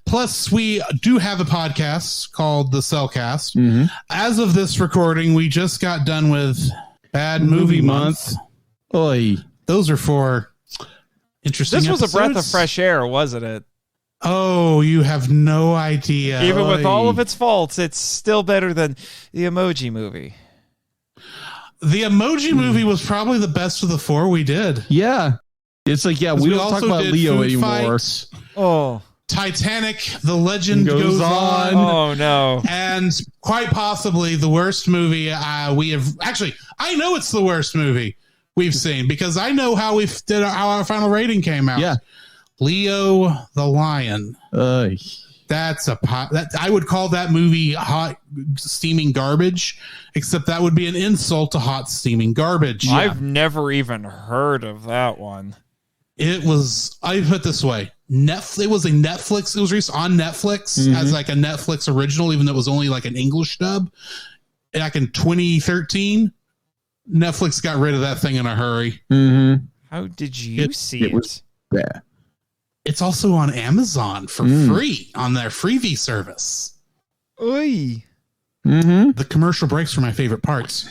Plus, we do have a podcast called The Cellcast. Mm-hmm. As of this recording, we just got done with Bad Movie Month. Oy. Those are for interesting This was episodes. a breath of fresh air, wasn't it? Oh, you have no idea. Even with all of its faults, it's still better than the Emoji Movie. The Emoji Movie was probably the best of the four we did. Yeah. It's like, yeah, we don't talk about Leo anymore. Oh. Titanic, The Legend Goes On. Oh, no. And quite possibly the worst movie we have... Actually, I know it's the worst movie we've seen, because I know how how our final rating came out. Yeah. Leo the Lion. That's I would call that movie hot steaming garbage, except that would be an insult to hot steaming garbage. I've never even heard of that one. It was, I put it this way, it was a Netflix, it was released on Netflix as like a Netflix original, even though it was only like an English dub. Back in 2013, Netflix got rid of that thing in a hurry. Mm-hmm. How did you see it? Yeah. It's also on Amazon for free on their freebie service. Oy. Mm-hmm. The commercial breaks were my favorite parts.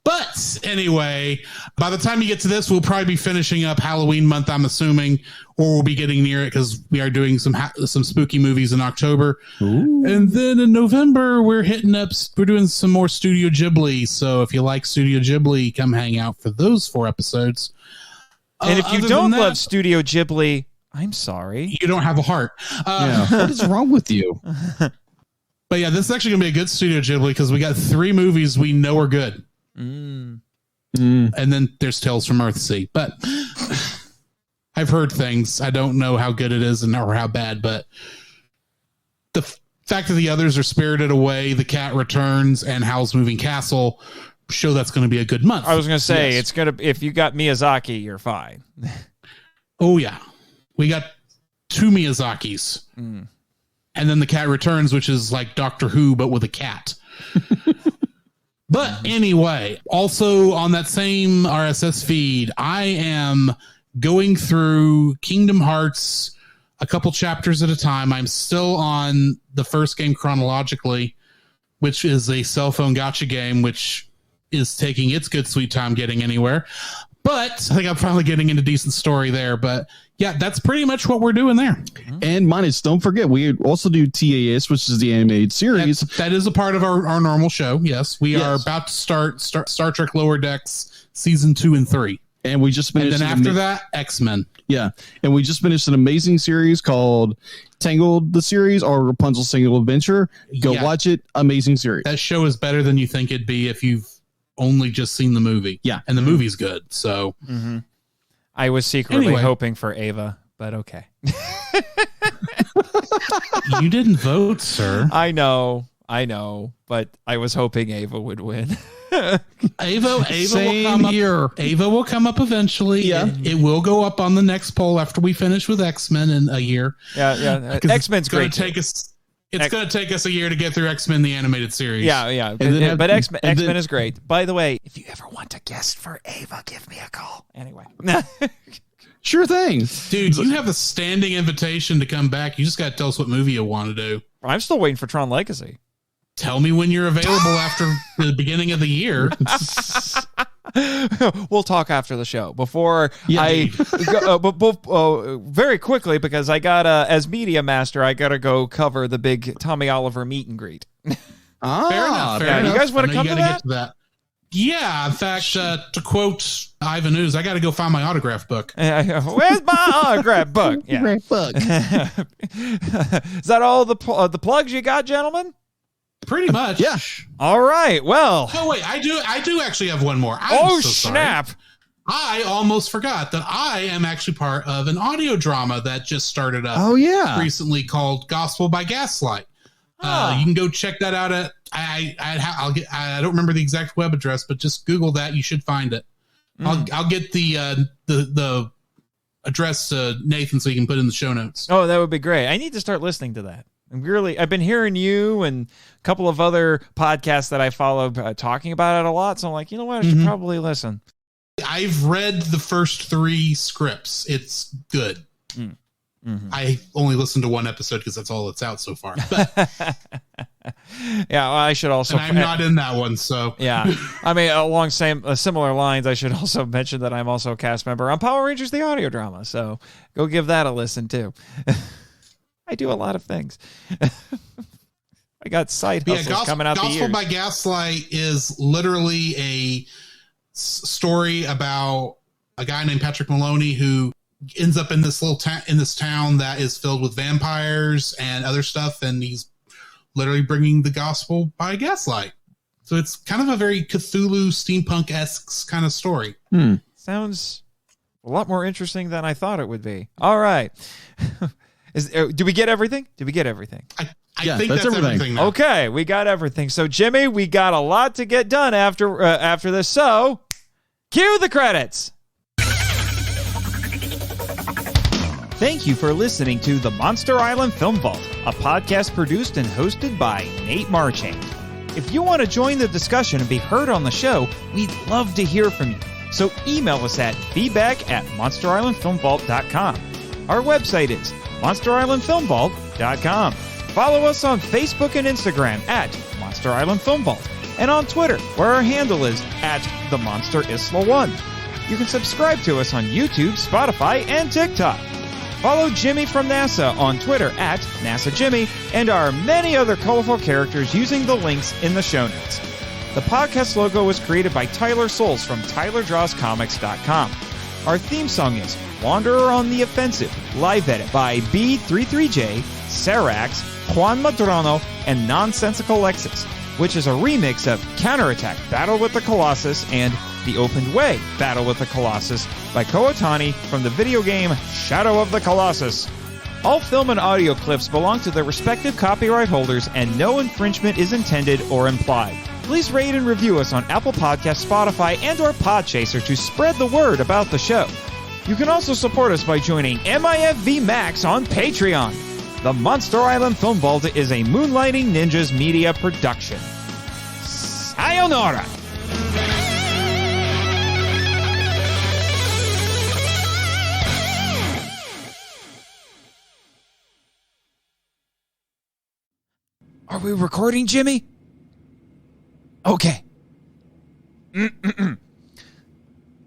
But anyway, by the time you get to this, we'll probably be finishing up Halloween month, I'm assuming, or we'll be getting near it because we are doing some spooky movies in October. Ooh. And then in November, we're doing some more Studio Ghibli. So if you like Studio Ghibli, come hang out for those 4 episodes. And if you don't love Studio Ghibli, I'm sorry. You don't have a heart. What is wrong with you? But yeah, this is actually going to be a good Studio Ghibli because we got 3 movies we know are good. And then there's Tales from Earthsea. But I've heard things. I don't know how good it is or how bad, but the fact that the others are Spirited Away, The Cat Returns, and Howl's Moving Castle show that's going to be a good month. I was going to say, It's going to, if you got Miyazaki, you're fine. Oh yeah. We got 2 Miyazakis. And then The Cat Returns, which is like Doctor Who, but with a cat. But anyway, also on that same RSS feed, I am going through Kingdom Hearts a couple chapters at a time. I'm still on the first game chronologically, which is a cell phone gacha game, which is taking its good sweet time getting anywhere. But I think I'm finally getting into decent story there. But yeah, that's pretty much what we're doing there. And minus, don't forget, we also do TAS, which is the animated series. That is a part of our normal show. Yes, we are about to start Star Trek Lower Decks season 2 and 3. And we just finished. And then after that, X-Men. Yeah. And we just finished an amazing series called Tangled, the series, or Rapunzel's Single Adventure. Go watch it. Amazing series. That show is better than you think it'd be if you've only just seen the movie. Yeah. And the movie's good. So I was secretly hoping for Ava, but okay. You didn't vote, sir. I know, but I was hoping Ava would win. Ava will come up here. Ava will come up eventually. Yeah. It will go up on the next poll after we finish with X-Men in a year. Yeah. X-Men's great. It's going to take us a year to get through X-Men, the animated series. Yeah. But X-Men is great. By the way, if you ever want a guest for Ava, give me a call. Anyway. Sure thing. Dude, you have a standing invitation to come back. You just got to tell us what movie you want to do. I'm still waiting for Tron Legacy. Tell me when you're available after the beginning of the year. We'll talk after the show. Before very quickly, because I got as media master, I got to go cover the big Tommy Oliver meet and greet. Fair enough. You guys want to come to that? Get to that? Yeah. In fact, to quote Ivan Ooze, I got to go find my autograph book. Where's my autograph book? Yeah. book. Is that all the plugs you got, gentlemen? Pretty much. Yeah. All right. Well. Oh wait, I do actually have one more. Snap! Sorry. I almost forgot that I am actually part of an audio drama that just started up. Oh yeah. Recently called Gospel by Gaslight. You can go check that out at I don't remember the exact web address, but just Google that. You should find it. I'll get the address to Nathan so you can put in the show notes. Oh, that would be great. I need to start listening to that. I've been hearing you and a couple of other podcasts that I follow talking about it a lot. So I'm like, you know what? I should probably listen. I've read the first 3 scripts. It's good. I only listened to one episode because that's all that's out so far. But, yeah, well, I should also. And I'm not in that one, so yeah. I mean, along similar lines, I should also mention that I'm also a cast member on Power Rangers: The Audio Drama. So go give that a listen too. I do a lot of things. I got side hustles coming out the years. Gospel by Gaslight is literally a story about a guy named Patrick Maloney who ends up in this little in this town that is filled with vampires and other stuff, and he's literally bringing the gospel by gaslight. So it's kind of a very Cthulhu steampunk-esque kind of story. Sounds a lot more interesting than I thought it would be. All right. Do we get everything? Did we get everything? I think that's everything now. Okay, we got everything. So, Jimmy, we got a lot to get done after this. So, cue the credits. Thank you for listening to the Monster Island Film Vault, a podcast produced and hosted by Nate Marchand. If you want to join the discussion and be heard on the show, we'd love to hear from you. So email us at feedback@monsterislandfilmvault.com. Our website is monsterislandfilmvault.com. Follow us on Facebook and Instagram at Monster Island Film Vault, and on Twitter, where our handle is @TheMonsterIsla1. You can subscribe to us on YouTube, Spotify, and TikTok. Follow Jimmy from NASA on Twitter at NASAJimmy, and our many other colorful characters using the links in the show notes. The podcast logo was created by Tyler Souls from TylerDrawsComics.com. Our theme song is Wanderer on the Offensive, live edit by B33J, Sarax, Juan Madrono, and Nonsensical Lexus, which is a remix of Counterattack Battle with the Colossus and The Opened Way Battle with the Colossus by Kootani from the video game Shadow of the Colossus. All film and audio clips belong to their respective copyright holders, and no infringement is intended or implied. Please rate and review us on Apple Podcasts, Spotify, and or Podchaser to spread the word about the show. You can also support us by joining MIFV Max on Patreon. The Monster Island Film Vault is a Moonlighting Ninjas media production. Sayonara! Are we recording, Jimmy? Okay.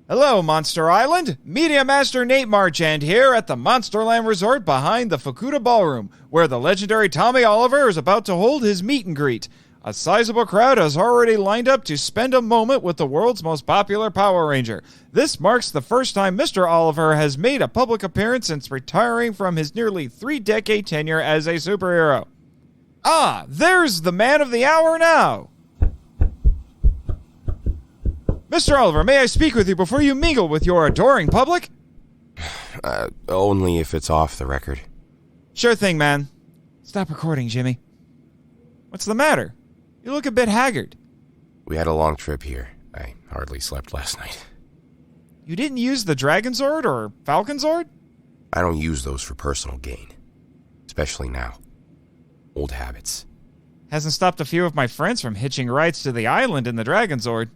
Hello, Monster Island. Media Master Nate Marchand here at the Monsterland Resort behind the Fukuda Ballroom, where the legendary Tommy Oliver is about to hold his meet and greet. A sizable crowd has already lined up to spend a moment with the world's most popular Power Ranger. This marks the first time Mr. Oliver has made a public appearance since retiring from his nearly 3-decade tenure as a superhero. Ah, there's the man of the hour now. Mr. Oliver, may I speak with you before you mingle with your adoring public? Only if it's off the record. Sure thing, man. Stop recording, Jimmy. What's the matter? You look a bit haggard. We had a long trip here. I hardly slept last night. You didn't use the Dragon Zord or Falcon Zord? I don't use those for personal gain. Especially now. Old habits. Hasn't stopped a few of my friends from hitching rides to the island in the Dragon Zord.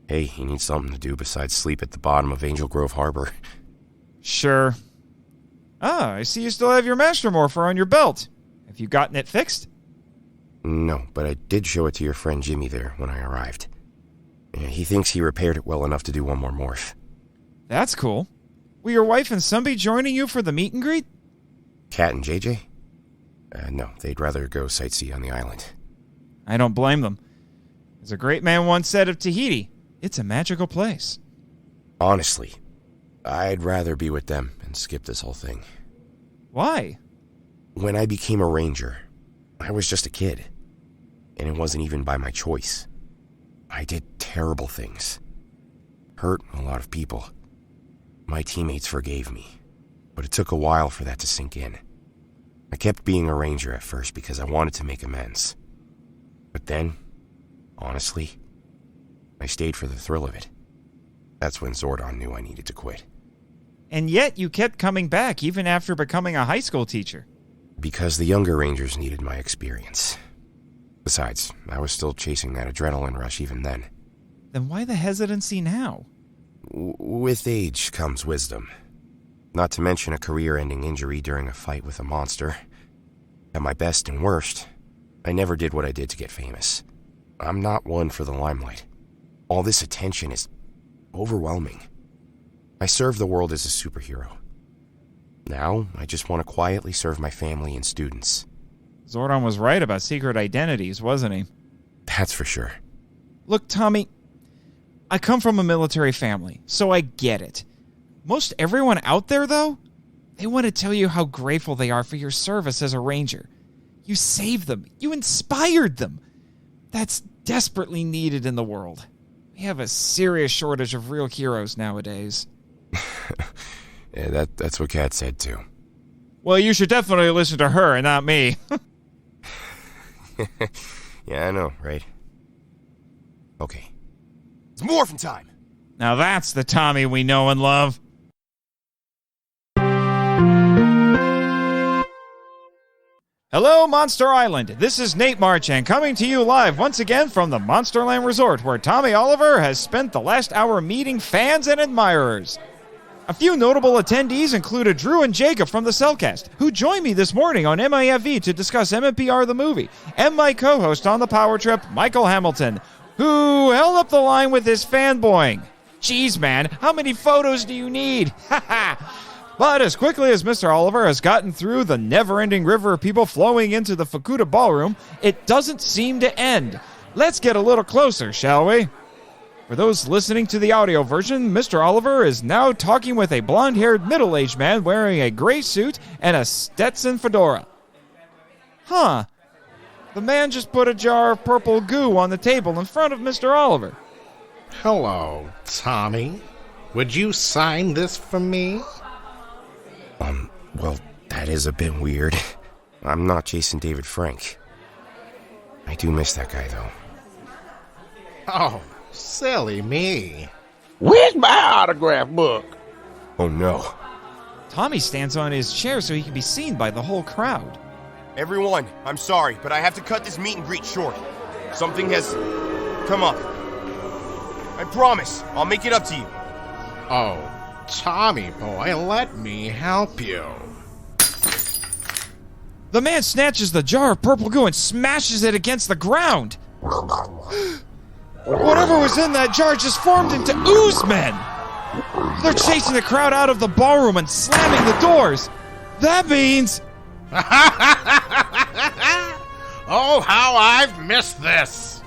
Hey, you need something to do besides sleep at the bottom of Angel Grove Harbor. Sure. Ah, I see you still have your Master Morpher on your belt. Have you gotten it fixed? No, but I did show it to your friend Jimmy there when I arrived. He thinks he repaired it well enough to do one more morph. That's cool. Will your wife and son be joining you for the meet and greet? Kat and JJ? No, they'd rather go sightsee on the island. I don't blame them. As a great man once said of Tahiti, it's a magical place. Honestly, I'd rather be with them and skip this whole thing. Why? When I became a ranger, I was just a kid. And it wasn't even by my choice. I did terrible things. Hurt a lot of people. My teammates forgave me, but it took a while for that to sink in. I kept being a ranger at first because I wanted to make amends. But then, honestly, I stayed for the thrill of it. That's when Zordon knew I needed to quit. And yet you kept coming back even after becoming a high school teacher. Because the younger rangers needed my experience. Besides, I was still chasing that adrenaline rush even then. Then why the hesitancy now? With age comes wisdom. Not to mention a career-ending injury during a fight with a monster. At my best and worst, I never did what I did to get famous. I'm not one for the limelight. All this attention is overwhelming. I serve the world as a superhero. Now, I just want to quietly serve my family and students. Zordon was right about secret identities, wasn't he? That's for sure. Look, Tommy, I come from a military family, so I get it. Most everyone out there, though, they want to tell you how grateful they are for your service as a ranger. You saved them. You inspired them. That's desperately needed in the world. We have a serious shortage of real heroes nowadays. Yeah, that's what Kat said, too. Well, you should definitely listen to her and not me. Yeah, I know, right? Okay. It's Morphin time! Now that's the Tommy we know and love. Hello, Monster Island. This is Nathan Marchand coming to you live once again from the Monsterland Resort, where Tommy Oliver has spent the last hour meeting fans and admirers. A few notable attendees included Drew and Jacob from the Cellcast, who joined me this morning on MIFV to discuss MMPR the movie, and my co-host on the Power Trip, Michael Hamilton, who held up the line with his fanboying. Jeez, man, how many photos do you need? Ha ha! But as quickly as Mr. Oliver has gotten through the never-ending river of people flowing into the Fukuda Ballroom, it doesn't seem to end. Let's get a little closer, shall we? For those listening to the audio version, Mr. Oliver is now talking with a blonde-haired middle-aged man wearing a gray suit and a Stetson fedora. Huh. The man just put a jar of purple goo on the table in front of Mr. Oliver. Hello, Tommy. Would you sign this for me? Well, that is a bit weird. I'm not Jason David Frank. I do miss that guy, though. Oh, silly me. Where's my autograph book? Oh, no. Tommy stands on his chair so he can be seen by the whole crowd. Everyone, I'm sorry, but I have to cut this meet and greet short. Something has come up. I promise, I'll make it up to you. Oh, Tommy boy, let me help you. The man snatches the jar of purple goo and smashes it against the ground. Whatever was in that jar just formed into Ooze men. They're chasing the crowd out of the ballroom and slamming the doors. That means... Oh, how I've missed this.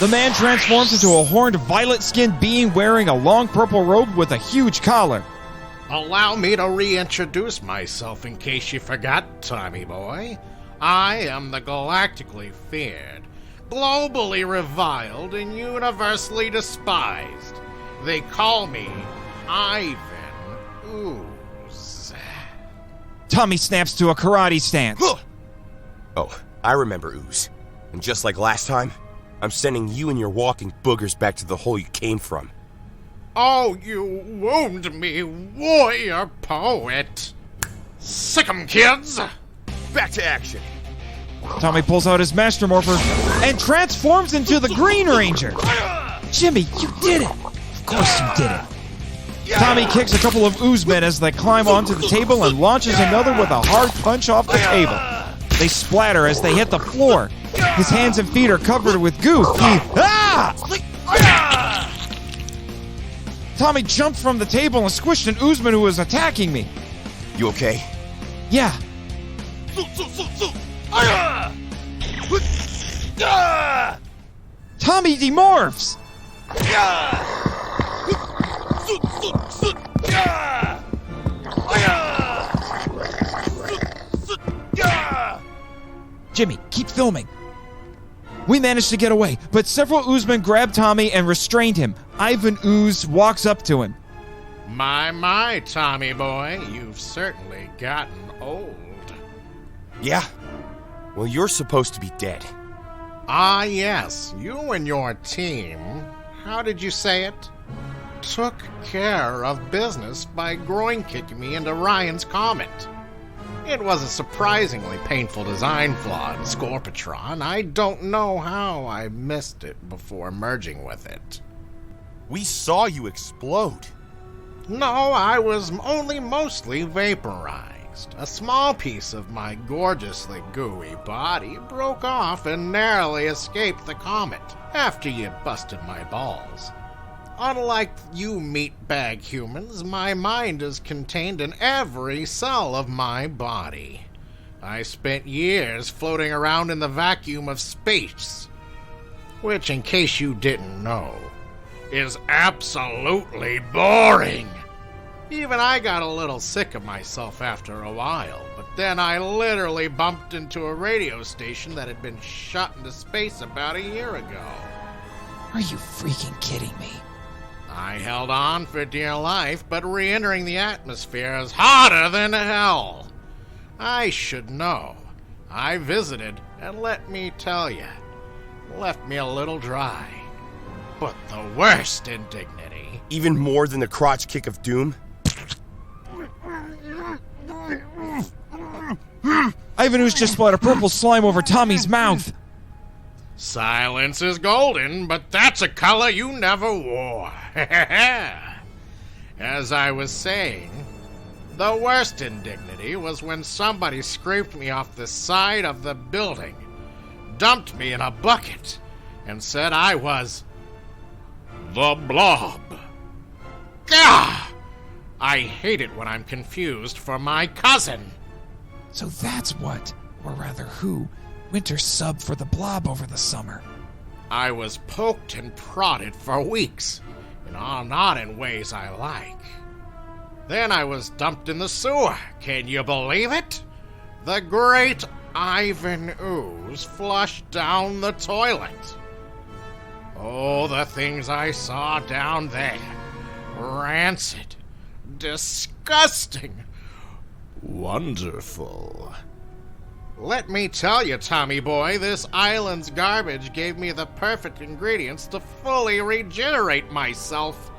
The man transforms into a horned, violet-skinned being wearing a long purple robe with a huge collar. Allow me to reintroduce myself in case you forgot, Tommy boy. I am the galactically feared, globally reviled, and universally despised. They call me Ivan Ooze. Tommy snaps to a karate stance. Oh, I remember Ooze. And just like last time, I'm sending you and your walking boogers back to the hole you came from. Oh, you wound me, warrior poet. Sick 'em, kids! Back to action. Tommy pulls out his Master Morpher and transforms into the Green Ranger. Jimmy, you did it! Of course you did it. Tommy kicks a couple of Ooze men as they climb onto the table and launches another with a hard punch off the table. They splatter as they hit the floor. His hands and feet are covered with goo. Tommy jumped from the table and squished an Oozeman who was attacking me. You okay? Yeah. Tommy demorphs! Jimmy, keep filming. We managed to get away, but several Oozemen grabbed Tommy and restrained him. Ivan Ooze walks up to him. My, Tommy boy, you've certainly gotten old. Yeah? Well, you're supposed to be dead. Ah, yes, you and your team, how did you say it? Took care of business by groin-kicking me into Ryan's Comet. It was a surprisingly painful design flaw in Scorpitron. I don't know how I missed it before merging with it. We saw you explode. No, I was only mostly vaporized. A small piece of my gorgeously gooey body broke off and narrowly escaped the comet after you busted my balls. Unlike you meatbag humans, my mind is contained in every cell of my body. I spent years floating around in the vacuum of space, which, in case you didn't know, is absolutely boring. Even I got a little sick of myself after a while, but then I literally bumped into a radio station that had been shot into space about a year ago. Are you freaking kidding me? I held on for dear life, but re-entering the atmosphere is harder than hell. I should know. I visited, and let me tell you, left me a little dry. But the worst indignity... Even more than the crotch kick of doom? Ivan Ooze just splattered purple slime over Tommy's mouth. Silence is golden, but that's a color you never wore. As I was saying, the worst indignity was when somebody scraped me off the side of the building, dumped me in a bucket, and said I was the Blob. Gah! I hate it when I'm confused for my cousin. So that's what, or rather who, Winter subbed for the Blob over the summer. I was poked and prodded for weeks, and not in ways I like. Then I was dumped in the sewer. Can you believe it? The great Ivan Ooze flushed down the toilet. Oh, the things I saw down there. Rancid. Disgusting. Wonderful. Let me tell you, Tommy boy, this island's garbage gave me the perfect ingredients to fully regenerate myself.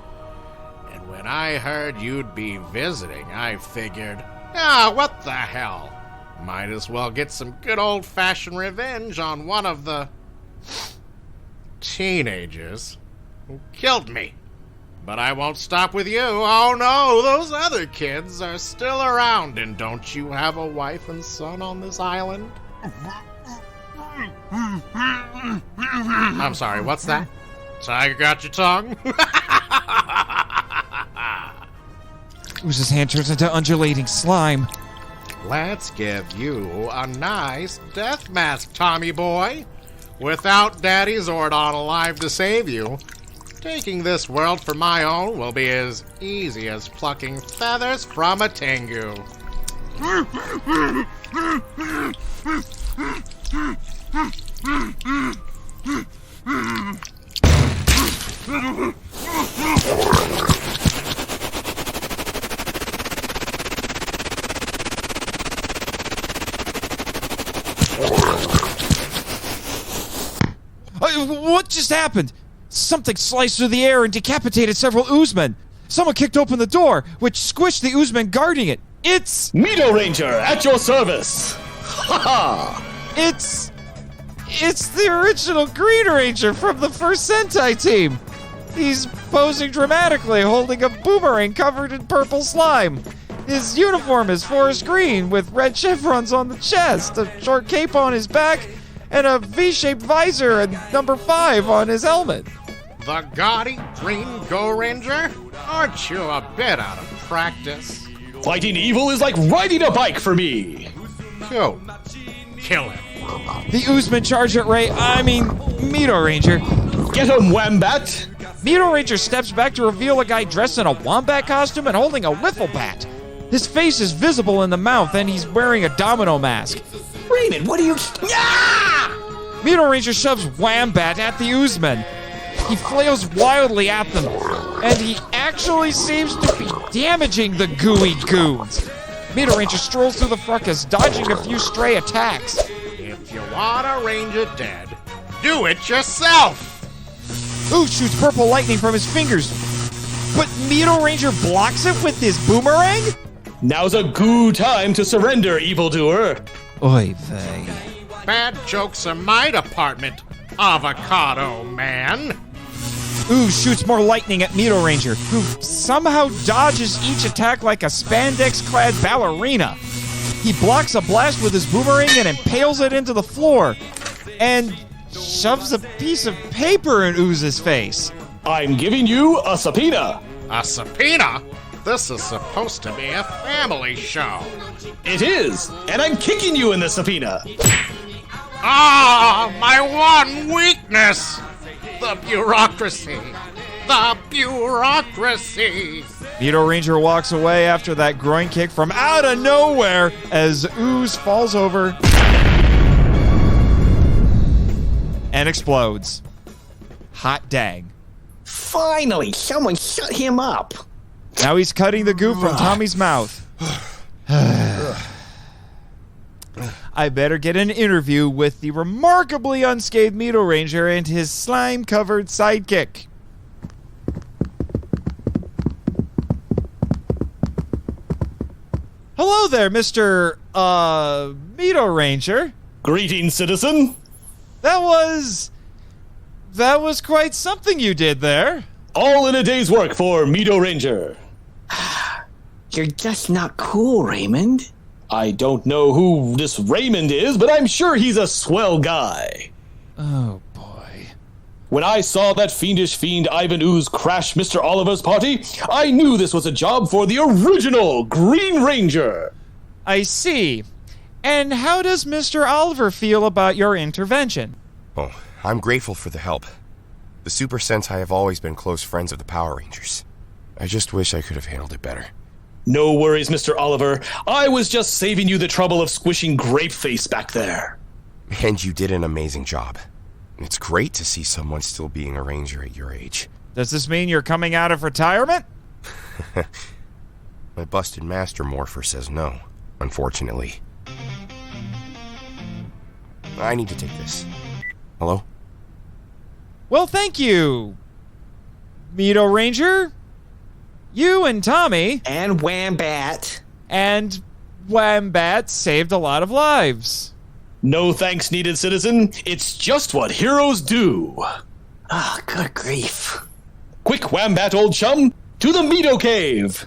And when I heard you'd be visiting, I figured, what the hell? Might as well get some good old-fashioned revenge on one of the teenagers who killed me. But I won't stop with you. Oh no, those other kids are still around. And don't you have a wife and son on this island? I'm sorry, what's that? Tiger got your tongue? Ooze's hand turns into undulating slime. Let's give you a nice death mask, Tommy boy. Without Daddy Zordon alive to save you, taking this world for my own will be as easy as plucking feathers from a tengu. What just happened? Something sliced through the air and decapitated several Oozemen. Someone kicked open the door, which squished the Oozemen guarding it. It's... Mito Ranger, at your service! Ha ha! It's the original Green Ranger from the first Sentai team. He's posing dramatically, holding a boomerang covered in purple slime. His uniform is forest green with red chevrons on the chest, a short cape on his back, and a V-shaped visor and number 5 on his helmet. The gaudy green Gorenger? Aren't you a bit out of practice? Fighting evil is like riding a bike for me. Cool. Kill him. The Oozeman charge at Mito Ranger. Get him, Wombat! Mito Ranger steps back to reveal a guy dressed in a wombat costume and holding a wiffle bat. His face is visible in the mouth, and he's wearing a domino mask. Raymond, what are you... Ah! Mito Ranger shoves Wombat at the Oozeman. He flails wildly at them, and he actually seems to be damaging the gooey goons. Mito Ranger strolls through the fracas, dodging a few stray attacks. If you want a ranger dead, do it yourself! Ooze shoots purple lightning from his fingers, but Mito Ranger blocks it with his boomerang? Now's a good time to surrender, evildoer. Oy vey. Bad jokes are my department, avocado man. Ooze shoots more lightning at Mito Ranger, who somehow dodges each attack like a spandex-clad ballerina. He blocks a blast with his boomerang and impales it into the floor, and shoves a piece of paper in Ooze's face. I'm giving you a subpoena. A subpoena? This is supposed to be a family show. It is, and I'm kicking you in the subpoena. Ah, my one weakness! The bureaucracy! The bureaucracy! Mito Ranger walks away after that groin kick from out of nowhere as Ooze falls over and explodes. Hot dang. Finally, someone shut him up. Now he's cutting the goo from Tommy's mouth. I better get an interview with the remarkably unscathed Mito Ranger and his slime-covered sidekick. Hello there, Mr. Mito Ranger. Greetings, citizen. That was quite something you did there. All in a day's work for Mito Ranger. You're just not cool, Raymond. I don't know who this Raymond is, but I'm sure he's a swell guy. Oh, boy. When I saw that fiendish fiend Ivan Ooze crash Mr. Oliver's party, I knew this was a job for the original Green Ranger. I see. And how does Mr. Oliver feel about your intervention? Oh, I'm grateful for the help. The Super Sentai have always been close friends of the Power Rangers. I just wish I could have handled it better. No worries, Mr. Oliver. I was just saving you the trouble of squishing Grapeface back there. And you did an amazing job. It's great to see someone still being a ranger at your age. Does this mean you're coming out of retirement? My busted master Morpher says no, unfortunately. I need to take this. Hello? Well, thank you, Mito Ranger. You and Tommy and Wombat saved a lot of lives. No thanks needed, citizen. It's just what heroes do. Ah, good grief. Quick, Wombat, old chum, to the Mito Cave.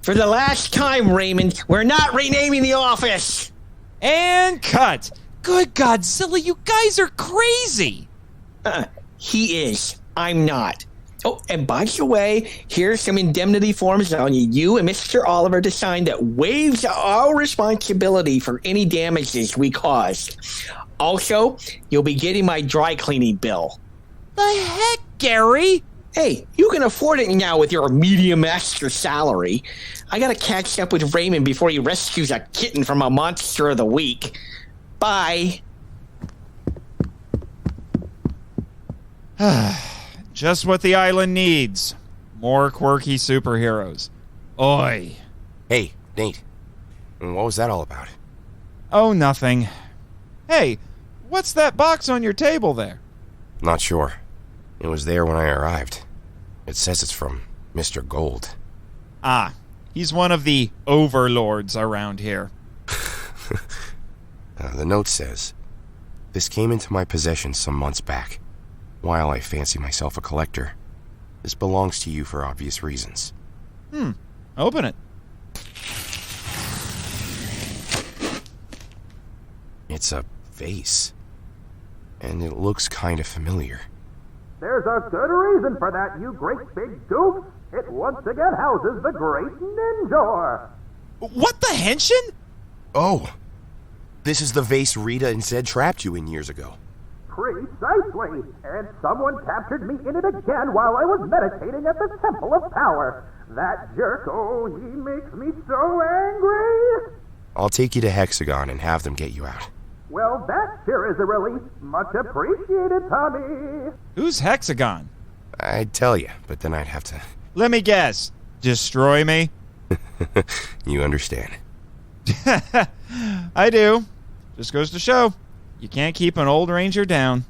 For the last time, Raymond, we're not renaming the office. And cut. Good Godzilla, you guys are crazy. He is. I'm not. Oh, and by the way, here's some indemnity forms on you and Mr. Oliver to sign that waives our responsibility for any damages we caused. Also, you'll be getting my dry cleaning bill. The heck, Gary? Hey, you can afford it now with your medium extra salary. I gotta catch up with Raymond before he rescues a kitten from a monster of the week. Bye. Just what the island needs. More quirky superheroes. Oi. Hey, Nate. What was that all about? Oh, nothing. Hey, what's that box on your table there? Not sure. It was there when I arrived. It says it's from Mr. Gold. Ah, he's one of the overlords around here. The note says, "This came into my possession some months back. While I fancy myself a collector, this belongs to you for obvious reasons." Open it. It's a vase. And it looks kind of familiar. There's a good reason for that, you great big goof. It once again houses the great Ninjor. What the Henshin? Oh, this is the vase Rita and Zed trapped you in years ago. Precisely, and someone captured me in it again while I was meditating at the Temple of Power. That jerk, oh, he makes me so angry. I'll take you to Hexagon and have them get you out. Well, that sure is a relief. Much appreciated, Tommy. Who's Hexagon? I'd tell you, but then I'd have to... Let me guess. Destroy me? You understand. I do. Just goes to show. You can't keep an old ranger down.